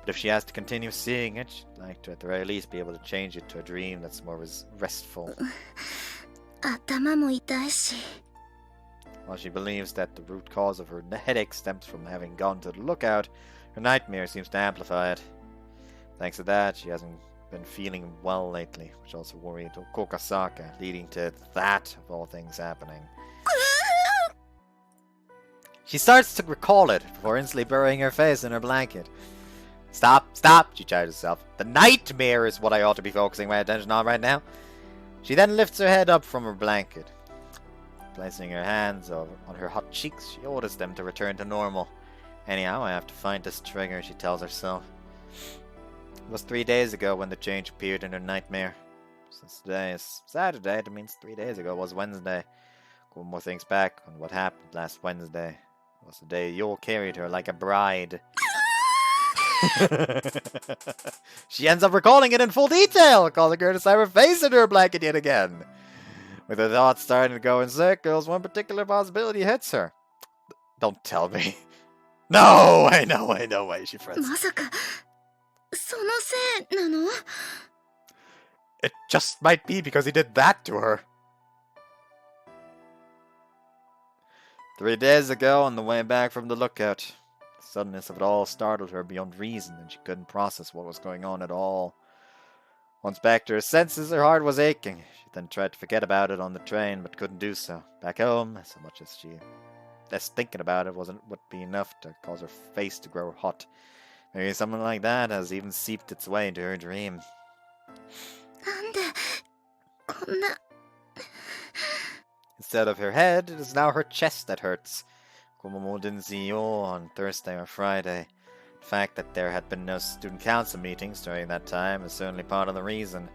But if she has to continue seeing it, she'd like to at the very least be able to change it to a dream that's more restful. 頭も痛いし。 While she believes that the root cause of her headache stems from having gone to the lookout, her nightmare seems to amplify it. Thanks to that, she hasn't been feeling well lately, which also worried Kokasaka, leading to that, of all things, happening. She starts to recall it before instantly burying her face in her blanket. Stop, she chided herself. The nightmare is what I ought to be focusing my attention on right now. She then lifts her head up from her blanket. Placing her hands on her hot cheeks, she orders them to return to normal. Anyhow, I have to find this trigger, she tells herself. It was 3 days ago when the change appeared in her nightmare. Since today is Saturday, that means 3 days ago was Wednesday. Komomo thinks back on what happened last Wednesday. It was the day Yule carried her like a bride. She ends up recalling it in full detail, causing her to slam her face into her blanket yet again. With her thoughts starting to go in circles, one particular possibility hits her. Don't tell me. No way, she frets. まさか、そのせいなの? It just might be because he did that to her. 3 days ago, on the way back from the lookout, the suddenness of it all startled her beyond reason, and she couldn't process what was going on at all. Once back to her senses, her heart was aching. She then tried to forget about it on the train, but couldn't do so. Back home, so much as thinking about it would be enough to cause her face to grow hot. Maybe something like that has even seeped its way into her dream. なんで、こんな... Instead of her head, it is now her chest that hurts. Komomo didn't see Yo on Thursday or Friday. The fact that there had been no student council meetings during that time is certainly part of the reason.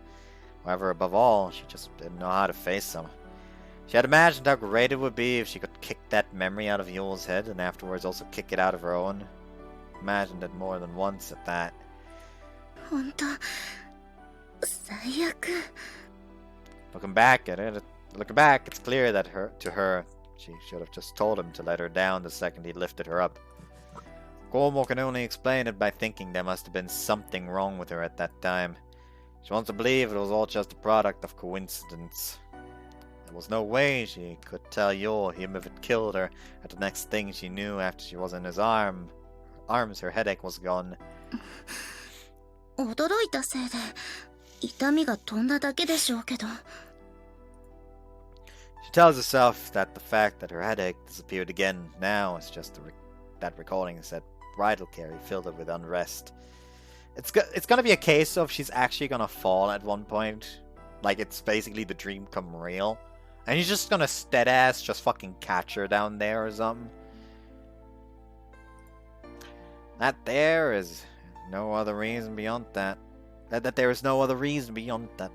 However, above all, she just didn't know how to face them. She had imagined how great it would be if she could kick that memory out of Yo's head and afterwards also kick it out of her own. Imagined it more than once at that. 本当、最悪。 Looking back, it's clear that to her, she should have just told him to let her down the second he lifted her up. Komomo can only explain it by thinking there must have been something wrong with her at that time. She wants to believe it was all just a product of coincidence. There was no way she could tell Yo him if it killed her. At the next thing she knew, after she was in his arms, her headache was gone. 驚いたせいで痛みが飛んだだけでしょうけど。 She tells herself that the fact that her headache disappeared again now is just that recalling that Bridal carry filled her with unrest. It's gonna be a case of she's actually gonna fall at one point. Like, it's basically the dream come real. And he's just gonna steadass just fucking catch her down there or something. That there is no other reason beyond that. That there is no other reason beyond that.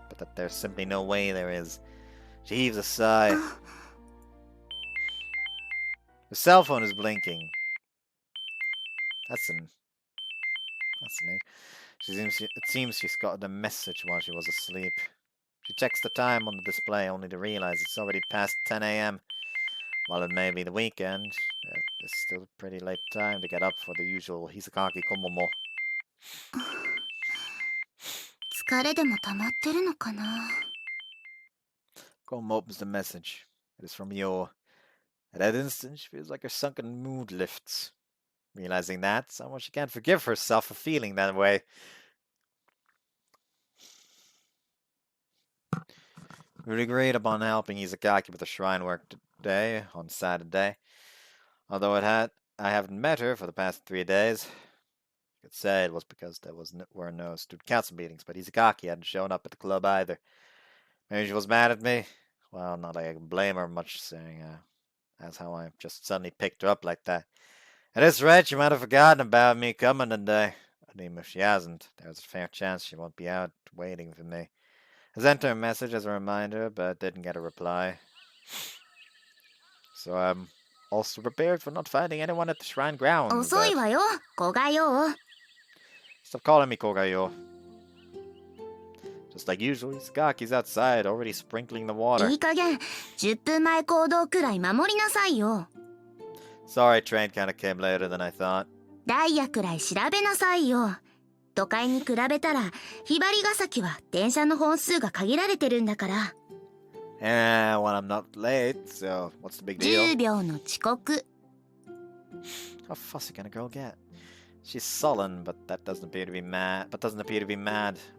But that there's simply no way there is. She heaves a sigh. Her cell phone is blinking. That's new. It seems she's gotten a message while she was asleep. She checks the time on the display only to realize it's already past 10 a.m. While it may be the weekend, it's still a pretty late time to get up for the usual Hisakaki Komomo. 疲れでも溜まってるのかな? Komomo opens the message. It is from Yo. At that instant, she feels like her sunken mood lifts. Realizing that, somehow she can't forgive herself for feeling that way. We agreed upon helping Izakaki with the shrine work today, on Saturday. Although I haven't met her for the past 3 days. You could say it was because there were no student council meetings, but Izakaki hadn't shown up at the club either. Maybe she was mad at me. Well, not like I can blame her much, saying that's how I just suddenly picked her up like that. At this rate, she might have forgotten about me coming today. And even if she hasn't, there's a fair chance she won't be out waiting for me. I sent her a message as a reminder, but didn't get a reply. So I'm also prepared for not finding anyone at the shrine grounds. 遅い but- わよ子がよ。 Stop calling me Kogayo. Just like usual, Sakaki's outside, already sprinkling the water. いい加減10分前行動くらい守りなさいよ。 Sorry, train kinda came later than I thought. ダイヤくらい調べなさいよ。都会に比べたらひばりが崎は電車の本数が限られてるんだから。 And when I'm not late, so what's the big deal? 10秒の遅刻。 How fussy can a girl get? She's sullen, but doesn't appear to be mad. I'm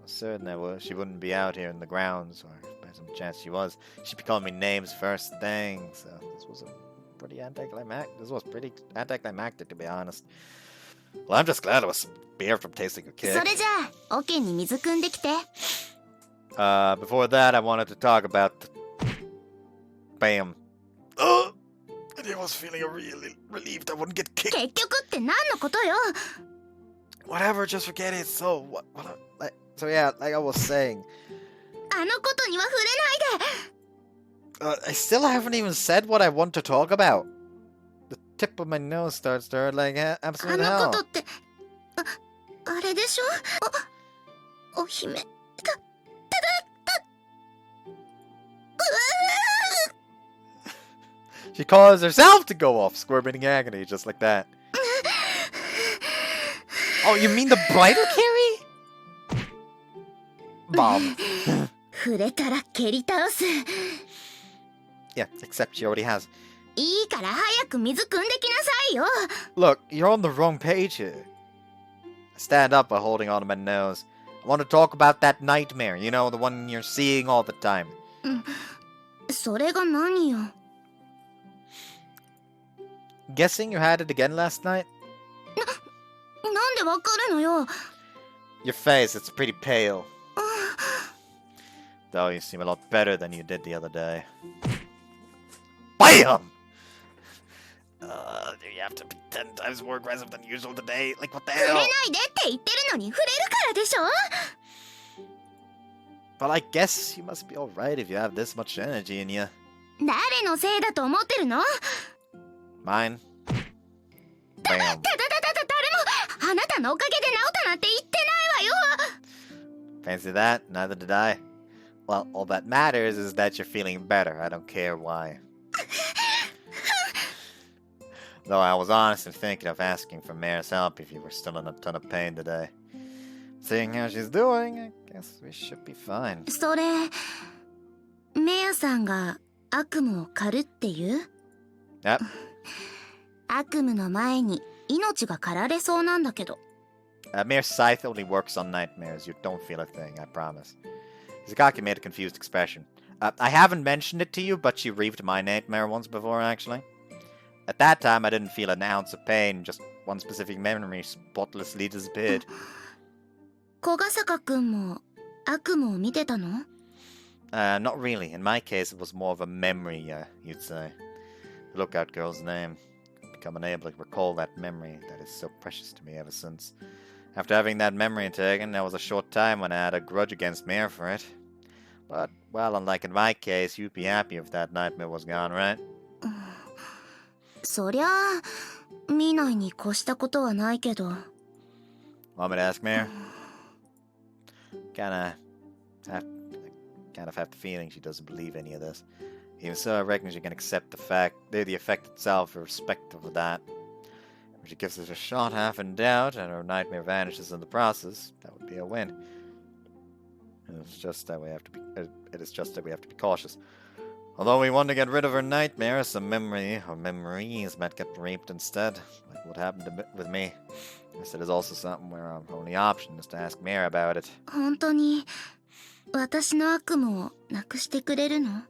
certain she wouldn't be out here in the grounds, or by some chance she was, she'd be calling me names first thing. So this was pretty anticlimactic, to be honest. Well, I'm just glad it was beer from tasting a kick. それじゃあオケに水汲んできて。 Before that, I wanted to talk about Bam. And I was feeling really relieved I wouldn't get kicked. 結局って何のことよ。 Whatever, just forget it. So, yeah, like I was saying. あのことには触れないで。 I still haven't even said what I want to talk about. The tip of my nose starts to hurt like あ absolute の hell. ことってあれでしょ。お姫 She caused herself to go off, squirming in agony, just like that. Oh, you mean the bridal carry? Bomb. 触れたら蹴り倒す。 Yeah, except she already has. いいから早く水汲んできなさいよ。 Look, you're on the wrong page here. I stand up while holding onto my nose. I want to talk about that nightmare, you know, the one you're seeing all the time. それが何よ。 Guessing you had it again last night? なんでわかるのよ。 Your face, it's pretty pale. Though you seem a lot better than you did the other day. BAM! Do you have to be 10 times more aggressive than usual today? Like, what the 触れ hell? ないでって言ってるのに触れるからでしょ。 But I guess you must be alright if you have this much energy in you. 誰のせいだと思ってるの。 Mine? 誰 BAM. もあなたのおかげで治ったなんて言ってないわよ。 Fancy that? Neither did I. Well, all that matters is that you're feeling better. I don't care why. Though I was honestly thinking of asking for Mare's help if you were still in a ton of pain today. Seeing how she's doing, I guess we should be fine. それメアさんが悪夢を狩るっていう。 Yep. 悪夢の前に命が狩られそうなんだけど。 Mare's scythe only works on nightmares. You don't feel a thing, I promise. Izakaki made a confused expression. I haven't mentioned it to you, but she reaved my nightmare once before, actually. At that time, I didn't feel an ounce of pain, just one specific memory spotlessly disappeared. 小ヶ坂くんも悪夢を見てたの？ Not really. In my case, it was more of a memory, you'd say. The lookout girl's name. Become unable to recall that memory that is so precious to me ever since. After having that memory taken, there was a short time when I had a grudge against Mare for it. But, well, unlike in my case, you'd be happy if that nightmare was gone, right? そりゃあ見ないに越したことはないけど。 Want me to ask Mare? Kind of have the feeling she doesn't believe any of this. Even so, I reckon she can accept the effect itself, irrespective of that. If she gives it a shot half in doubt, and her nightmare vanishes in the process, that would be a win. It is just that we have to be cautious. Although we want to get rid of her nightmare, some memories might get raped instead, like what happened with me. Yes, it is also something where our only option is to ask Mare about it. 本当に私の悪夢をなくしてくれるの？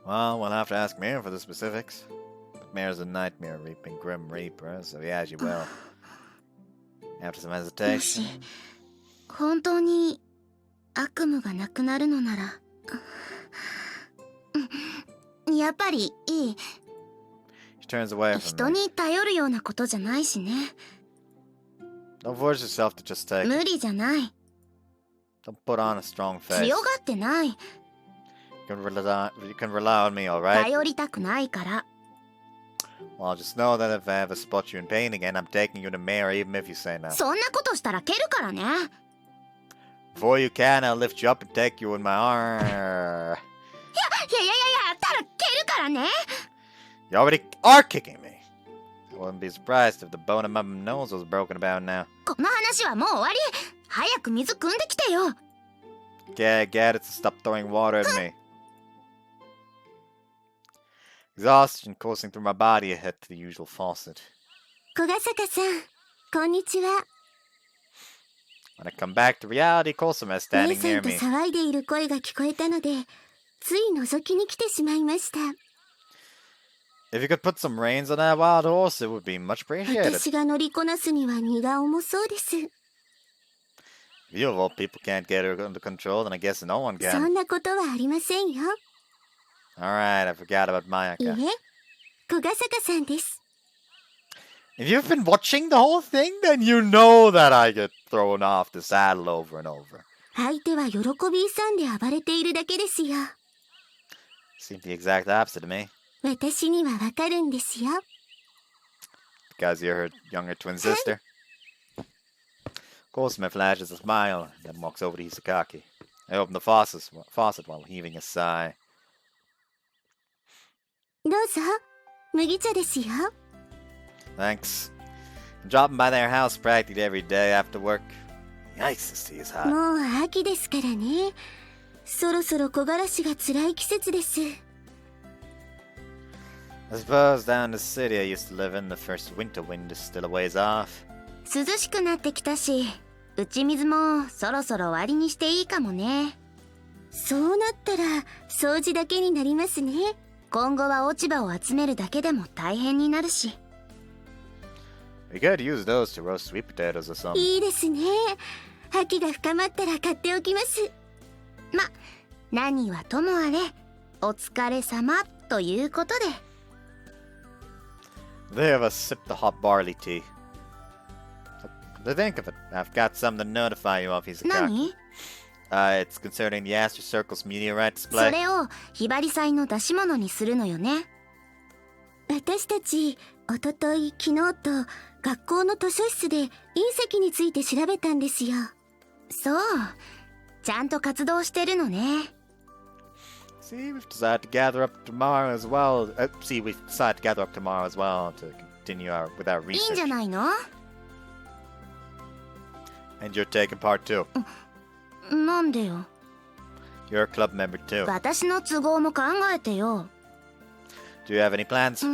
Well, we'll have to ask Mare for the specifics. But Mare's a nightmare reaping grim reaper, so yeah, she will. After some も hesitation. し本当に悪夢がなくなるのなら、やっぱりいい。 She turns away 人 from me. に頼るようなことじゃないしね。 Don't force yourself to just take 無 it. 理じゃない。Don't put on a strong face. 強がってない。 You can rely on me, alright? 頼りたくないから。 Well, just know that if I ever spot you in pain again, I'm taking you to Mayor even if you say no. そんなことしたら蹴るからね。 Before you can, I'll lift you up and take you in my arm. いややったら蹴るからね。 You already are kicking me. I wouldn't be surprised if the bone in my nose was broken about now. この話はもう終わり。早く水汲んできてよ。 Get it to stop throwing water at me. Exhaustion coursing through my body, I head to the usual faucet. 小ヶ坂さん、こんにちは。 When I come back to reality, Kosuma is 姉 standing さ near んと me. 騒いでいる声が聞こえたので、つい覗きに来てしまいました。 If you could put some reins on that wild horse, it would be much appreciated. 私が乗りこなすには荷が重そうです。 If you of all people can't get her under control, then I guess no one そ can. んなことはありませんよ。 Alright, I forgot about い Mayaka. え、小ヶ坂さんです。 If you've been watching the whole thing, then you know that I get thrown off the saddle over and over. 相手は喜び勇んで暴れているだけですよ。 Seemed the exact opposite of me. 私にはわかるんですよ。 Because you're her younger twin sister. Kosuma flashes a smile, then walks over to Hisakaki. I open the faucet while heaving a sigh. どうぞ、麦茶ですよ。 Thanks. I'm dropping by their house practically every day after work. Yikes, this tea is hot. もう秋ですからね。そろそろ木枯らしが辛い季節です。 I suppose down in the city I used to live in, the first winter wind is still a ways off. 涼しくなってきたし、打ち水もそろそろ終わりにしていいかもね。そうなったら掃除だけになりますね。今後は落ち葉を集めるだけでも大変になるし。 We could use those to roast sweet potatoes or something. いいですね。秋が深まったら買っておきます。ま、何はともあれ、お疲れ様ということで。 They of us sip the hot barley tea. To think of it, I've got something to notify you of, Hisakaki. 何？ It's concerning the Astro Circle's meteorite そ display. れをひばり祭の出し物にするのよね。私たち、おととい、昨日と学校の図書室で隕石について調べたんですよ。そう。ちゃんと活動してるのね。See, we've decided to gather up tomorrow as well. We've decided to gather up tomorrow as well to continue with our いいんじゃ research. ないの？ And you're taking part too. なんでよ。 You're a club member too. 私の都合も考えてよ。 Do you have any plans?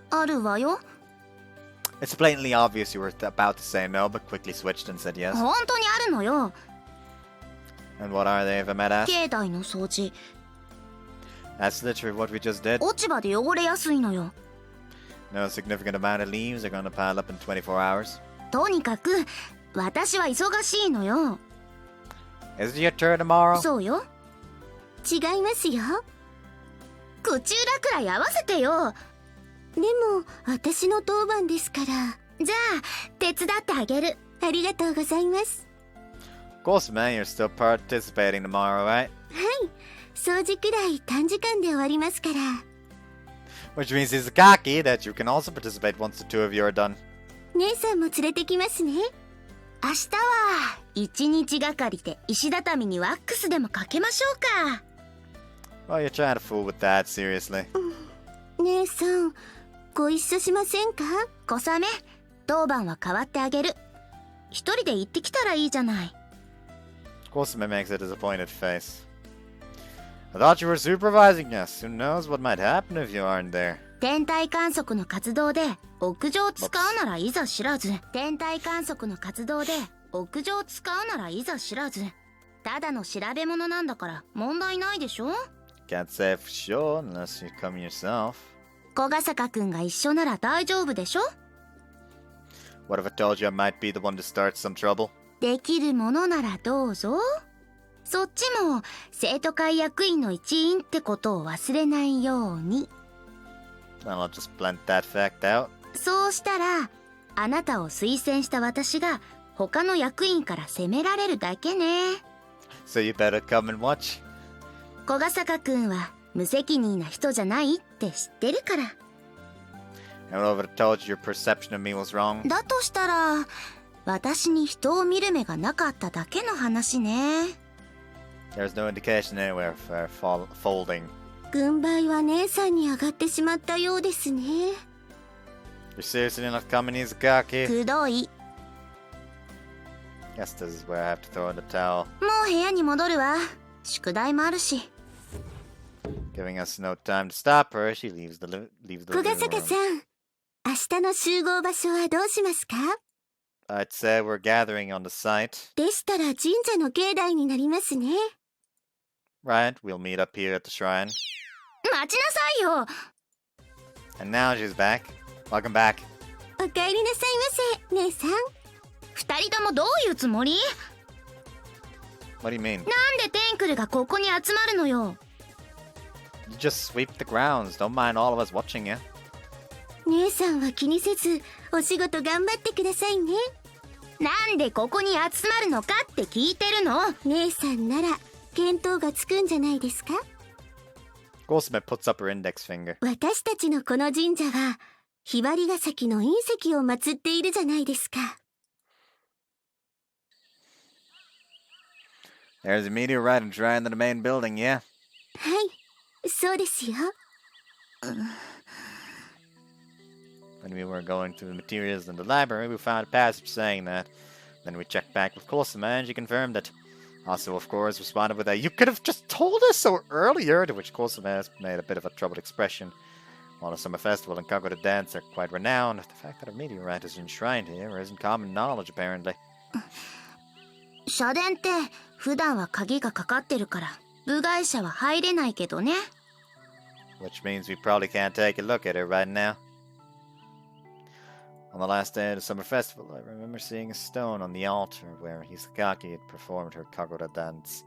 あるわよ。 It's blatantly obvious you were about to say no, but quickly switched and said yes. 本当にあるのよ。 And what are they, if I might ask? 境内の掃除。 That's literally what we just did. 落ち葉で汚れやすいのよ。 No significant amount of leaves are gonna pile up in 24 hours. とにかく、私は忙しいのよ。 Is it your turn tomorrow? そうよ。違いますよ。口裏くらい合わせてよ。でも、私の当番ですから。じゃあ、手伝ってあげる。ありがとうございます。 Of course, man, you're still participating tomorrow, right? はい。掃除くらい短時間で終わりますから。 Which means, Hisakaki, that you can also participate once the two of you are done. 姉さんも連れてきますね。明日は、一日がかりで石畳にワックスでもかけましょうか。Well, you're trying to fool with that, seriously. 姉さん、ご一緒しませんか？小雨、当番は代わってあげる。一人で行ってきたらいいじゃない。Kosuma makes a disappointed face. I thought you were supervising us. Who knows what might happen if you aren't there? 天体観測の活動で屋上使うならいざ知らず。天体観測の活動で屋上使うならいざ知らず。ただの調べ物なんだから問題ないでしょ？ Can't say for sure unless you come yourself. 小ヶ坂くんが一緒なら大丈夫でしょ？ What if I told you I might be the one to start some trouble? できるものならどうぞ。そっちも生徒会役員の一員ってことを忘れないように。Well, I'll just blend that fact out. そうしたら、あなたを推薦した私が他の役員から責められるだけね。 So you better come and watch. 小笠原くんは無責任な人じゃないって知ってるから。 I would have told you your perception of me was wrong. だとしたら私に人を見る目がなかっただけの話ね。 There's no indication anywhere for folding. 軍配は姉さんに上がってしまったようですね。 You're seriously not coming, Izakaki? くどい。 Guess this is where I have to throw in the towel. もう部屋に戻るわ。宿題もあるし。 Giving us no time to stop her, she leaves the 小 living 笠原 room. さん、明日の集合場所はどうしますか？ I'd say we're gathering on the site. でしたら神社の境内になりますね。 Right, we'll meet up here at the shrine. 待ちなさいよ。 And now she's back. Welcome back. お帰りなさいませ、姉さん。二人ともどういうつもり？ What do you mean? なんでテンクルがここに集まるのよ。 You just sweep the grounds. Don't mind all of us watching you. 姉さんは気にせずお仕事頑張ってくださいね。なんでここに集まるのかって聞いてるの。姉さんなら見当がつくんじゃないですか？ Gosame puts up her index finger. 私たちのこの神社はひばりが崎の隕石を祀っているじゃないですか。 There's a meteorite and shrine in the main building, yeah? はい、そうですよ。 When we were going through the materials in the library, we found a passage saying that. Then we checked back with Kosama and she confirmed it. Also, of course, responded with a, "You could have just told us so earlier," to which Kosama made a bit of a troubled expression. While the summer festival and Kagoda dance are quite renowned, the fact that a meteorite is enshrined here isn't common knowledge, apparently. 社殿って普段は鍵がかかってるから部外者は入れないけどね。 Which means we probably can't take a look at her right now. On the last day of the summer festival, I remember seeing a stone on the altar where Hisakaki had performed her Kagoda dance.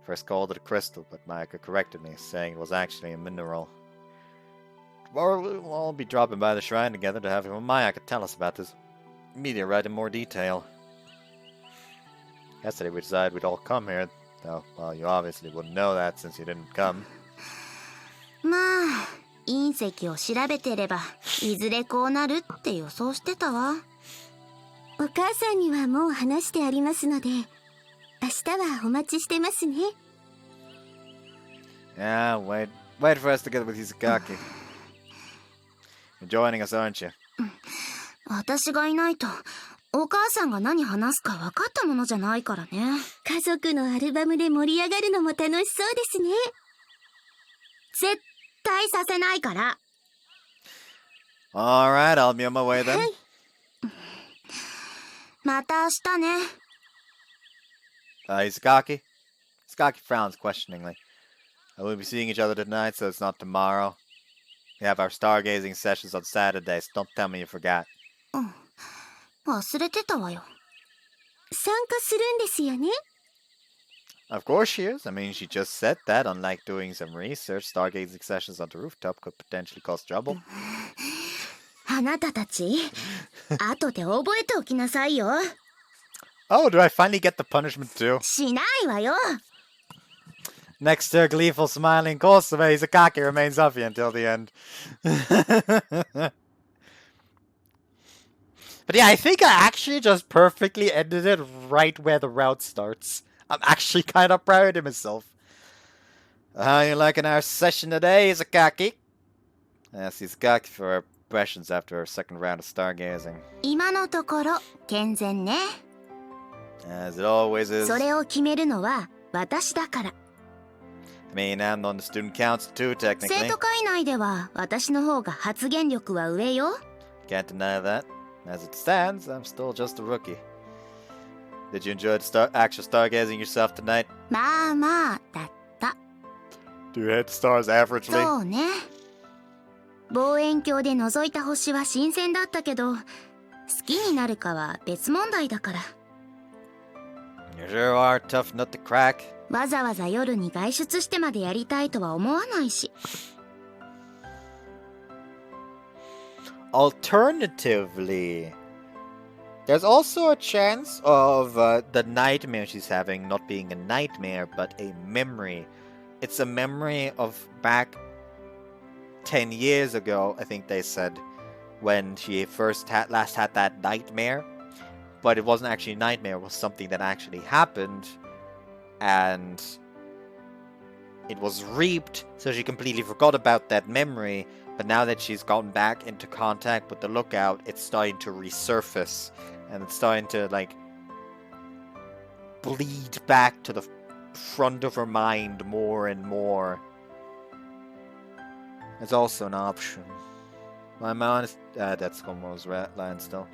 First called it a crystal, but Mayaka corrected me, saying it was actually a mineral. Tomorrow we'll all be dropping by the shrine together to have Mayaka tell us about this meteorite in more detail. Yesterday we decided we'd all come here, though, well, you obviously wouldn't know that since you didn't come. まあ隕石を調べてればいずれこうなるって予想してたわ。お母さんにはもう話してありますので、明日はお待ちしてますね。 Yeah, wait for us together with Hisakaki. You're joining us, aren't you? 私がいないとお母さんが何話すか分かったものじゃないからね。家族のアルバムで盛り上がるのも楽しそうですね。絶対させないから。 Alright, I'll be on my way then. はい。また明日ね。Hisakaki? Hisakaki frowns questioningly. We'll be seeing each other tonight, so it's not tomorrow. We have our stargazing sessions on Saturdays. Don't tell me you forgot. うん、忘れてたわよ。参加するんですよね。 Of course she is. I mean, she just said that. Unlike doing some research, stargazing sessions on the rooftop could potentially cause trouble. あなたたち、後で覚えておきなさいよ。Oh, do I finally get the punishment too? しないわよ。 Next to her gleeful smiling Kosame, Hisakaki remains huffy until the end. But yeah, I think I actually just perfectly ended it right where the route starts. I'm actually kind of proud of myself. How you liking our session today, Hisakaki? Asked Hisakaki for her impressions after her second round of stargazing. 今のところ健全ね。 As it always is. それを決めるのは私だから。 I mean, I'm on the student council too, technically. 生徒会内では私の方が発言力は上よ。 Can't deny that. As it stands, I'm still just a rookie. Did you enjoy the actual stargazing yourself tonight? まあまあだった。 Do you hit the stars averagely? そうね。望遠鏡で覗いた星は新鮮だったけど、好きになるかは別問題だから。 You sure are a tough nut to crack. わざわざ夜に外出してまでやりたいとは思わないし。 Alternatively, There's also a chance of the nightmare she's having not being a nightmare, but a memory. It's a memory of back 10 years ago, I think they said, when she last had that nightmare. But it wasn't actually a nightmare, it was something that actually happened. And it was reaped, so she completely forgot about that memory. But now that she's gotten back into contact with the Lookout, it's starting to resurface. And it's starting to, like, bleed back to the front of her mind more and more. It's also an option. My mind is... that's Komomo's line still.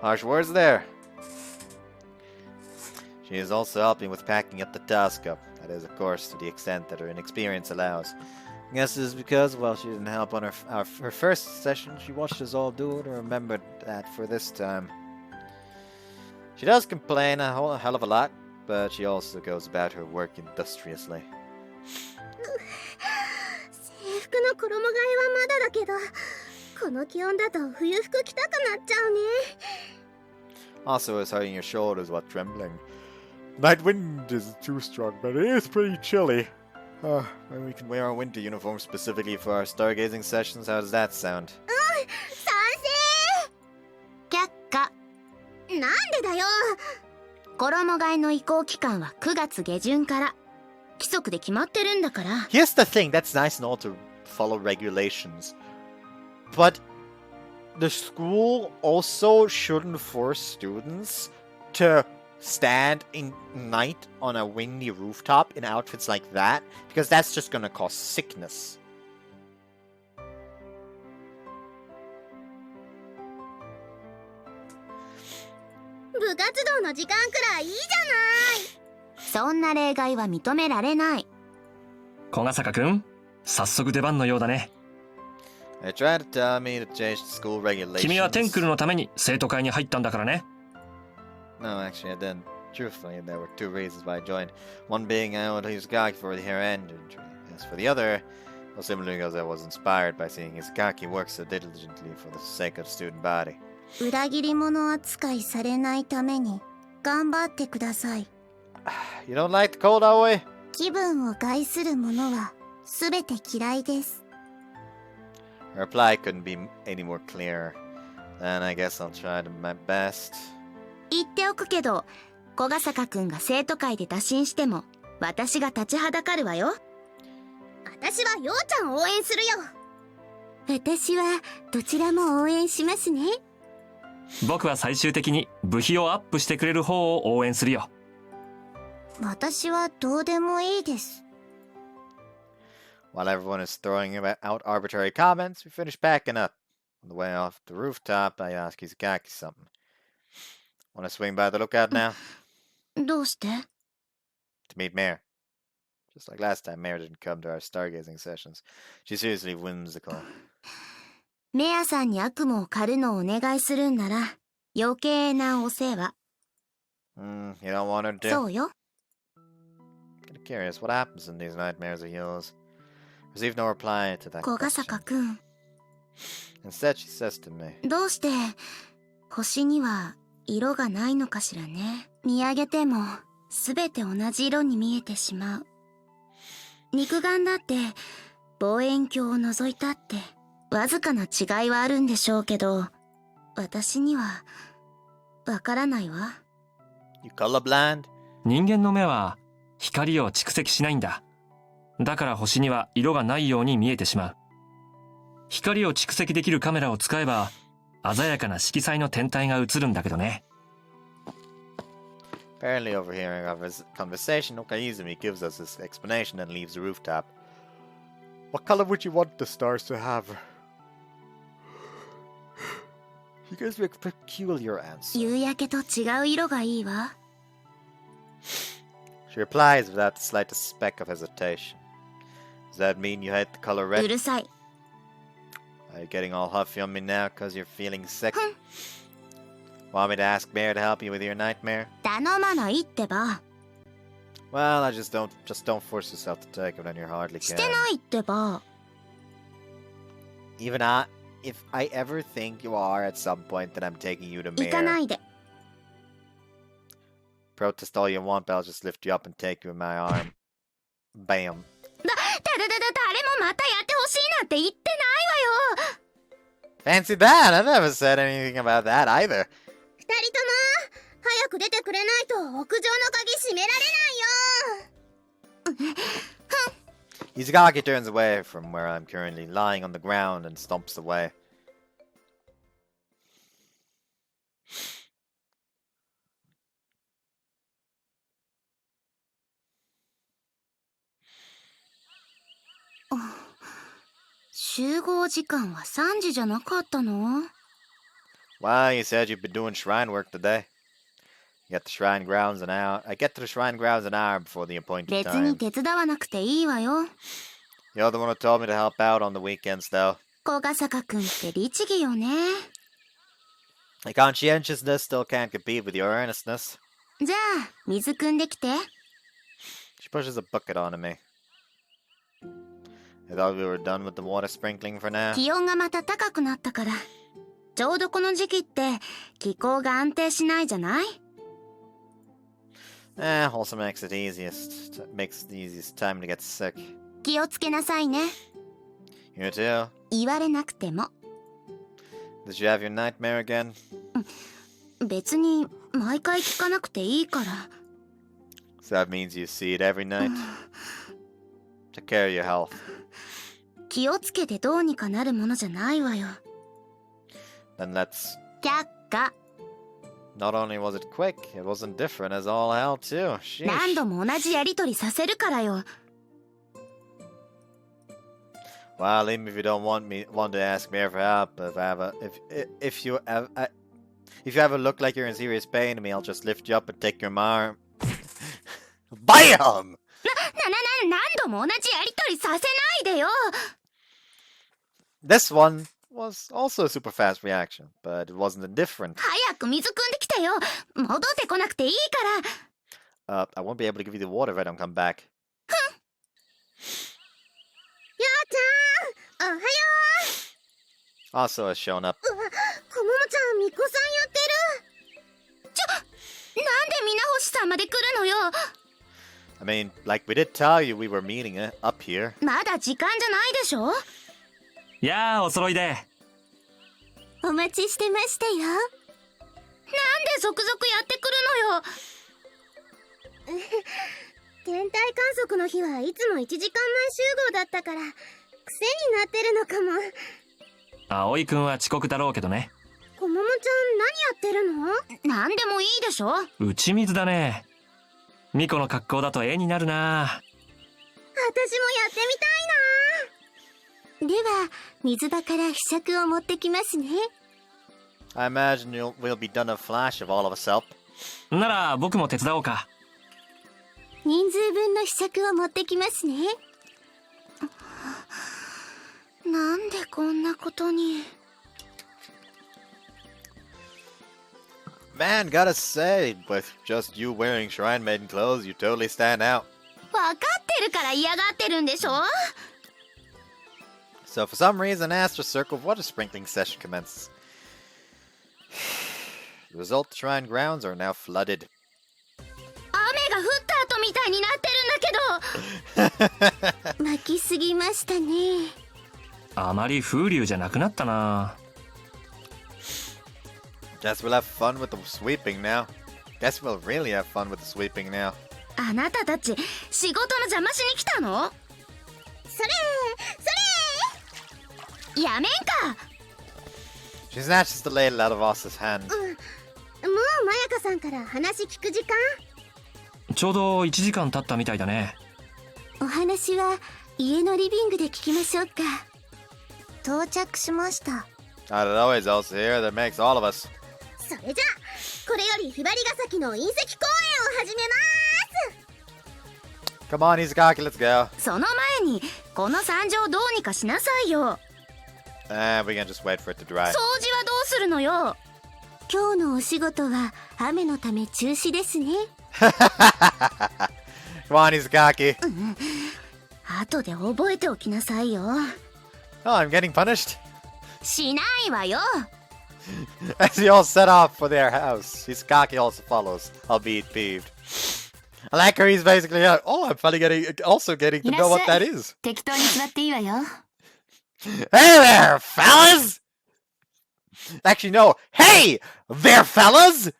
Harsh words there. She is also helping with packing up the task-up. That is, of course, to the extent that her inexperience allows. I guess this is because, well, she didn't help on her first session. She watched us all do it and remembered that for this time. She does complain a hell of a lot, but she also goes about her work industriously. 制服の衣替えはまだだけど、この気温だと冬服着たくなっちゃうね。 Also, is hurting your shoulders while trembling. Night wind is too strong, but it is pretty chilly. Maybe we can wear our winter uniform specifically for our stargazing sessions. How does that sound? 賛成。却下。なんでだよ。衣替えの移行期間は9月下旬から。規則で決まってるんだから。Here's the thing, that's nice and all to follow regulations. But the school also shouldn't force students to stand in night on a windy rooftop in outfits like that, because that's just gonna cause sickness. 部活動の時間くらいいいじゃない。そんな例外は認められない。小笠原くん、早速出番のようだね。They tried to tell me to change the school regulations. 君はテンクルのために生徒会に入ったんだからね。No, actually, I didn't. Truthfully, there were two reasons why I joined. One being I wanted to use Gaki for the hair-end injury. As for the other, well, simply because I was inspired by seeing Izakaki work so diligently for the sake of the student body. 裏切り者扱いされないために頑張ってください。You don't like the cold, Aoi? 気分を害するものはすべて嫌いです。Her reply couldn't be any more clear. Then I guess I'll try my best. 言っておくけど、小笠原くんが生徒会で打診しても、私が立ちはだかるわよ。私はようちゃんを応援するよ。私はどちらも応援しますね。僕は最終的に部費をアップしてくれる方を応援するよ。私はどうでもいいです。While everyone is throwing out arbitrary comments, we finish packing up. On the way off the rooftop, I ask Izakaki something. Want to swing by the lookout now? どうして？ To meet Mare. Just like last time, Mare didn't come to our stargazing sessions. She's seriously whimsical. メアさんに悪夢を狩るのをお願いするんなら、余計なお世話。You don't want her to? そうよ。Kind of curious, what happens in these nightmares of yours? Received no reply to that 小笠原 question. くん、 Instead, she says to me, どうして星には色がないのかしらね。見上げてもすべて同じ色に見えてしまう。肉眼だって望遠鏡を覗いたってわずかな違いはあるんでしょうけど、私にはわからないわ。 You colorblind? 人間の目は光を蓄積しないんだ。だから星には色がないように見えてしまう。光を蓄積できるカメラを使えば鮮やかな色彩の天体が映るんだけどね。Apparently overhearing our conversation, Okaizumi gives us this explanation and leaves the rooftop. What color would you want the stars to have? He gives me a peculiar answer. 夕焼けと違う色がいいわ。She replies without the slightest speck of hesitation. Does that mean you hate the color う red? るさい。 Are you getting all huffy on me now because you're feeling sick? Want me to ask Mare to help you with your nightmare? 頼まないってば。 Well, I just don't force yourself to take it when you're hardly して can. ないってば。 Even if I ever think you are at some point, then I'm taking you to 行かな Mare. いで。Protest all you want, but I'll just lift you up and take you in my arm. Bam. 誰もまたやってほしいなんて言ってないわよ。 Fancy that! I've never said anything about that either. 二人とも早く出てくれないと屋上の鍵閉められないよ。 Izagaki turns away from where I'm currently lying on the ground and stomps away. Oh. 集合時間は3時じゃなかったの? Well, you said you've been doing shrine work today. I get to the shrine grounds an hour before the appointed 別に time. 手伝わなくていいわよ。 You're the one who told me to help out on the weekends, though. 小笠原くんって律儀よね。 My conscientiousness still can't compete with your earnestness. じゃあ水汲んできて。 She pushes a bucket onto me. I thought we were done with the water sprinkling for now. 気温がまた高くなったから。ちょうどこの時期って気候が安定しないじゃない？ Also makes the easiest time to get sick. 気をつけなさいね。 You too. 言われなくても。 Did you have your nightmare again? 別に毎回聞かなくていいから。 So that means you see it every night? Take care of your health. 気をつけてどうにかなるものじゃないわよ。 Then let's... 却下。 Not only was it quick, it was indifferent as all hell too. Sheesh. 何度も同じやりとりさせるからよ。 Well, even if you don't want to ask me for help, if you ever look like you're in serious pain to me, I'll just lift you up and take your arm. BAM! 何度も同じやりとりさせないでよ。 This one was also a super fast reaction, but it wasn't indifferent. 早く水汲んできてよ。戻ってこなくていいから。 I won't be able to give you the water if I don't come back. やーちゃん、おはよう。 Also has shown up. こももちゃん、みこさんやってる。なんでみなほしさんまで来るのよ。 I mean, like we did tell you we were meeting up here. まだ時間じゃないでしょ。やあ、お揃いで。お待ちしてましたよ。なんで続々やってくるのよ。天体観測の日はいつも1時間前集合だったから癖になってるのかも。葵くんは遅刻だろうけどね。こももちゃん何やってるの？なんでもいいでしょ。打ち水だね。ミコの格好だと絵になるな。私もやってみたいな。では水場からひしゃくを持ってきますね。 I imagine we'll be done a flash of all of us help. なら僕も手伝おうか。人数分のひしゃくを持ってきますね。なんでこんなことに。 Man, gotta say, with just you wearing Shrine Maiden clothes, you totally stand out. わかってるから嫌がってるんでしょ。 So for some reason, Astra Circle water sprinkling session commences. The result, the shrine grounds are now flooded. 雨が降った後みたいになってるんだけど。巻きすぎましたね。あまり風流じゃなくなったな。Guess we'll have fun with the sweeping now. Guess we'll really have fun with the sweeping now. あなたたち仕事の邪魔しに来たの？それやめんか。 She snatches the ladle out of Osa's hand. もうまやかさんから話聞く時間？ちょうど1時間経ったみたいだね。お話は家のリビングで聞きましょうか。到着しました。 Not always else here that makes all of us. それじゃこれよりひばりが崎の隕石公演を始めます。 Come on, Izakaki, let's go. その前にこの惨状どうにかしなさいよ。 We can just wait for it to dry. 掃除はどうするのよ。今日のお仕事は雨のため中止ですね。Come on, Izakaki. 後で覚えておきなさいよ。Oh, I'm getting punished. しないわよ。As they all set off for their house, Hisakaki also follows, albeit peeved. I like how he's basically like, oh, I'm finally getting to know what that is. 適当に座っていいわよ。 Hey there, fellas! Actually, no. Hey there, fellas!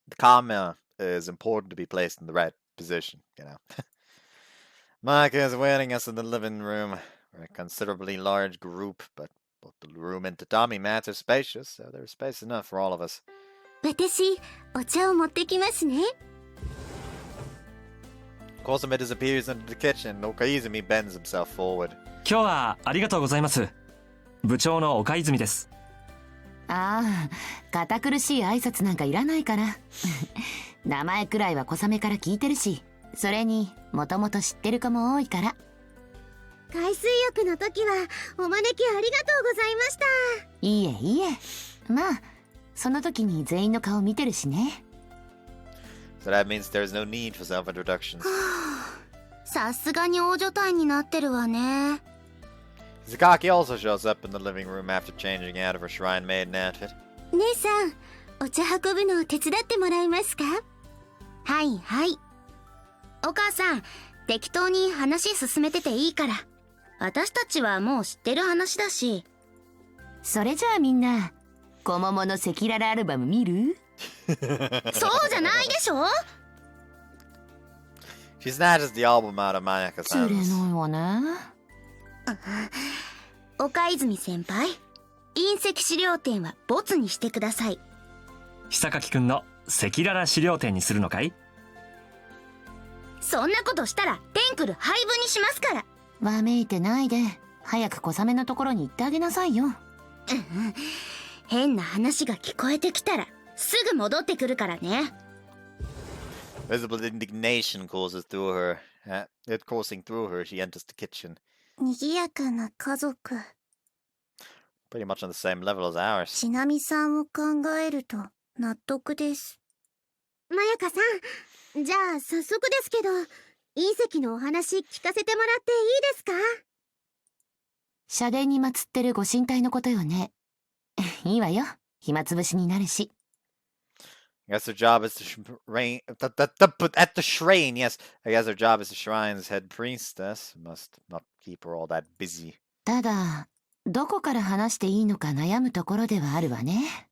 The comma is important to be placed in the right position, you know. Mike is waiting us in the living room. We're a considerably large group, but both the room and tatami mats are spacious, so there's space enough for all of us. 私、お茶を持ってきますね。 Kosame disappears into the kitchen. Okaizumi bends himself forward. 今日はありがとうございます。部長の岡泉です。ああ、堅苦しい挨拶なんかいらないから。名前くらいは小雨から聞いてるし、それにもともと知ってる子も多いから。海水浴の時はお招きありがとうございました。いいえいいえ。まあ、その時に全員の顔見てるしね。So that means there's no need for self-introductions. さすがに大所帯になってるわね。Hisakaki also shows up in the living room after changing out of her shrine maiden outfit. 姉さん、お茶運ぶのを手伝ってもらえますか？はいはい。お母さん、適当に話進めてていいから。私たちはもう知ってる話だし。それじゃあみんな、コモモの赤裸々アルバム見る？そうじゃないでしょ。 She snatches the album out of Mayaka's 釣れ hands. ないわね。岡泉先輩、隕石資料展はボツにしてください。久垣くんの赤裸々資料展にするのかい？そんなことしたらテンクル廃部にしますから。わめいてないで、早く小雨のところに行ってあげなさいよ。変な話が聞こえてきたらすぐ戻ってくるからね。Visible indignation courses through her. Coursing through her, she enters the kitchen. 賑やかな家族。 Pretty much on the same level as ours. ちなみさんを考えると納得です。まやかさん、じゃあ早速ですけど、隕石のお話聞かせてもらっていいですか？社殿に祀ってるご神体のことよね。いいわよ。暇つぶしになるし。I guess her job is to shrine. At the shrine, yes. I guess her job is to shrine's head priestess. Must not keep her all that busy. ただ、どこから話していいのか悩むところではあるわね。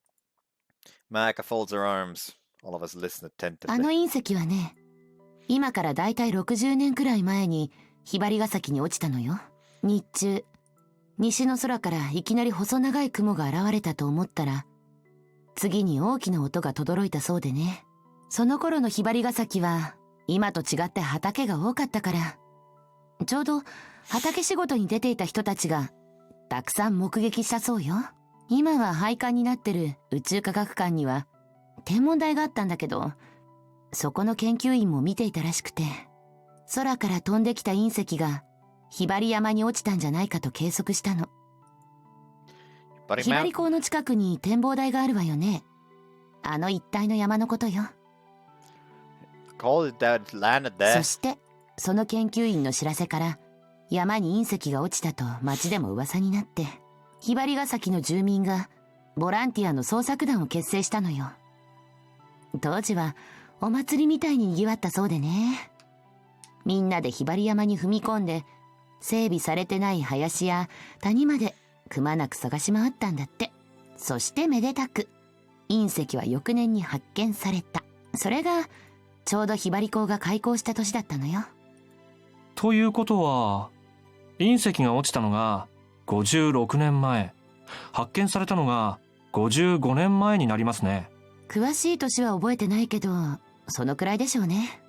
Mayaka folds her arms. All of us listen あの attentively. 隕石はね、今からだいたい60年くらい前にひばりが崎に落ちたのよ。日中、西の空からいきなり細長い雲が現れたと思ったら、次に大きな音が轟いたそうでね。その頃のひばりが崎は今と違って畑が多かったから、ちょうど畑仕事に出ていた人たちがたくさん目撃したそうよ。今は廃館になってる宇宙科学館には天文台があったんだけど、そこの研究員も見ていたらしくて、空から飛んできた隕石がひばり山に落ちたんじゃないかと計測したの。ひばり港の近くに展望台があるわよね。あの一帯の山のことよ。そしてその研究員の知らせから山に隕石が落ちたと町でも噂になって、ひばりが崎の住民がボランティアの捜索団を結成したのよ。当時はお祭りみたいに賑わったそうでね。みんなでひばり山に踏み込んで、整備されてない林や谷までくまなく探し回ったんだって。そしてめでたく隕石は翌年に発見された。それがちょうどひばり港が開港した年だったのよ。ということは、隕石が落ちたのが56年前、発見されたのが55年前になりますね。詳しい年は覚えてないけど、そのくらいでしょうね。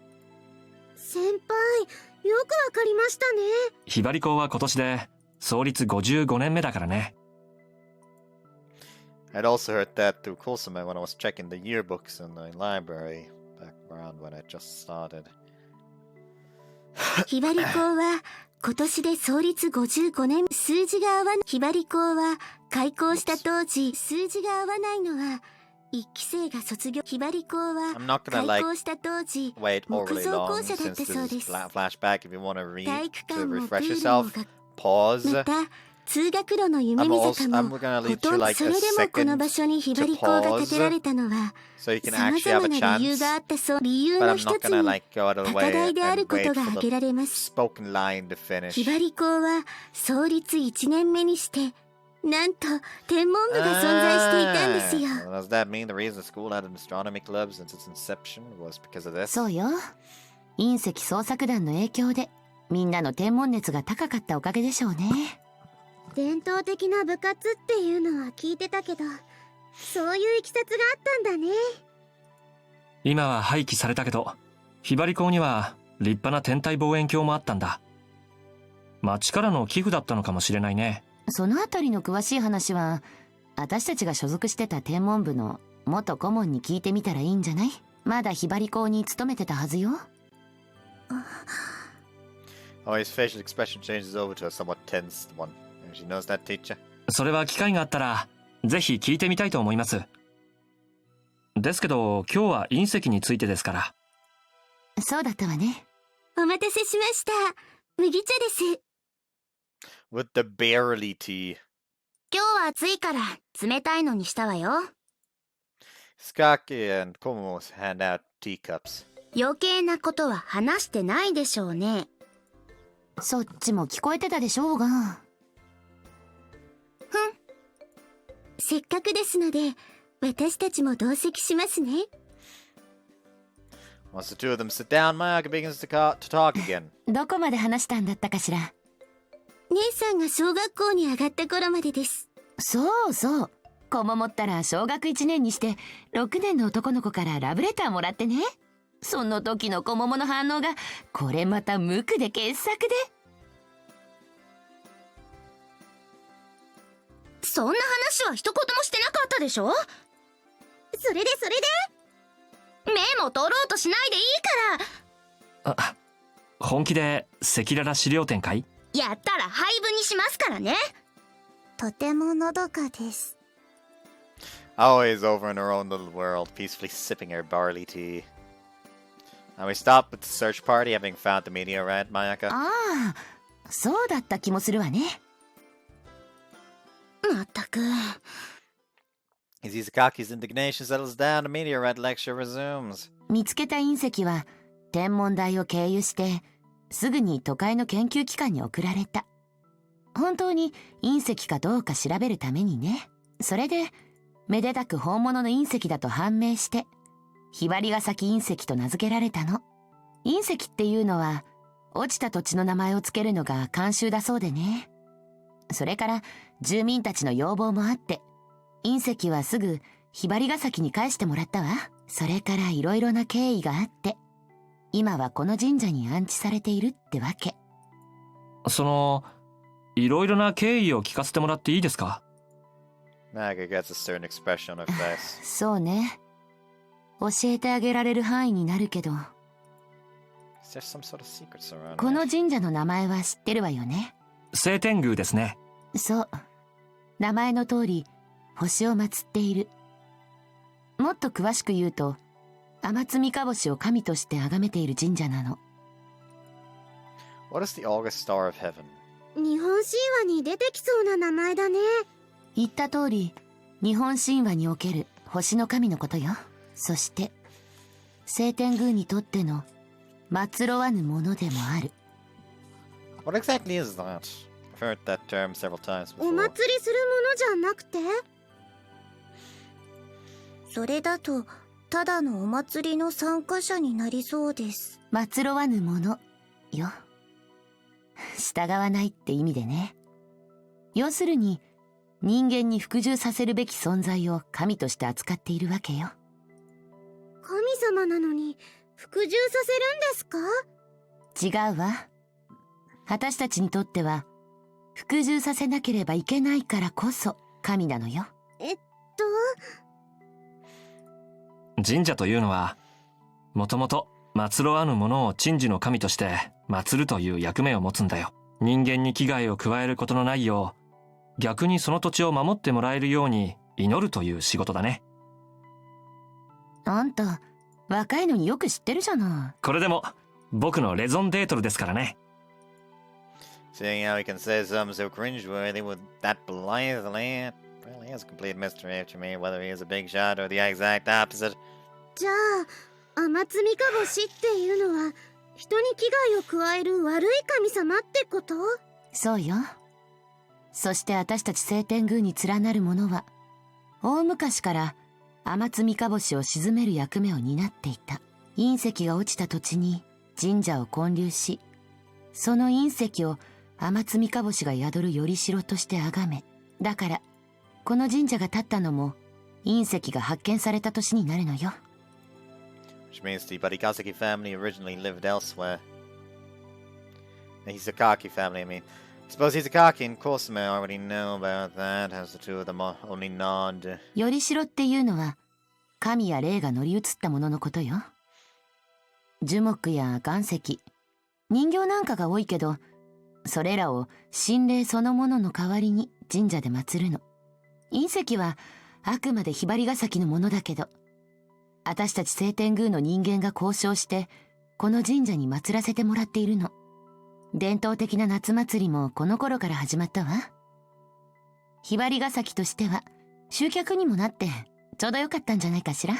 先輩、よくわかりましたね。ひばり港は今年で創立55年目だからね。I'd also heard that through Kosame when I was checking the yearbooks in the library back around when I just started. ひばり港は今年で創立55年。数字が合わない。ひばり港は開港した当時、数字が合わないのは一期生が卒業。ひばり港は I'm not gonna 開港した当時、 wait 木 overly 造 long 校舎だっ since たそう this で is す。 flashback. If you want to read 体育 to 館も refresh プールも yourself, ま pause. た通学路の夢見坂 I'm も gonna ほ lead と to んど like そ a れでもこの second 場所にひば to り港が建てら pause れたのは so you can 様 actually have 々 a な理由があ chance. ったそう。理由 But の I'm 一 not つ gonna に like go out of the 高 way 台である and こと wait が for 挙げ the られます。 spoken line to ひば finish. り港は創立1年目にしてなんと天文部が存在していたんですよ。 Well, does that mean the reason the school had an astronomy club since its inception was because of this? そうよ。隕石捜索団の影響でみんなの天文熱が高かったおかげでしょうね。伝統的な部活っていうのは聞いてたけど、そういういきさつがあったんだね。今は廃棄されたけど、ひばり港には立派な天体望遠鏡もあったんだ。町からの寄付だったのかもしれないね。そのあたりの詳しい話は私たちが所属してた天文部の元顧問に聞いてみたらいいんじゃない？まだひばり港に勤めてたはずよ。Oh, his facial expression changes over to a somewhat tense one. She knows that, teacher. それは機会があったらぜひ聞いてみたいと思います。ですけど今日は隕石についてですから。そうだったわね。お待たせしました。麦茶です。 With the barely tea. 今日は暑いから冷たいのにしたわよ。Skaki and Komomo hand out teacups. 余計なことは話してないでしょうね。そっちも聞こえてたでしょうが。せっかくですので私たちも同席しますね。 Once the two of them sit down, Mayaka begins to talk again. どこまで話したんだったかしら。姉さんが小学校に上がった頃までです。そうそう。子も持ったら小学1年にして6年の男の子からラブレターもらってね。その時の子ももの反応がこれまた無垢で傑作で。そんな話は一言もしてなかったでしょ。それでメモ取ろうとしないでいいかあ、本気で赤裸々資料展かい？ら。やったら配分にしますからね。とてものどかです。 Always over in her own little world, peacefully sipping her barley tea. And we stop with the search party, having found the meteorite, Mayaka. ああ、そうだった気もするわね。まったく。As Izakaki's indignation settles down, the meteorite lecture resumes. 見つけた隕石は天文台を経由してすぐに都会の研究機関に送られた。本当に隕石かどうか調べるためにね。それでめでたく本物の隕石だと判明してひばりが咲隕石と名付けられたの。隕石っていうのは落ちた土地の名前をつけるのが慣習だそうでね。それから住民たちの要望もあって隕石はすぐひばりが咲に返してもらったわ。それからいろいろな経緯があって今はこの神社に安置されているってわけ。そのいろいろな経緯を聞かせてもらっていいですか？ Mayaka gets a stern expression on her face. そうね。教えてあげられる範囲になるけど、 Is there some sort of secrets around この here? 神社の名前は知ってるわよね。晴天宮ですね。そう。名前の通り星を祀っている。もっと詳しく言うと天津三日星を神として崇めている神社なの。 What is the August Star of Heaven? 日本神話に出てきそうな名前だね。言った通り日本神話における星の神のことよ。そして晴天宮にとっての祀ろわぬものでもある。 What exactly is that? I've heard that term several times お before. 祭りするものじゃなくて、それだとただのお祭りの参加者になりそうです。祀ろわぬものよ。従わないって意味でね。要するに人間に服従させるべき存在を神として扱っているわけよ。神様なのに服従させるんですか？違うわ。私たちにとっては服従させなければいけないからこそ神なのよ。神社というのはもともと祀ろわぬものを鎮守の神として祀るという役目を持つんだよ。人間に危害を加えることのないよう逆にその土地を守ってもらえるように祈るという仕事だね。あんた若いのによく知ってるじゃない。これでも僕のレゾンデートルですからね。Seeing how he can say something so cringeworthy with that blithely, it really is a complete mystery to me whether he is a big shot or the exact opposite. じゃあ天津三日星っていうのは人に危害を加える悪い神様ってこと？そうよ。そして私たち聖天宮に連なる者は大昔から天津三日星を鎮める役目を担っていた。隕石が落ちた土地に神社を建立し、その隕石を天津三日星が宿る頼代として崇め、だからこの神社が建ったのも隕石が発見された年になるのよ。Which means the Barikaseki family originally lived elsewhere. The Hisakaki family, I mean. I suppose Hisakaki and Kosame already know about that, as the two of them only nod. 頼代っていうのは神や霊が乗り移ったもののことよ。樹木や岩石、人形なんかが多いけど、それらを神霊そのものの代わりに神社で祀るの。隕石はあくまでひばりが崎のものだけど、私たち聖天宮の人間が交渉してこの神社に祀らせてもらっているの。伝統的な夏祭りもこの頃から始まったわ。ひばりが崎としては集客にもなってちょうどよかったんじゃないかしら。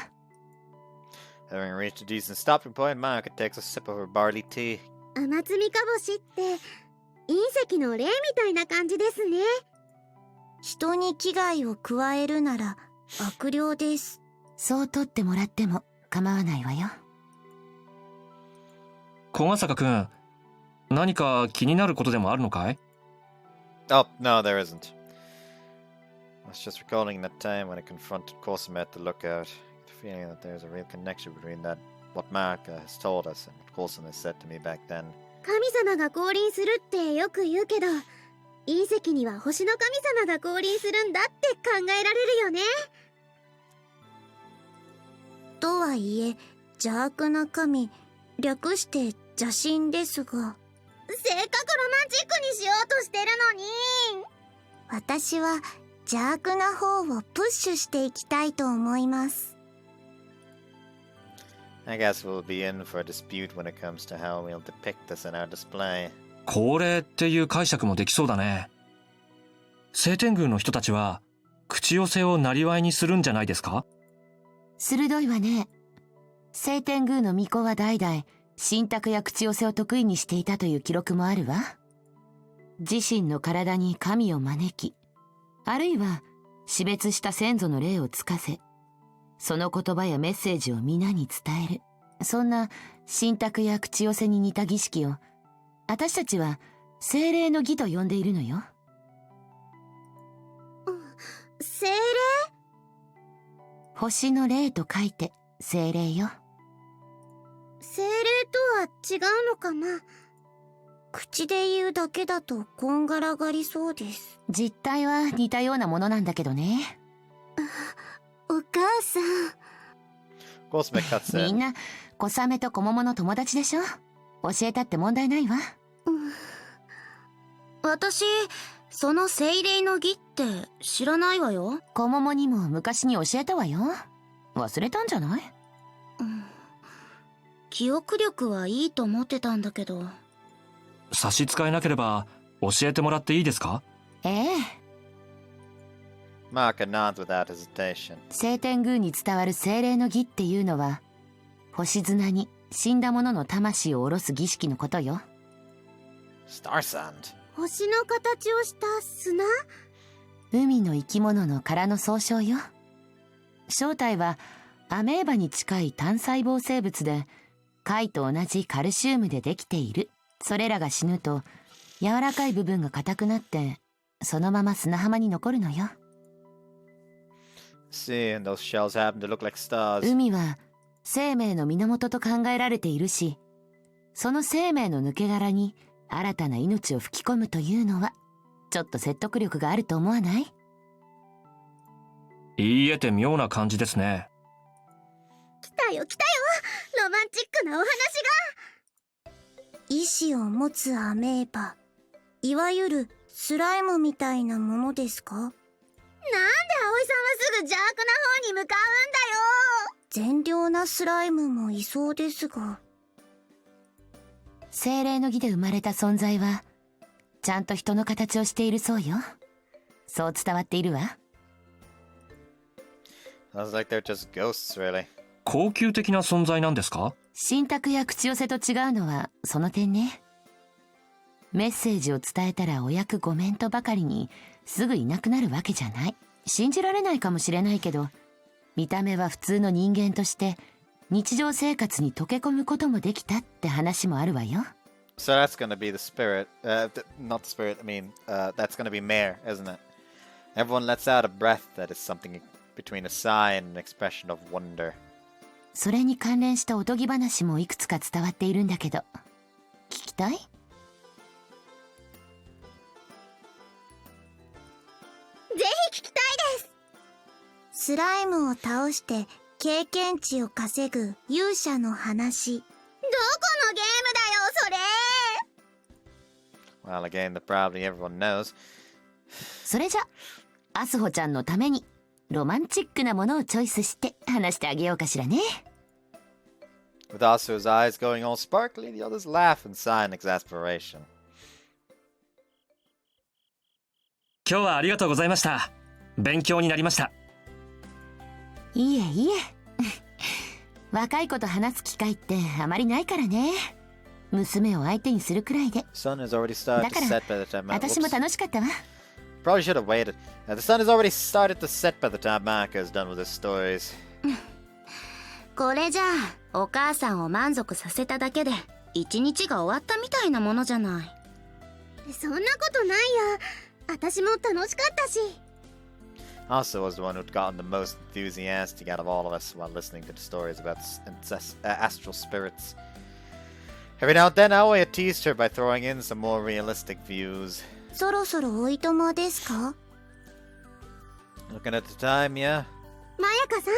Having reached a decent stopping point, Marika takes a sip of her barley tea. 天津三日星って隕石の霊みたいな感じですね。人に危害を加えるなら悪霊です。そう取ってもらっても構わないわよ。小笠坂くん、何か気になることでもあるのかい？ Oh, no, there isn't. I was just recalling that time when I confronted Kosame at the lookout. The feeling that there's a real connection between what Marika has told us and what Kosame said to me back then. 神様が降臨するってよく言うけど、隕石には星の神様が降臨するんだって考えられるよね。とはいえ邪悪な神、略して邪神ですが、せっかくロマンチックにしようとしてるのに。私は邪悪な方をプッシュしていきたいと思います。I guess we'll be in for a dispute when it comes to how we'll depict this in our display. 恒例っていう解釈もできそうだね。聖天宮の人たちは口寄せを生業にするんじゃないですか？鋭いわね。聖天宮の巫女は代々神託や口寄せを得意にしていたという記録もあるわ。自身の体に神を招き、あるいは死別した先祖の霊をつかせ、その言葉やメッセージを皆に伝える。そんな神託や口寄せに似た儀式を私たちは精霊の儀と呼んでいるのよ。精霊？星の霊と書いて精霊よ。精霊とは違うのかな。口で言うだけだとこんがらがりそうです。実態は似たようなものなんだけどね。お母さん。Kosame cuts in. みんな小雨と小桃の友達でしょ。教えたって問題ないわ。私、その精霊の儀って知らないわよ。小桃にも昔に教えたわよ。忘れたんじゃない？記憶力はいいと思ってたんだけど。差し支えなければ教えてもらっていいですか？ええ。Marika nods without hesitation. 聖天宮に伝わる精霊の儀っていうのは、星砂に死んだ者の魂を下ろす儀式のことよ。Star Sand. 星の形をした砂？海の生き物の殻の総称よ。正体はアメーバに近い単細胞生物で、貝と同じカルシウムでできている。それらが死ぬと柔らかい部分が硬くなってそのまま砂浜に残るのよ。See, and those shells happen to look like stars. 海は生命の源と考えられているし、その生命の抜け殻に新たな命を吹き込むというのはちょっと説得力があると思わない？言い得て妙な感じですね。来たよ来たよ、ロマンチックなお話が。意志を持つアメーバ、いわゆるスライムみたいなものですか？なんで葵さんはすぐ邪悪な方に向かうんだよ。善良なスライムもいそうですが。精霊の儀で生まれた存在はちゃんと人の形をしているそうよ。そう伝わっているわ。Sounds like they're just ghosts, really. 高級的な存在なんですか？信託や口寄せと違うのはその点ね。メッセージを伝えたらお役御免とばかりにすぐいなくなるわけじゃない。信じられないかもしれないけど、見た目は普通の人間として日常生活に溶け込むこともできたって話もあるわよ。So that's gonna be the spirit. Not the spirit, I mean, that's gonna be Mare, isn't it? Everyone lets out a breath that is something between a sigh and an expression of wonder. それに関連したおとぎ話もいくつか伝わっているんだけど、聞きたい？ぜひ聞きたいです。スライムを倒して経験値を稼ぐ勇者の話。どこのゲームだよそれ。 Well, a game that probably everyone knows. それじゃアスホちゃんのためにロマンチックなものをチョイスして話してあげようかしらね。With Asu's eyes going all sparkly, the others laugh and sigh in exasperation. 今日はありがとうございました。勉強になりました。いえいえ若い子と話す機会ってあまりないからね。娘を相手にするくらいで。 Sun has already started だ to から set by the time. 私も Whoops. 楽しかったわ。 Probably should have waited. The sun has already started to set by the time Marco is done with his stories. これじゃあお母さんを満足させただけで一日が終わったみたいなものじゃない。そんなことないよ。私も楽しかったし。Also was the one who'd gotten the most enthusiastic out of all of us while listening to the stories about astral spirits. Every now and then, Aoi had teased her by throwing in some more realistic views. そろそろおいとまですか？ Looking at the time, yeah. まやかさん、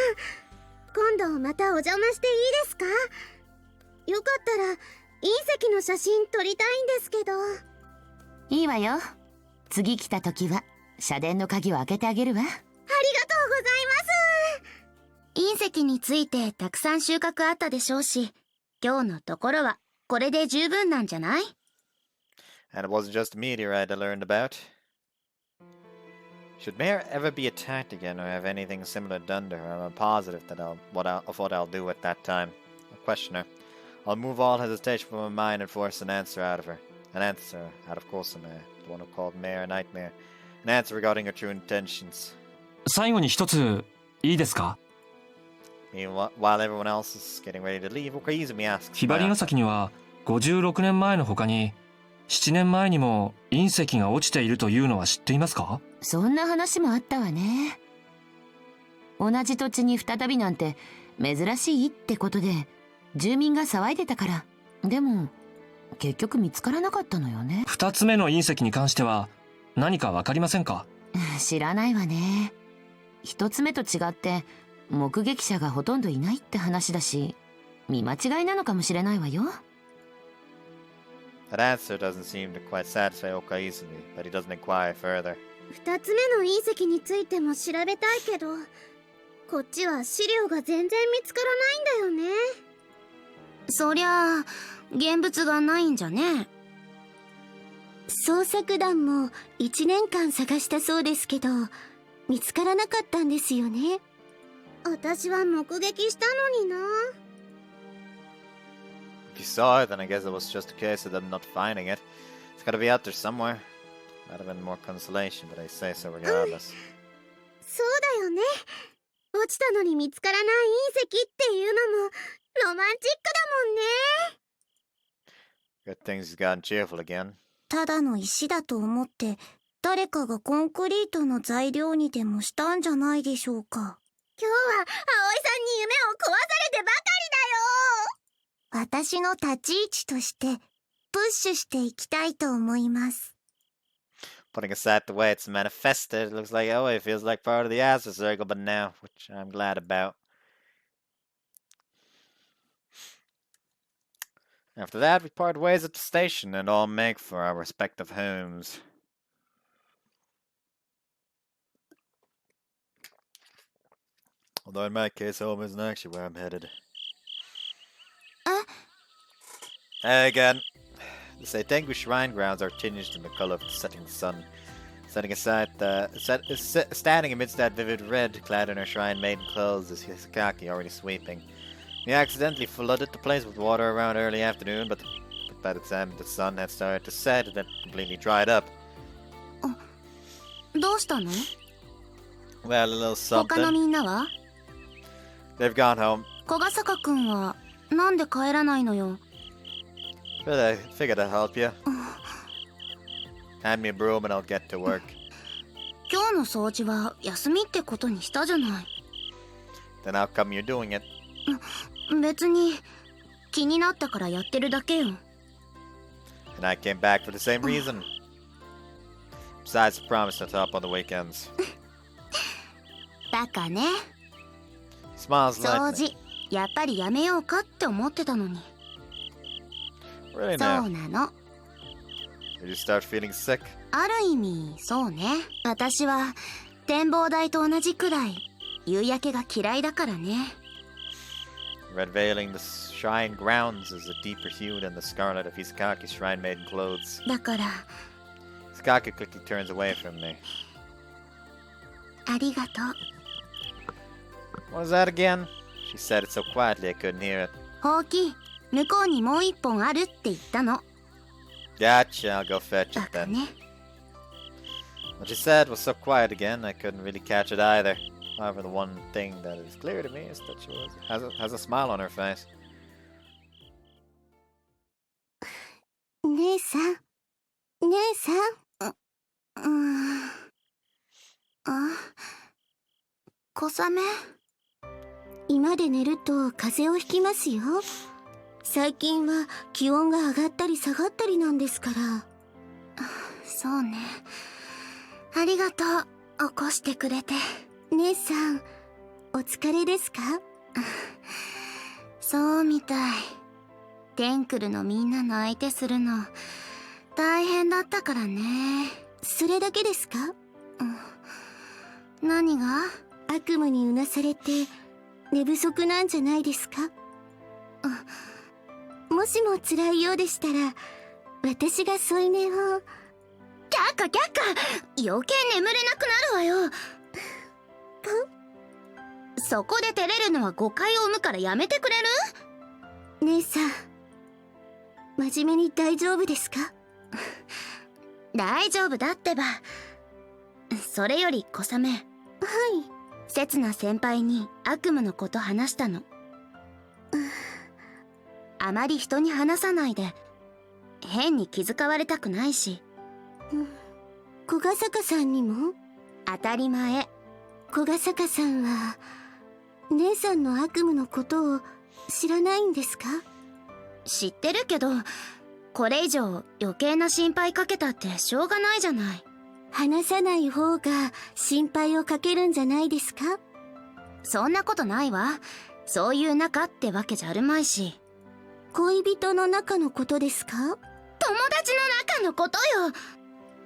今度またお邪魔していいですか？よかったら隕石の写真撮りたいんですけど。いいわよ。次来た時は社殿の鍵を開けてあげるわ。ありがとうございます。隕石についてたくさん収穫あったでしょうし、今日のところはこれで十分なんじゃない？ And it wasn't just a meteorite I learned about. Should Mare ever be attacked again or have anything similar done to her, I'm positive that what I'll do at that time. I'll question her. I'll move all hesitation from my mind and force an answer out of her. An answer out of Komomo, the one who called Mare a nightmare. An answer regarding her true intentions. 最後に一ついいですか？ Meanwhile, everyone else is getting ready to leave, Koizumi asks. ひばりヶ崎には56年前の他に7年前にも隕石が落ちているというのは知っていますか？そんな話もあったわね。同じ土地に再びなんて珍しいってことで住民が騒いでたから。でも結局見つからなかったのよね。2つ目の隕石に関しては何かわかりませんか？知らないわね。1つ目と違って目撃者がほとんどいないって話だし、見間違いなのかもしれないわよ。That answer doesn't seem to quite satisfy Koizumi, but he doesn't inquire further. 2つ目の隕石についても調べたいけど、こっちは資料が全然見つからないんだよね。そりゃあ現物がないんじゃね。捜索団も1年間探したそうですけど、見つからなかったんですよね。私は目撃したのにな。If you saw it, then I guess it was just a case of them not finding it. It's gotta be out there somewhere. Might have been more consolation, but I say so regardless. そうだよね。落ちたのに見つからない隕石っていうのもロマンチックだもんね。 Good things he's gotten cheerful again. ただの石だと思って誰かがコンクリートの材料にでもしたんじゃないでしょうか。今日は葵さんに夢を壊されてばかりだよ。私の立ち位置としてプッシュしていきたいと思います。 Putting aside the way it's manifested, it looks like it feels like part of the Astral Circle, but now, which I'm glad about. After that, we part ways at the station and all make for our respective homes. Although in my case, home isn't actually where I'm headed. Hey again. The Seitengu shrine grounds are tinged in the color of the setting sun. Standing amidst that vivid red, clad in her shrine maiden clothes, is Hisakaki already sweeping. He accidentally flooded the place with water around early afternoon, but by the time the sun had started to set, it had completely dried up. どうしたの？ Well, a little 他の something. みんなは？ They've gone home. 小笠坂くんはなんで帰らないのよ？ But I figured I'd help you. Hand me a broom and I'll get to work. 今日の掃除は休みってことにしたじゃない。 Then how come you're doing it? 別に気になったからやってるだけよ。 And I came back for the same reason. Besides, I promised to help on the weekends. バカね。 Smiles 掃 lightly. 除やっぱりやめようかって思ってたのに。 Really そう now? なの。 Did you start feeling sick? ある意味そうね。私は展望台と同じくらい夕焼けが嫌いだからね。 Red veiling the shrine grounds is a deeper hue than the scarlet of Hisakaki's shrine maiden clothes. だから Hisakaki quickly turns away from me. ありがとう。 What was that again? She said it so quietly I couldn't hear it. ほうき、向こうにもう一本あるって言ったの。 Gotcha, I'll go fetch バ it カ then. ね。 What she said was so quiet again, I couldn't really catch it either. However, the one thing that is clear to me is that she has a smile on her face. 姉さん、姉さん。小雨？今で寝ると風邪をひきますよ。最近は気温が上がったり下がったりなんですから。そうね。ありがとう、起こしてくれて。姉さん、お疲れですか？そうみたい。テンクルのみんなの相手するの大変だったからね。それだけですか？何が？悪夢にうなされて寝不足なんじゃないですか？もしも辛いようでしたら私が添い寝を。却下却下、余計眠れなくなるわよ。そこで照れるのは誤解を生むからやめてくれる？姉さん、真面目に大丈夫ですか？大丈夫だってば。それより小雨。はい。刹那先輩に悪夢のこと話したの。あまり人に話さないで。変に気遣われたくないし。小笠坂さんにも？当たり前。小笠坂さんは姉さんの悪夢のことを知らないんですか？知ってるけど、これ以上余計な心配かけたってしょうがないじゃない。話さない方が心配をかけるんじゃないですか？そんなことないわ。そういう仲ってわけじゃあるまいし。恋人の仲のことですか？友達の仲のことよ。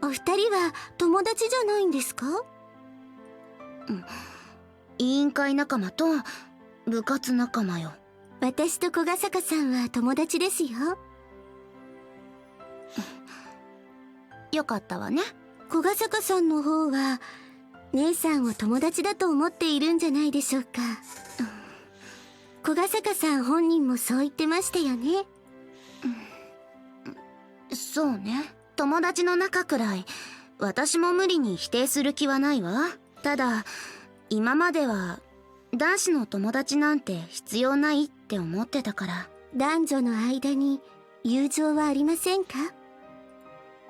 お二人は友達じゃないんですか？委員会仲間と部活仲間よ。私と小笠坂さんは友達ですよ。よかったわね。小笠坂さんの方は姉さんを友達だと思っているんじゃないでしょうか。小笠坂さん本人もそう言ってましたよね。そうね。友達の仲くらい私も無理に否定する気はないわ。ただ今までは男子の友達なんて必要ないって思ってたから。男女の間に友情はありませんか？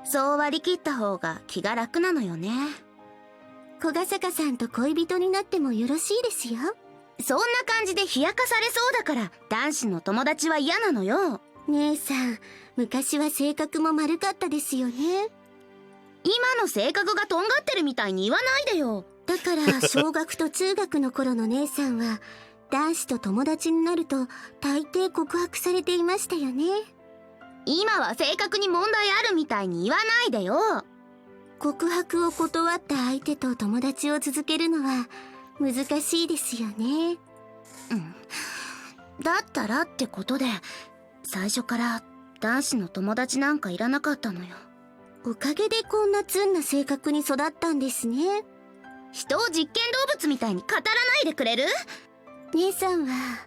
そう割り切った方が気が楽なのよね。小笠坂さんと恋人になってもよろしいですよ。そんな感じで冷やかされそうだから男子の友達は嫌なのよ。姉さん、昔は性格も丸かったですよね。今の性格がとんがってるみたいに言わないでよ。だから小学と中学の頃の姉さんは男子と友達になると大抵告白されていましたよね。今は性格に問題あるみたいに言わないでよ。告白を断った相手と友達を続けるのは難しいですよね。だったらってことで最初から男子の友達なんかいらなかったのよ。おかげでこんなツンな性格に育ったんですね。人を実験動物みたいに語らないでくれる？姉さんは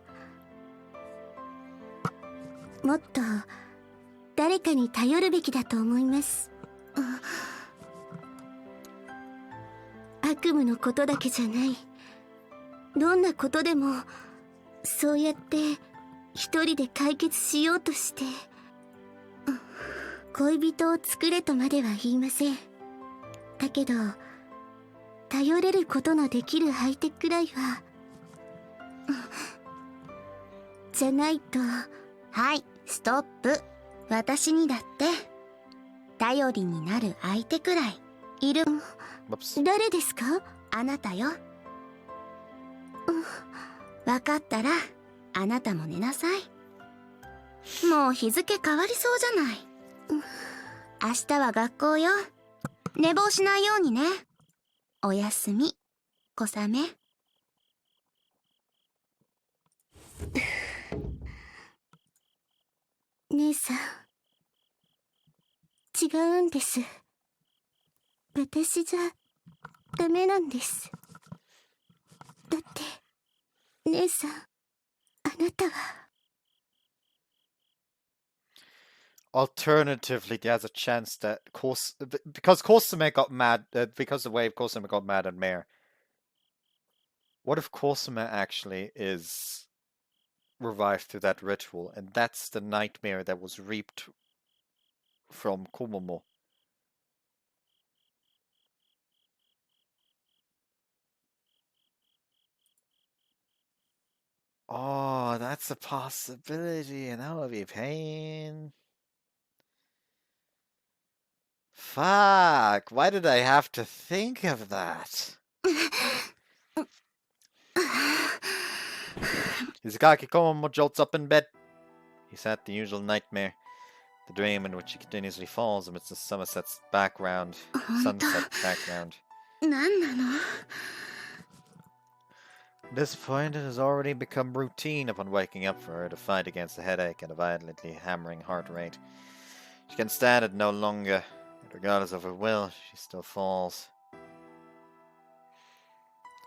もっと誰かに頼るべきだと思います。悪夢のことだけじゃない、どんなことでもそうやって一人で解決しようとして、恋人を作れとまでは言いません。だけど頼れることのできる相手くらいは、じゃないと。はい、ストップ。私にだって頼りになる相手くらいいる。誰ですか？あなたよ。分かったらあなたも寝なさい。もう日付変わりそうじゃない。明日は学校よ。寝坊しないようにね。おやすみ、小雨。姉さん、違うんです。私じゃダメなんです。だって姉さん、あなたは。Alternatively, there's a chance that because Kosume got mad, because the way Kosume got mad at Mare. What if Kosume actually is revived through that ritual, and that's the nightmare that was reaped from Komomo? Oh, that's a possibility, and that would be pain. Fuck, why did I have to think of that? Izakaki Komomo jolts up in bed. He's had the usual nightmare, the dream in which he continuously falls amidst the sunset background. 何なの？ At this point, it has already become routine upon waking up for her to fight against the headache and a violently hammering heart rate. She can stand it no longer, and regardless of her will, she still falls.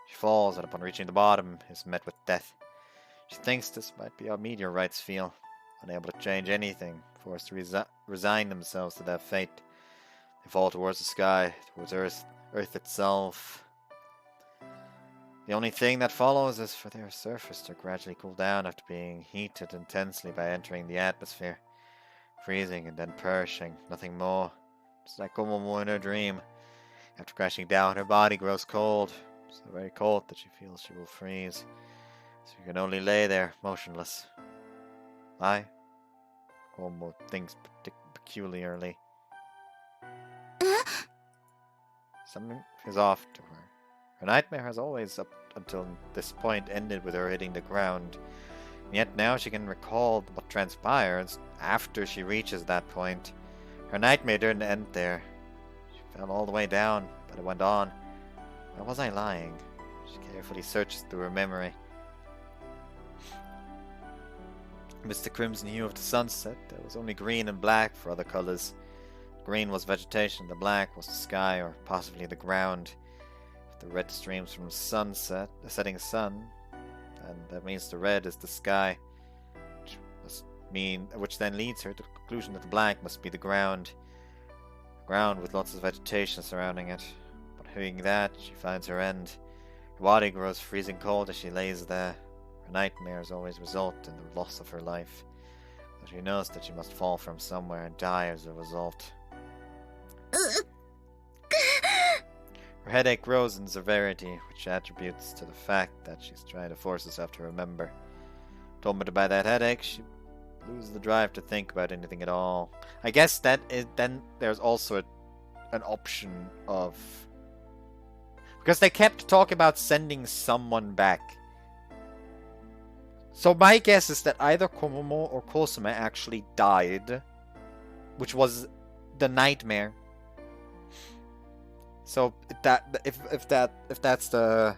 She falls, and upon reaching the bottom, is met with death. She thinks this might be how meteorites feel, unable to change anything, forced to resign themselves to their fate. They fall towards the sky, towards Earth itself. The only thing that follows is for their surface to gradually cool down after being heated intensely by entering the atmosphere, freezing and then perishing, nothing more. Just like Komomo in her dream. After crashing down, her body grows cold, so very cold that she feels she will freeze. So you can only lay there, motionless. Why? Komomo thinks peculiarly. Something is off to her. Her nightmare has always, up until this point, ended with her hitting the ground. Yet now she can recall what transpires after she reaches that point. Her nightmare didn't end there. She fell all the way down, but it went on. Or was I lying? She carefully searches through her memory. Amidst the crimson hue of the sunset, there was only green and black for other colors. Green was vegetation, the black was the sky, or possibly the ground. If the red streams from the setting sun, and that means the red is the sky, which then leads her to the conclusion that the black must be the ground with lots of vegetation surrounding it. But hearing that, she finds her end. Her body grows freezing cold as she lays there. Her nightmares always result in the loss of her life, but she knows that she must fall from somewhere and die as a result. Her headache grows in severity, which attributes to the fact that she's trying to force herself to remember. Tormented by that headache, she loses the drive to think about anything at all. I guess that is, then there's also an option of... Because they kept talking about sending someone back. So my guess is that either Komomo or Kosume actually died, which was the nightmare. So if that's the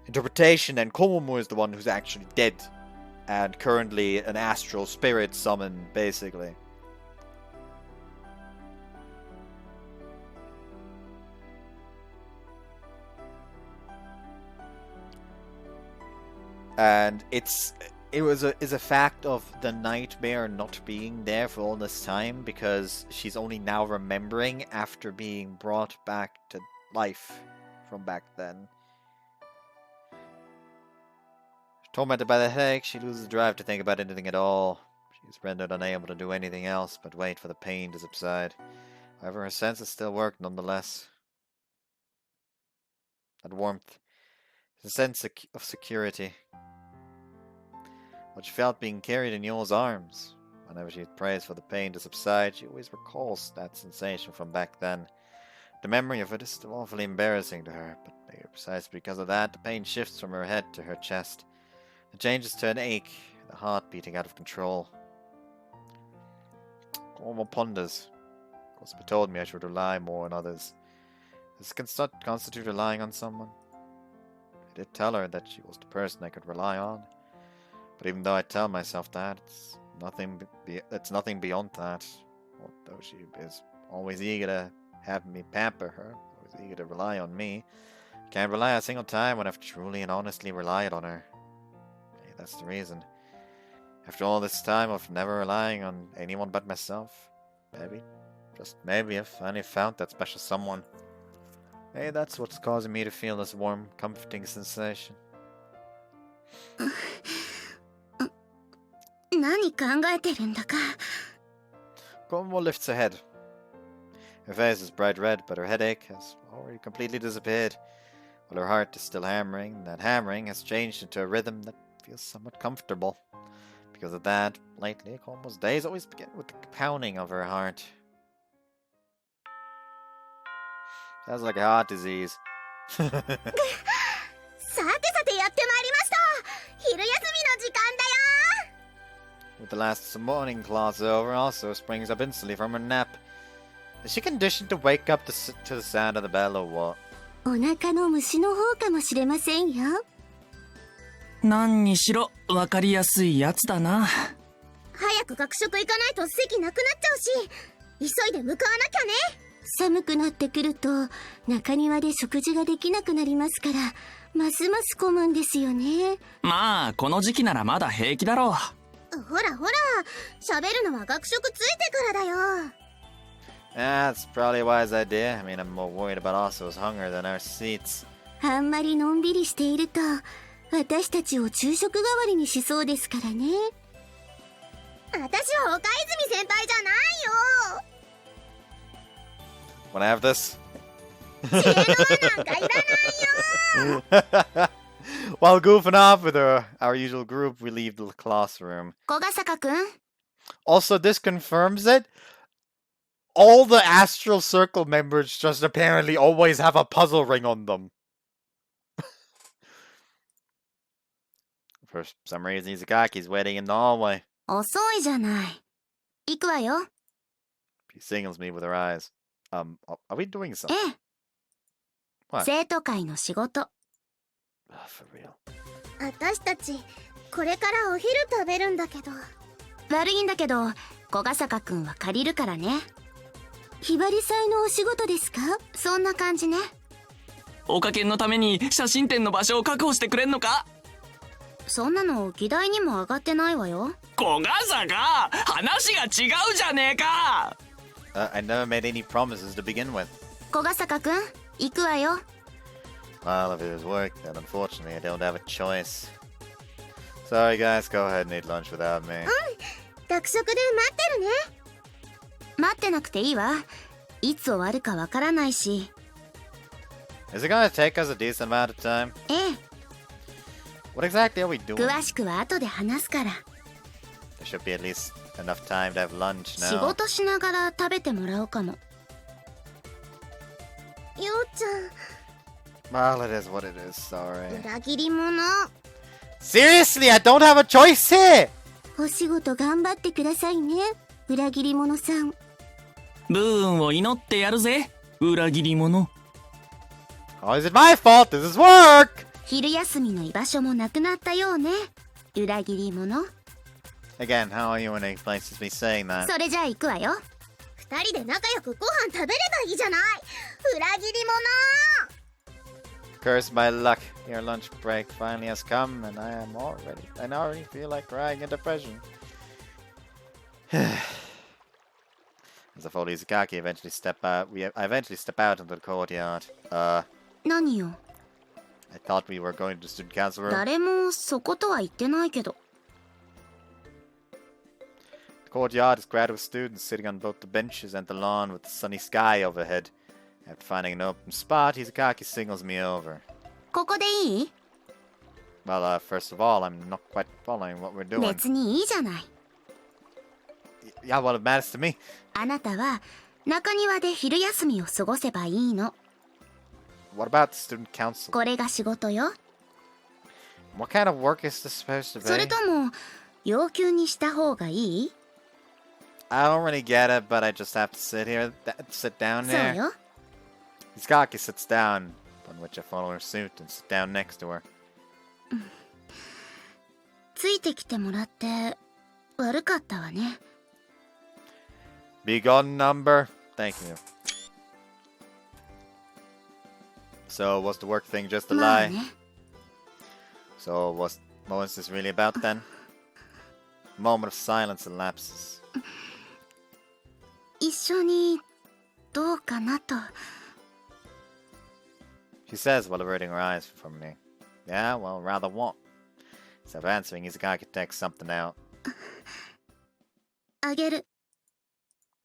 interpretation, then Komomo is the one who's actually dead, and currently an astral spirit summon, basically. And is a fact of the nightmare not being there for all this time, because she's only now remembering after being brought back to life from back then. Tormented by the headache, she loses the drive to think about anything at all. She's rendered unable to do anything else but wait for the pain to subside. However, her senses still work nonetheless. That warmth, the sense of security. What she felt being carried in Yole's arms. Whenever she prays for the pain to subside, she always recalls that sensation from back then. The memory of it is still awfully embarrassing to her, but maybe precisely because of that, the pain shifts from her head to her chest. It changes to an ache, the heart beating out of control. Komomo ponders. Cosby told me I should rely more on others. Does this constitute relying on someone? I did tell her that she was the person I could rely on. But even though I tell myself that, it's nothing beyond that. Although she is always eager to have me pamper her, always eager to rely on me, I can't rely a single time when I've truly and honestly relied on her. Maybe that's the reason. After all this time of never relying on anyone but myself, maybe, just maybe, I've finally found that special someone. Maybe that's what's causing me to feel this warm, comforting sensation. 何考えてるんだか。 Komomo lifts her head. Her face is bright red, but her headache has already completely disappeared. While her heart is still hammering, that hammering has changed into a rhythm that feels somewhat comfortable. Because of that, lately, Komomo's days always begin with the pounding of her heart. Sounds like a heart disease. さてさてやってまいりました。昼休みの時間だよ。 With the last morning class over, also springs up instantly from her nap. Is she conditioned to wake up to the sound of the bell or what? お腹の虫の方かもしれませんよ。何にしろ分かりやすいやつだな。早く学食行かないと席なくなっちゃうし、急いで向かわなきゃね。寒くなってくると中庭で食事ができなくなりますから、ますます混むんですよね。まあこの時期ならまだ平気だろう。ほらほら、喋るのは学食ついてからだよ。That's probably a wise idea. I mean, I'm more worried about Oso's hunger than our seats. あんまりのんびりしていると私たちを昼食代わりにしそうですからね。私は岡泉先輩じゃないよ。 Wanna have this? 知恵の輪なんかいらないよ。 While goofing off with our usual group, we leave the classroom. 小笠坂くん。 Also, this confirms it. All the Astral Circle members just apparently always have a puzzle ring on them. For some reason, Izakaki's waiting in the hallway. 遅いじゃない。行くわよ。 She signals me with her eyes. Are we doing え something? え。 What? 生徒会の仕事。 For real. 私たちこれからお昼食べるんだけど。悪いんだけど、小笠坂くんは借りるからね。ひばり祭のお仕事ですか？そんな感じね。おかけんのために写真展の場所を確保してくれんのか？そんなの議題にも上がってないわよ。小笠が話が違うじゃねえか。I never made any promises to begin with. 小笠坂くん、行くわよ。 Well, if it is work, then unfortunately I don't have a choice. Sorry guys, go ahead and eat lunch without me. 学食で待ってるね。待ってなくていいわ。いつ終わるかわからないし。 Is it gonna take us a decent amount of time? ええ。 What exactly are we doing? 詳しくは後で話すから。 There should be at least enough time to have lunch 仕 now. 事しながら食べてもらおうかも。ようちゃん。 Well, it is what it is, sorry. 裏切り者。 Seriously, I don't have a choice here! お仕事頑張ってくださいね、裏切り者さん。ブーンを祈ってやるぜ、裏切り者。Oh, is it my fault? This is work! 昼休みの居場所もなくなったようね。裏切り者。 Again, how are you in a place to be saying that? それじゃあ行くわよ。二人で仲良くご飯食べればいいじゃない。裏切り Cursed by luck, your lunch break finally has come, and I already feel like crying in depression. As I follow Izukaki, I eventually step out into the courtyard. 何よ。 I thought we were going to the student council room. 誰もそことは言ってないけど。 The courtyard is crowded with students sitting on both the benches and the lawn with the sunny sky overhead. After finding an open spot, Izukaki signals me over. ここでいい？ Well, first of all, I'm not quite following what we're doing. 別にいいじゃない。 Yeah, well, it matters to me. あなたは中庭で昼休みを過ごせばいいの。 What about the student council? これが仕事よ。 What kind of work is this supposed to be? それとも要求にした方がいい？ I don't really get it, but I just have to sit down そう there. よ。 Izukaki sits down, upon which I follow her suit and sit down next to her. ついてきてもらって悪かったわね。 Be gone, number. Thank you. So, was the work thing just a まあ lie? ね。 So, what was this really about then? A moment of silence elapses. 一緒にどうかなと。 She says while averting her eyes from me. Yeah, well, rather what? Instead of answering, Izukaki takes something out. あげる。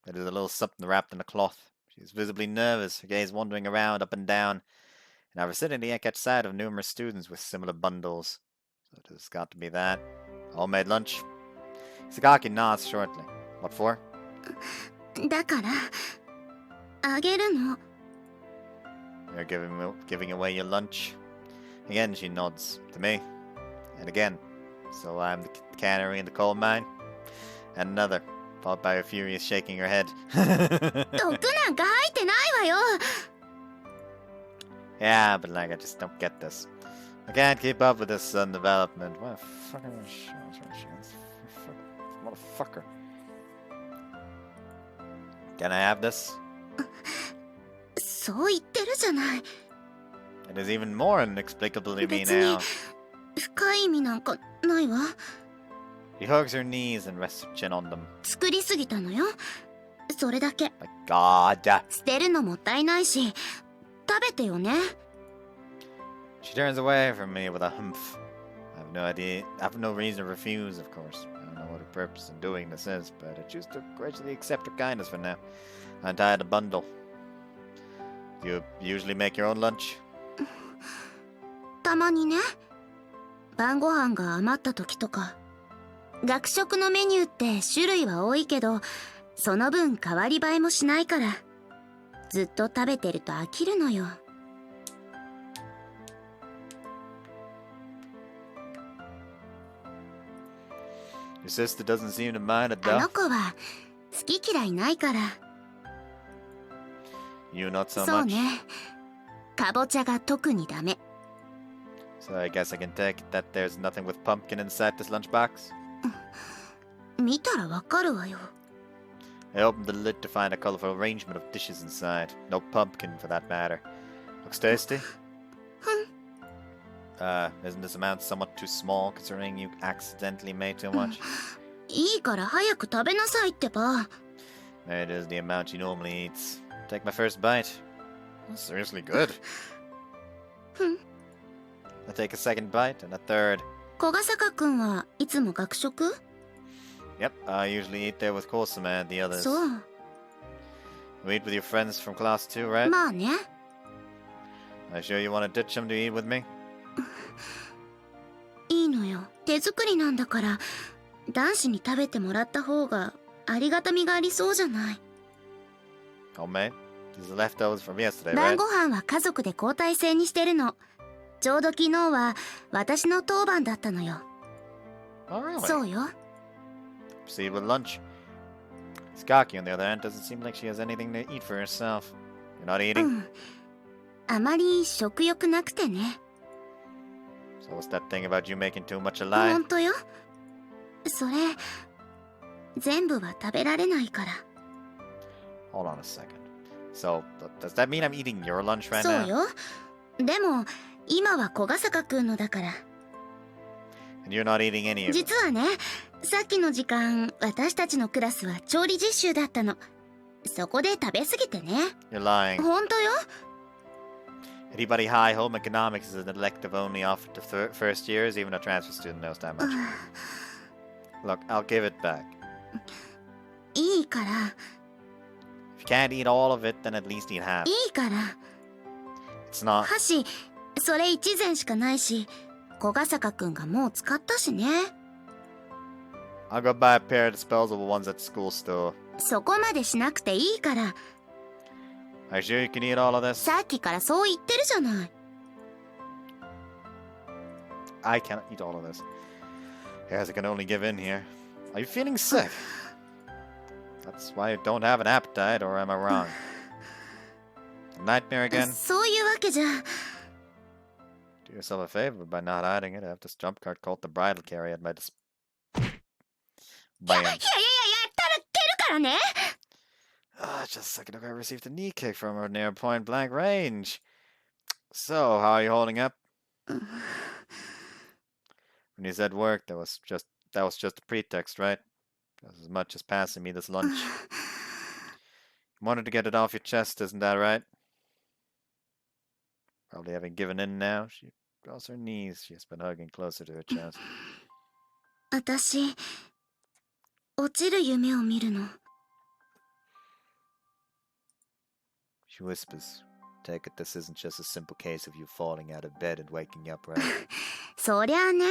It is a little something wrapped in a cloth. She is visibly nervous, her gaze wandering around up and down. In our vicinity, I catch sight of numerous students with similar bundles. So it has got to be that. Homemade lunch? Izukaki nods shortly. What for? だからあげるの。 You're giving away your lunch? Again, she nods to me. And again. So I'm the canary in the coal mine? And another. Followed by her furious shaking her head. 毒なんか入ってないわよ。 Yeah, but like, I just don't get this. I can't keep up with this sudden development. What a fucking motherfucker. Can I have this? そう言ってるじゃない。 It is even more inexplicable to me 別に now. 深い意味なんかないわ。 She hugs her knees and rests her chin on them. 作りすぎたのよ。それだけ。 My God. 捨てるのもったいないし、食べてよね。 She turns away from me with a humph. I have no reason to refuse, of course. I don't know what her purpose in doing this is, but I choose to graciously accept her kindness for now. I untie the bundle. Do you usually make your own lunch? たまにね。晩ご飯が余った時とか。学食のメニューって種類は多いけど、その分変わり映えもしないから。ずっと食べてると飽きるのよ。 Your sister doesn't seem to mind it あ though. の子は好き嫌いないから。 You not so そう much. ね。かぼちゃが特にダメ。 So I guess I can take it that there's nothing with pumpkin inside this lunchbox. 見たらわかるわよ。 I opened the lid to find a colorful arrangement of dishes inside. No pumpkin for that matter. Looks tasty. Isn't this amount somewhat too small considering you accidentally made too much? いいから早く食べなさいってば。 It is the amount she normally eats. Take my first bite. That's seriously good. I take a second bite and a third. 小笠坂くんはいつも学食？ Yep, I usually eat there with Kosama and the others. そう。 You eat with your friends from class too, right? まあね。 I sure you want to ditch them to eat with me? いいのよ。手作りなんだから、男子に食べてもらった方がありがたみがありそうじゃない。 Homemade? These are leftovers from yesterday, 晩 right? ご飯は家族で交代制にしてるの。ちょうど昨日は私の当番だったのよ。 Oh, really? そうよ。 Proceed with lunch. Skaki, on the other hand, doesn't seem like she has anything to eat for herself. You're not う eating? ん。あまり食欲なくてね。So what's that thing about you making too much a ほ lie? んとよ。それ全部は食べられないから。 Hold on a second. So, does that mean I'm eating your lunch right そう now? よ。でも今は小ヶ坂くんのだから。 And you're not eating any of it? 実はね、さっきの時間私たちのクラスは調理実習だったの。そこで食べ過ぎてね。 You're lying. ほんとよ。 Anybody high home economics is an elective only offered to first years, even a transfer student knows that much. Look, I'll give it back. いいから If you can't eat all of it, then at least eat half. いいから。 It's not. 箸それ1膳しかないし、小ヶ坂くんがもう使ったしね。 I'll go buy a pair of disposable ones at the school store. そこまでしなくていいから。 Are you sure you can eat all of this? さっきからそう言ってるじゃない。 I cannot eat all of this. Guess I can only give in here. Are you feeling sick? That's why you don't have an appetite, or am I wrong? Nightmare again? そういうわけじゃ。 Do yourself a favor by not hiding it. I have this jump cart called the Bridal carry at myいや Bam. やったら蹴るからね。 Just a second ago, I received a knee kick from her near point blank range. So, how are you holding up? When you said work, that was just a pretext, right? Just as much as passing me this lunch. You wanted to get it off your chest, isn't that right? Probably having given in now, she crossed her knees. She has been hugging closer to her chest. 私落ちる夢を見るの。 She whispers, take it this isn't just a simple case of you falling out of bed and waking up, right? そりゃあね、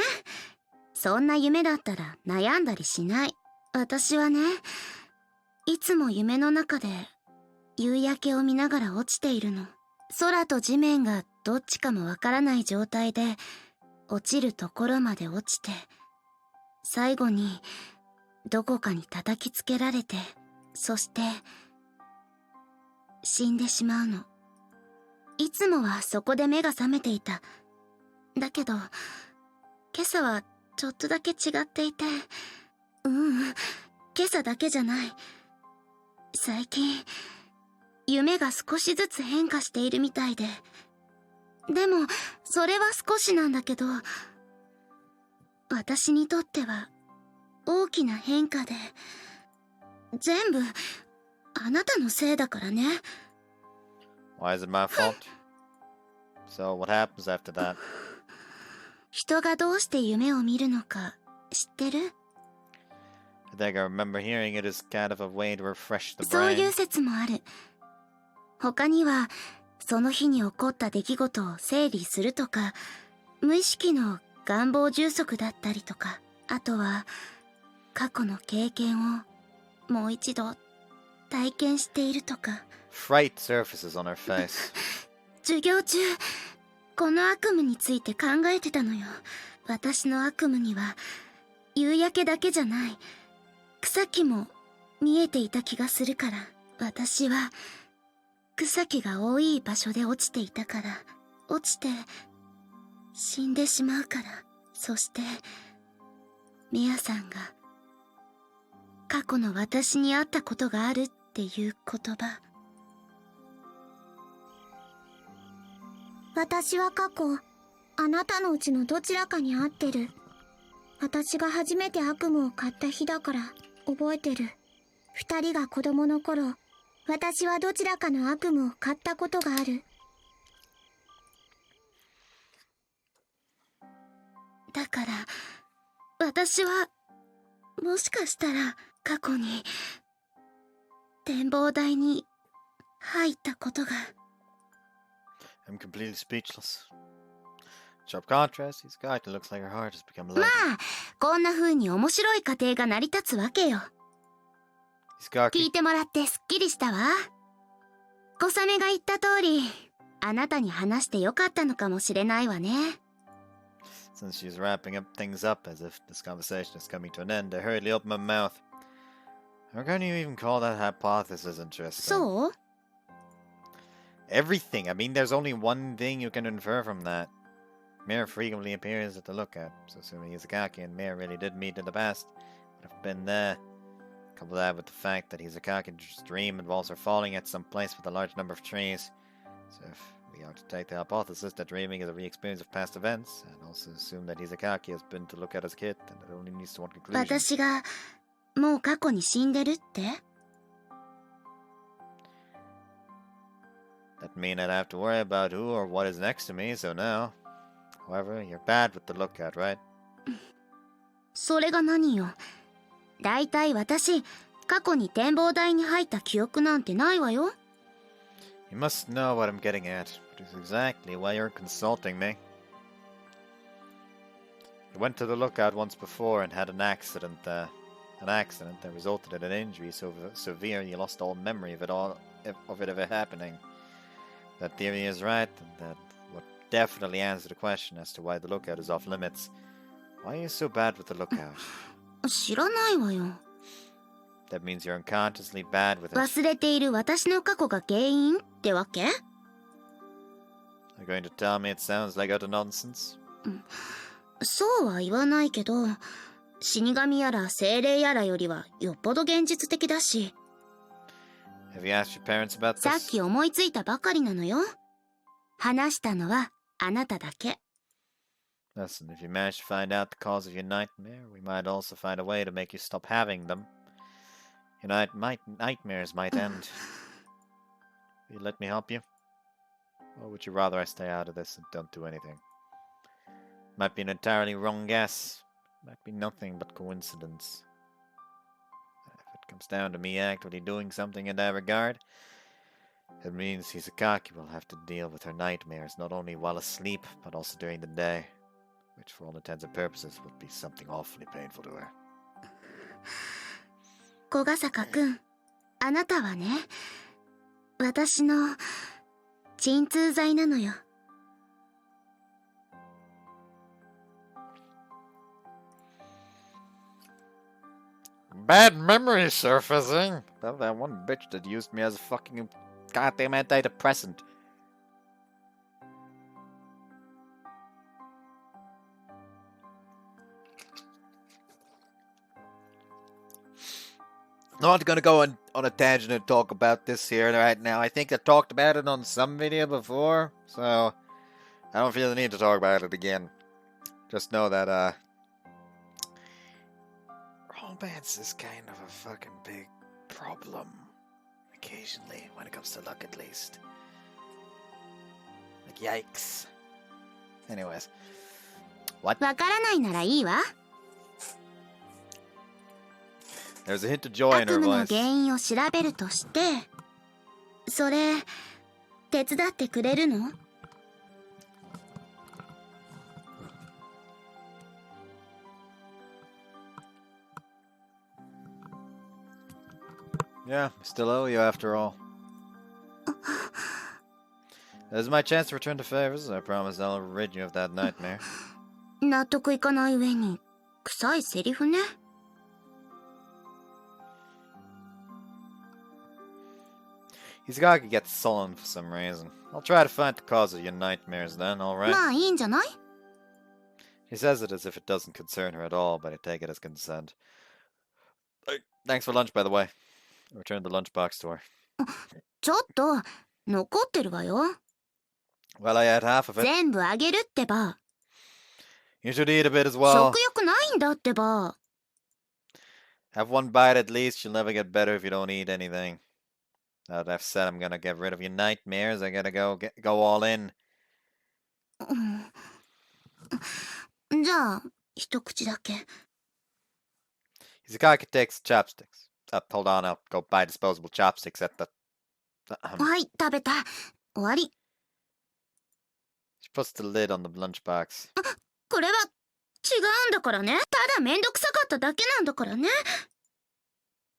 そんな夢だったら悩んだりしない。私はね、いつも夢の中で夕焼けを見ながら落ちているの。空と地面がどっちかもわからない状態で落ちるところまで落ちて、最後にどこかに叩きつけられて、そして死んでしまうの。いつもはそこで目が覚めていた。だけど今朝はちょっとだけ違っていて、今朝だけじゃない。最近夢が少しずつ変化しているみたいで。でもそれは少しなんだけど、私にとっては大きな変化で、全部あなたのせいだからね。 Why is it my fault? So, what happens after that? 人がどうして夢を見るのか知ってる？ I think I remember hearing it is kind of a way to refresh the そういう brain. 説もある。他にはその日に起こった出来事を整理するとか、無意識の願望充足だったりとか、あとは過去の経験をもう一度体験しているとか。 Fright surfaces on her face. 授業中この悪夢について考えてたのよ。私の悪夢には夕焼けだけじゃない草木も見えていた気がするから。私は草木が多い場所で落ちていたから、落ちて死んでしまうから。そしてメアさんが過去の私にあったことがあるっていう言葉。私は過去、あなたのうちのどちらかに会ってる。私が初めて悪夢を買った日だから覚えてる。二人が子供の頃、私はどちらかの悪夢を買ったことがある。だから私はもしかしたら過去に展望台に入ったことが。 I'm completely speechless. Sharp contrast, he's got it looks like her heart has become ま lighter. あこんな風に面白い家庭が成り立つわけよ。 He's 聞 cocky. いてもらってすっきりしたわ。小雨が言った通り、あなたに話してよかったのかもしれないわね。 Since she's wrapping up things up as if this conversation is coming to an end, I hurriedly open my mouth. How can you even call that hypothesis interesting? そう？ Everything. I mean, there's only one thing you can infer from that. Mir frequently appears at the lookout, so assuming Izakaki and Mir really did meet in the past, would have been there. Couple that with the fact that Izakaki's dream involves her falling at some place with a large number of trees. So if we are to take the hypothesis that dreaming is a re-experience of past events, and also assume that Izakaki has been to look at as a kid, then it only needs to one conclusion. 私がもう過去に死んでるって？ That mean I'd have to worry about who or what is next to me, so no. However, you're bad with the lookout, right? それが何よ。だいたい私、過去に展望台に入った記憶なんてないわよ。You must know what I'm getting at, which is exactly why you're consulting me. You went to the lookout once before and had an accident that resulted in an injury so severe you lost all memory of it ever happening. That theory is right, and that would definitely answer the question as to why the lookout is off limits. Why are you so bad with the lookout? 知らないわよ。 That means you're unconsciously bad with it. 忘れている私の過去が原因ってわけ？ You're going to tell me it sounds like utter nonsense? そうは言わないけど、死神やら精霊やらよりはよっぽど現実的だし。 Have you asked your parents about さっ this? き思いついたばかりなのよ。話したのはあなただけ。 Listen, if you manage to find out the cause of your nightmare, we might also find a way to make you stop having them. Your nightmares might end. Will you let me help you? Or would you rather I stay out of this and don't do anything? Might be an entirely wrong guess. Might be nothing but coincidence. If it comes down to me actively doing something in that regard, it means Hisakaki will have to deal with her nightmares not only while asleep, but also during the day. Which for all intents and purposes would be something awfully painful to her. 小笠原くん、あなたはね、私の鎮痛剤なのよ。Bad memory surfacing. That one bitch that used me as a fucking goddamn antidepressant. Not gonna go on a tangent and talk about this here right now. I think I talked about it on some video before, so I don't feel the need to talk about it again. Just know that romance is kind of a fucking big problem. Occasionally, when it comes to luck at least. Like, yikes. Anyways. What? わからないならいいわ。 There's a hint of joy in 悪 her 夢の voice. 原因を調べるとして、それ、手伝ってくれるの？ Yeah, still owe you after all. This is my chance to return the favors. I promise I'll rid you of that nightmare. 納得いかない上に、臭いセリフね。 Hisagaki gets sullen for some reason. I'll try to find the cause of your nightmares then, alright? まあいいんじゃない？ She says it as if it doesn't concern her at all, but I take it as consent. Thanks for lunch, by the way. I returned the lunchbox to her. ちょっと、残ってるわよ。 Well, I had half of it. 全部あげるってば。 You should eat a bit as well. 食欲ないんだってば。 Have one bite at least. You'll never get better if you don't eat anything. Now that I've said I'm gonna get rid of your nightmares, I gotta go all in. じゃあ、一口だけ。 Hisagaki takes chopsticks. Hold on, I'll go buy disposable chopsticks at the... はい、食べた。終わり。 She puts the lid on the lunchbox. これは、違うんだからね。ただめんどくさかっただけなんだからね。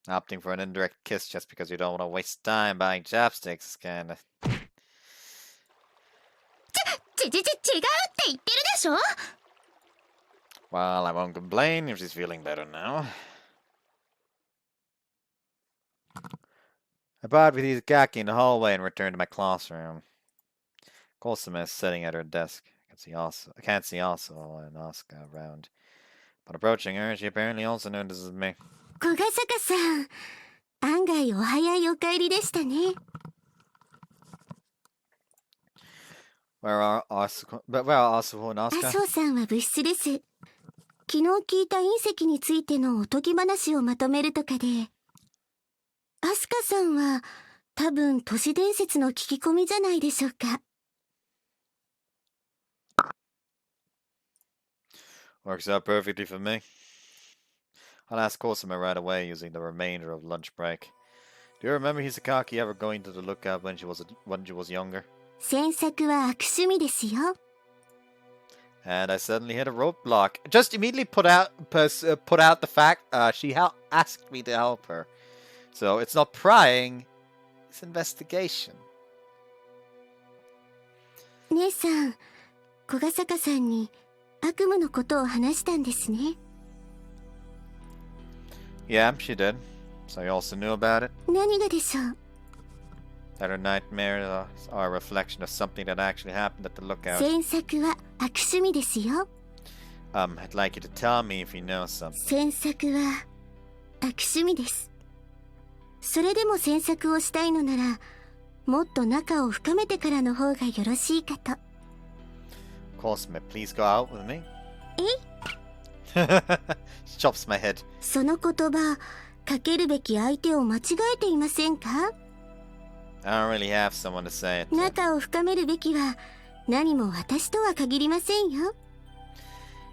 Opting for an indirect kiss just because you don't want to waste time buying chopsticks is kinda... 違うって言ってるでしょ。 Well, I won't complain if she's feeling better now. I bowed with Izakaki in the hallway and returned to my classroom. Kosama is sitting at her desk. I I can't see also and Asuka around. But approaching her, she apparently also notices me. 小ヶ坂さん、案外お早いお帰りでしたね。Where are Asuka and 麻 Asuka? 生さんは部室です。昨日聞いた隕石についてのおとぎ話をまとめるとかで、アスカさんは多分都市伝説の聞き込みじゃないでしょうか。Works out perfectly for me. I'll ask Cosima right away using the remainder of lunch break. Do you remember Hisakaki ever going to the lookout when she was younger? 詮索は悪趣味ですよ。And I suddenly hit a roadblock. Just immediately put out the fact she asked me to help her. So it's not prying, it's investigation. 姉さん、小ヶ坂さんに悪夢のことを話したんですね。Yeah, she did. So you also knew about it? 何がでしょう。That her nightmares are a reflection of something that actually happened at the lookout. 詮索は悪趣味ですよ。I'd like you to tell me if you know something. 詮索は悪趣味です。それでも詮索をしたいのなら、もっと仲を深めてからの方がよろしいかと。Cosima, please go out with me. え？ She chops my head. その言葉、かけるべき相手を間違えていませんか？ I don't really have someone to say it to. 仲を深めるべきは何も私とは限りませんよ。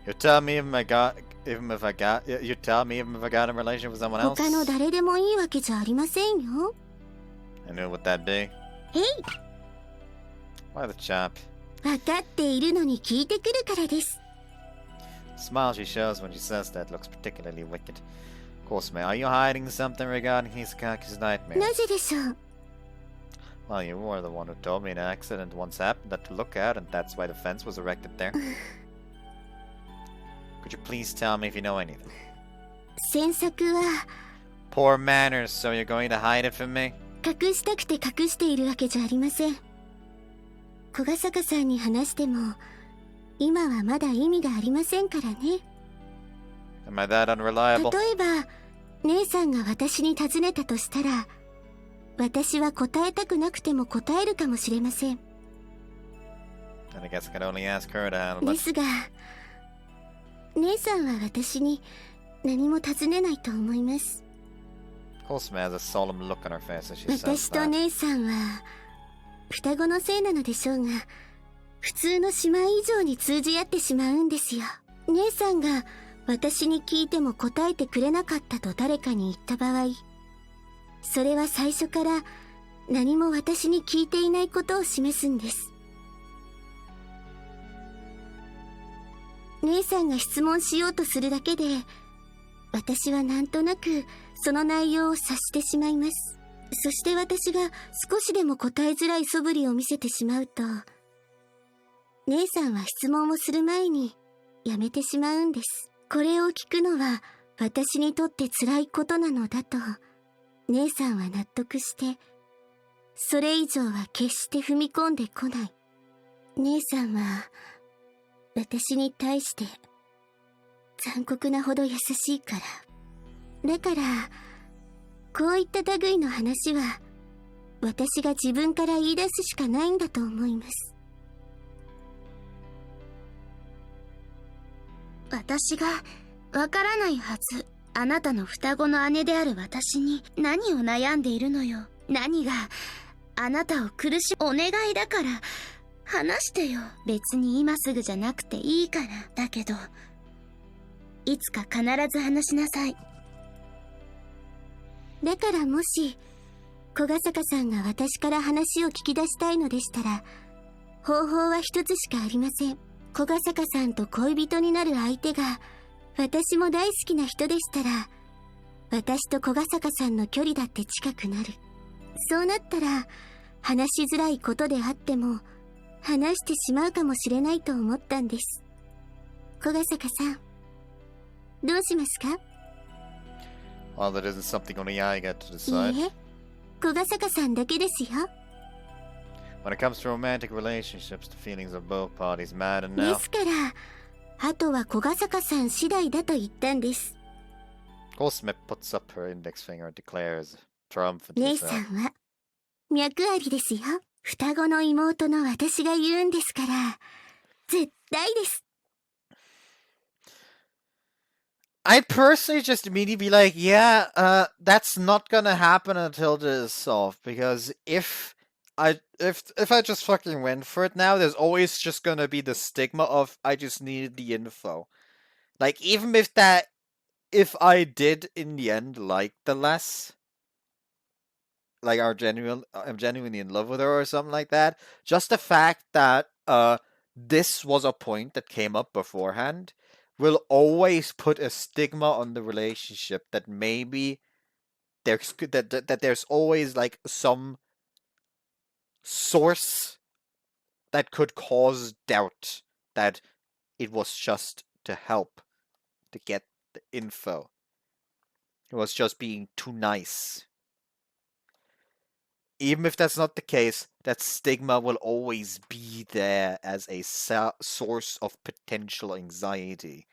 You tell me if I got in a relationship with someone else. 他の誰でもいいわけじゃありませんよ。And who would that be? えい。Why the chap? 分かっているのに聞いてくるからです。The smile she shows when she says that looks particularly wicked. Cosima, are you hiding something regarding Hisakaki's nightmares? なぜでしょう。Well, you were the one who told me an accident once happened at the lookout, and that's why the fence was erected there. Could you please tell me if you know anything? 詮索は Poor manners, so you're going to hide it from me? 隠したくて隠しているわけじゃありません。小ヶ坂さんに話しても今はまだ意味がありませんからね。 Am I that unreliable? 例えば姉さんが私に尋ねたとしたら、私は答えたくなくても答えるかもしれません。 And I guess I could only ask her to handle で it. すが姉さんは私に何も尋ねないと思います。 Cosima has a solemn look on her face as she says 私と that. 姉さんは双子のせいなのでしょうが、普通の姉妹以上に通じ合ってしまうんですよ。姉さんが私に聞いても答えてくれなかったと誰かに言った場合、それは最初から何も私に聞いていないことを示すんです。姉さんが質問しようとするだけで、私はなんとなくその内容を察してしまいます。そして私が少しでも答えづらい素振りを見せてしまうと、姉さんは質問をする前にやめてしまうんです。これを聞くのは私にとって辛いことなのだと姉さんは納得して、それ以上は決して踏み込んでこない。姉さんは私に対して残酷なほど優しいから。だからこういった類の話は私が自分から言い出すしかないんだと思います。私がわからないはず。あなたの双子の姉である私に何を悩んでいるのよ。何があなたを苦しむ。お願いだから話してよ。別に今すぐじゃなくていいから。だけどいつか必ず話しなさい。だからもし小ヶ坂さんが私から話を聞き出したいのでしたら、方法は一つしかありません。小ヶ坂さんと恋人になる相手が私も大好きな人でしたら、私と小ヶ坂さんの距離だって近くなる。そうなったら話しづらいことであっても話してしまうかもしれないと思ったんです。小ヶ坂さん、どうしますか？ Well, that isn't something only I get to い decide. いえ、小ヶ坂さんだけですよ。When it comes to romantic relationships, the feelings of both parties matter で now. すからあとは小ヶ坂さん次第だと言ったんです。 Cosme puts up her index finger and declares triumphantly. 姉さんは脈ありですよ。双子の妹の私が言うんですから絶対です。 I'd personally just immediately be like, yeah, that's not gonna happen until this is solved, because if I just fucking went for it now, there's always just gonna be the stigma of I just needed the info. Like, even if I did in the end like the less, like I'm genuinely in love with her or something like that, just the fact that this was a point that came up beforehand will always put a stigma on the relationship that maybe there's always like some source that could cause doubt that it was just to help to get the info. It was just being too nice. Even if that's not the case, that stigma will always be there as a source of potential anxiety.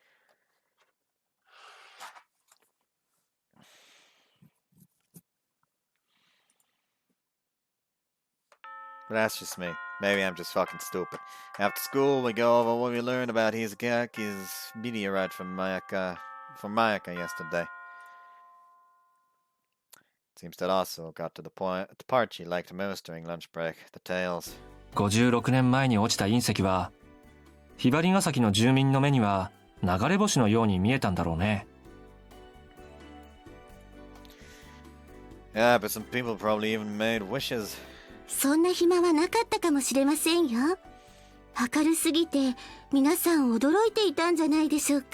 But that's just me. Maybe I'm just fucking stupid. After school, we go over what we learned about Hizaki's meteorite from Mayaka yesterday. Seems that also got to the part she liked most during lunch break, the tales. 56年前に落ちた隕石はひばりが崎の住民の目には流れ星のように見えたんだろうね。 Yeah, but some people probably even made wishes. そんな暇はなかったかもしれませんよ。明るすぎて皆さん驚いていたんじゃないでしょうか。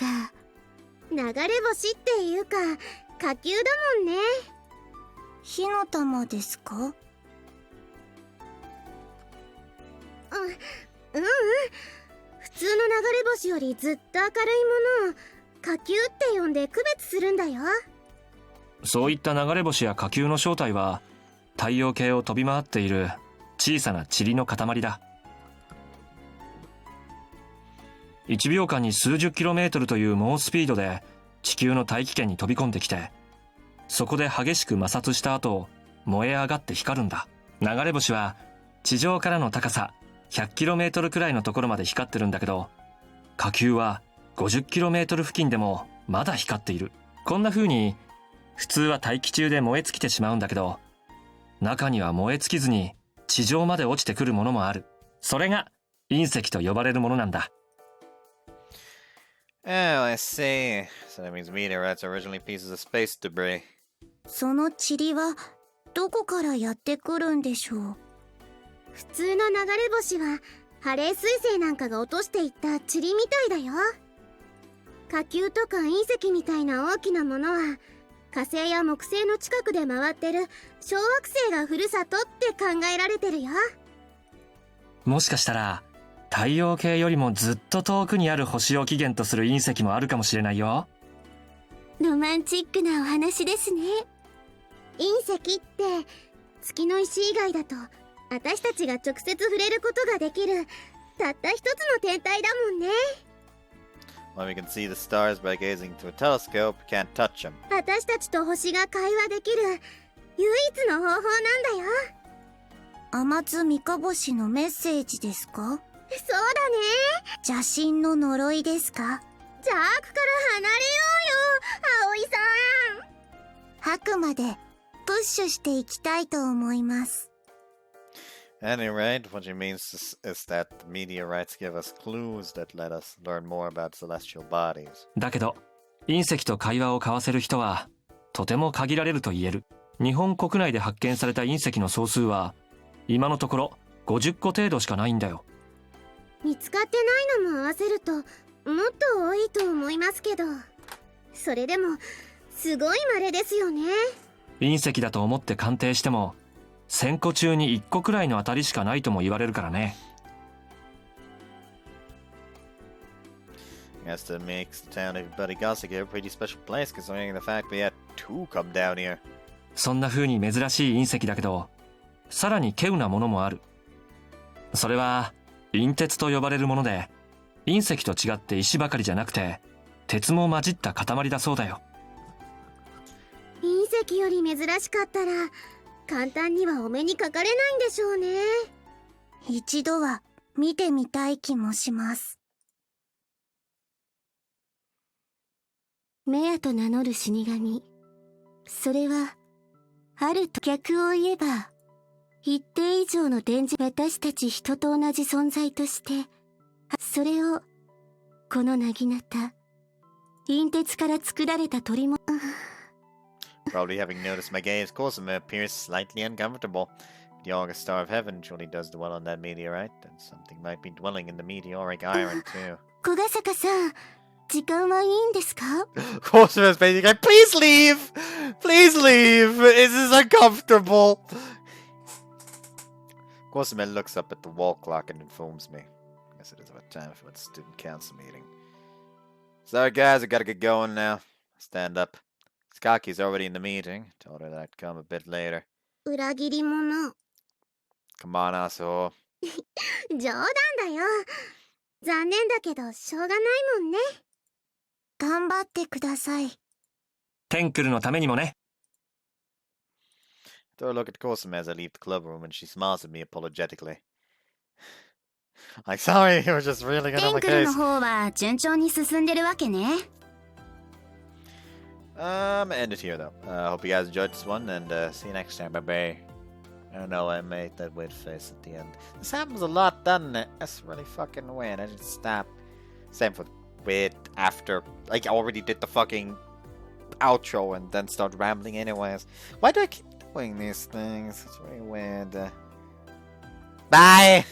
流れ星っていうか火球だもんね。火の玉ですか？うん、普通の流れ星よりずっと明るいものを火球って呼んで区別するんだよ。そういった流れ星や火球の正体は太陽系を飛び回っている小さな塵の塊だ。1秒間に数十キロメートルという猛スピードで地球の大気圏に飛び込んできて、そこで激しく摩擦した後燃え上がって光るんだ。流れ星は地上からの高さ100キロメートルくらいのところまで光ってるんだけど、火球は50キロメートル付近でもまだ光っている。こんな風に普通は大気中で燃え尽きてしまうんだけど、中には燃え尽きずに地上まで落ちてくるものもある。それが隕石と呼ばれるものなんだ。Oh, I see. So that means meteorites are originally pieces of space debris. その塵はどこからやってくるんでしょう。普通の流れ星はハレー彗星なんかが落としていった塵みたいだよ。火球とか隕石みたいな大きなものは火星や木星の近くで回ってる小惑星がふるさとって考えられてるよ。もしかしたら太陽系よりもずっと遠くにある星を起源とする隕石もあるかもしれないよ。ロマンチックなお話ですね。隕石って月の石以外だと私たちが直接触れることができるたった一つの天体だもんね。When we can see the stars by gazing through a telescope, we can't touch them. 私たちと星が会話できる唯一の方法なんだよ。天津三日星のメッセージですか？そうだね。邪神の呪いですか？ジャークから離れようよ、葵さん。あくまでプッシュしていきたいと思います。At any rate, what she means is that the meteorites give us clues that let us learn more about celestial bodies. だけど隕石と会話を交わせる人はとても限られると言える。日本国内で発見された隕石の総数は今のところ50個程度しかないんだよ。見つかってないのも合わせるともっと多いと思いますけど、それでもすごい稀ですよね。隕石だと思って鑑定しても1000個中に1個くらいの当たりしかないとも言われるからね。I guess that makes the town of Barigasaki a pretty special place, considering the fact we had two come down here. そんな風に珍しい隕石だけど、さらに稀有なものもある。それは隕鉄と呼ばれるもので、隕石と違って石ばかりじゃなくて鉄も混じった塊だそうだよ。隕石より珍しかったら簡単にはお目にかかれないんでしょうね。一度は見てみたい気もします。メアと名乗る死神、それはあると逆を言えば一定以上の電磁、私たち人と同じ存在として、それをこのなぎなた隕鉄から作られた鳥もProbably having noticed my gaze, Cosima appears slightly uncomfortable. The August Star of Heaven surely does dwell on that meteorite, and something might be dwelling in the meteoric iron too. 小ヶ坂さん、時間はいいんですか？ Cosima's basically like, please leave! Please leave! This is uncomfortable! Cosima looks up at the wall clock and informs me. Guess it is about time for the student council meeting. Sorry guys, I gotta get going now. Stand up. Skaki's already in the meeting. Told her that I'd come a bit later. 裏切り者。 Come on, asshole. 冗談だよ。残念だけどしょうがないもんね。頑張ってください。テンクルのためにもね。Throw a look at Cosima as I leave the club room and she smiles at me apologetically. Like, sorry, you were just really good テ on ン my クル case. の方は順調に進んでるわけね。I'm gonna end it here though. Hope you guys enjoyed this one and see you next time. Bye bye. I don't know, I made that weird face at the end. This happens a lot, doesn't it? That's really fucking weird. I just stop. Same for weird after. Like, I already did the fucking outro and then start rambling anyways. Why do I keep doing these things? It's really weird. Bye!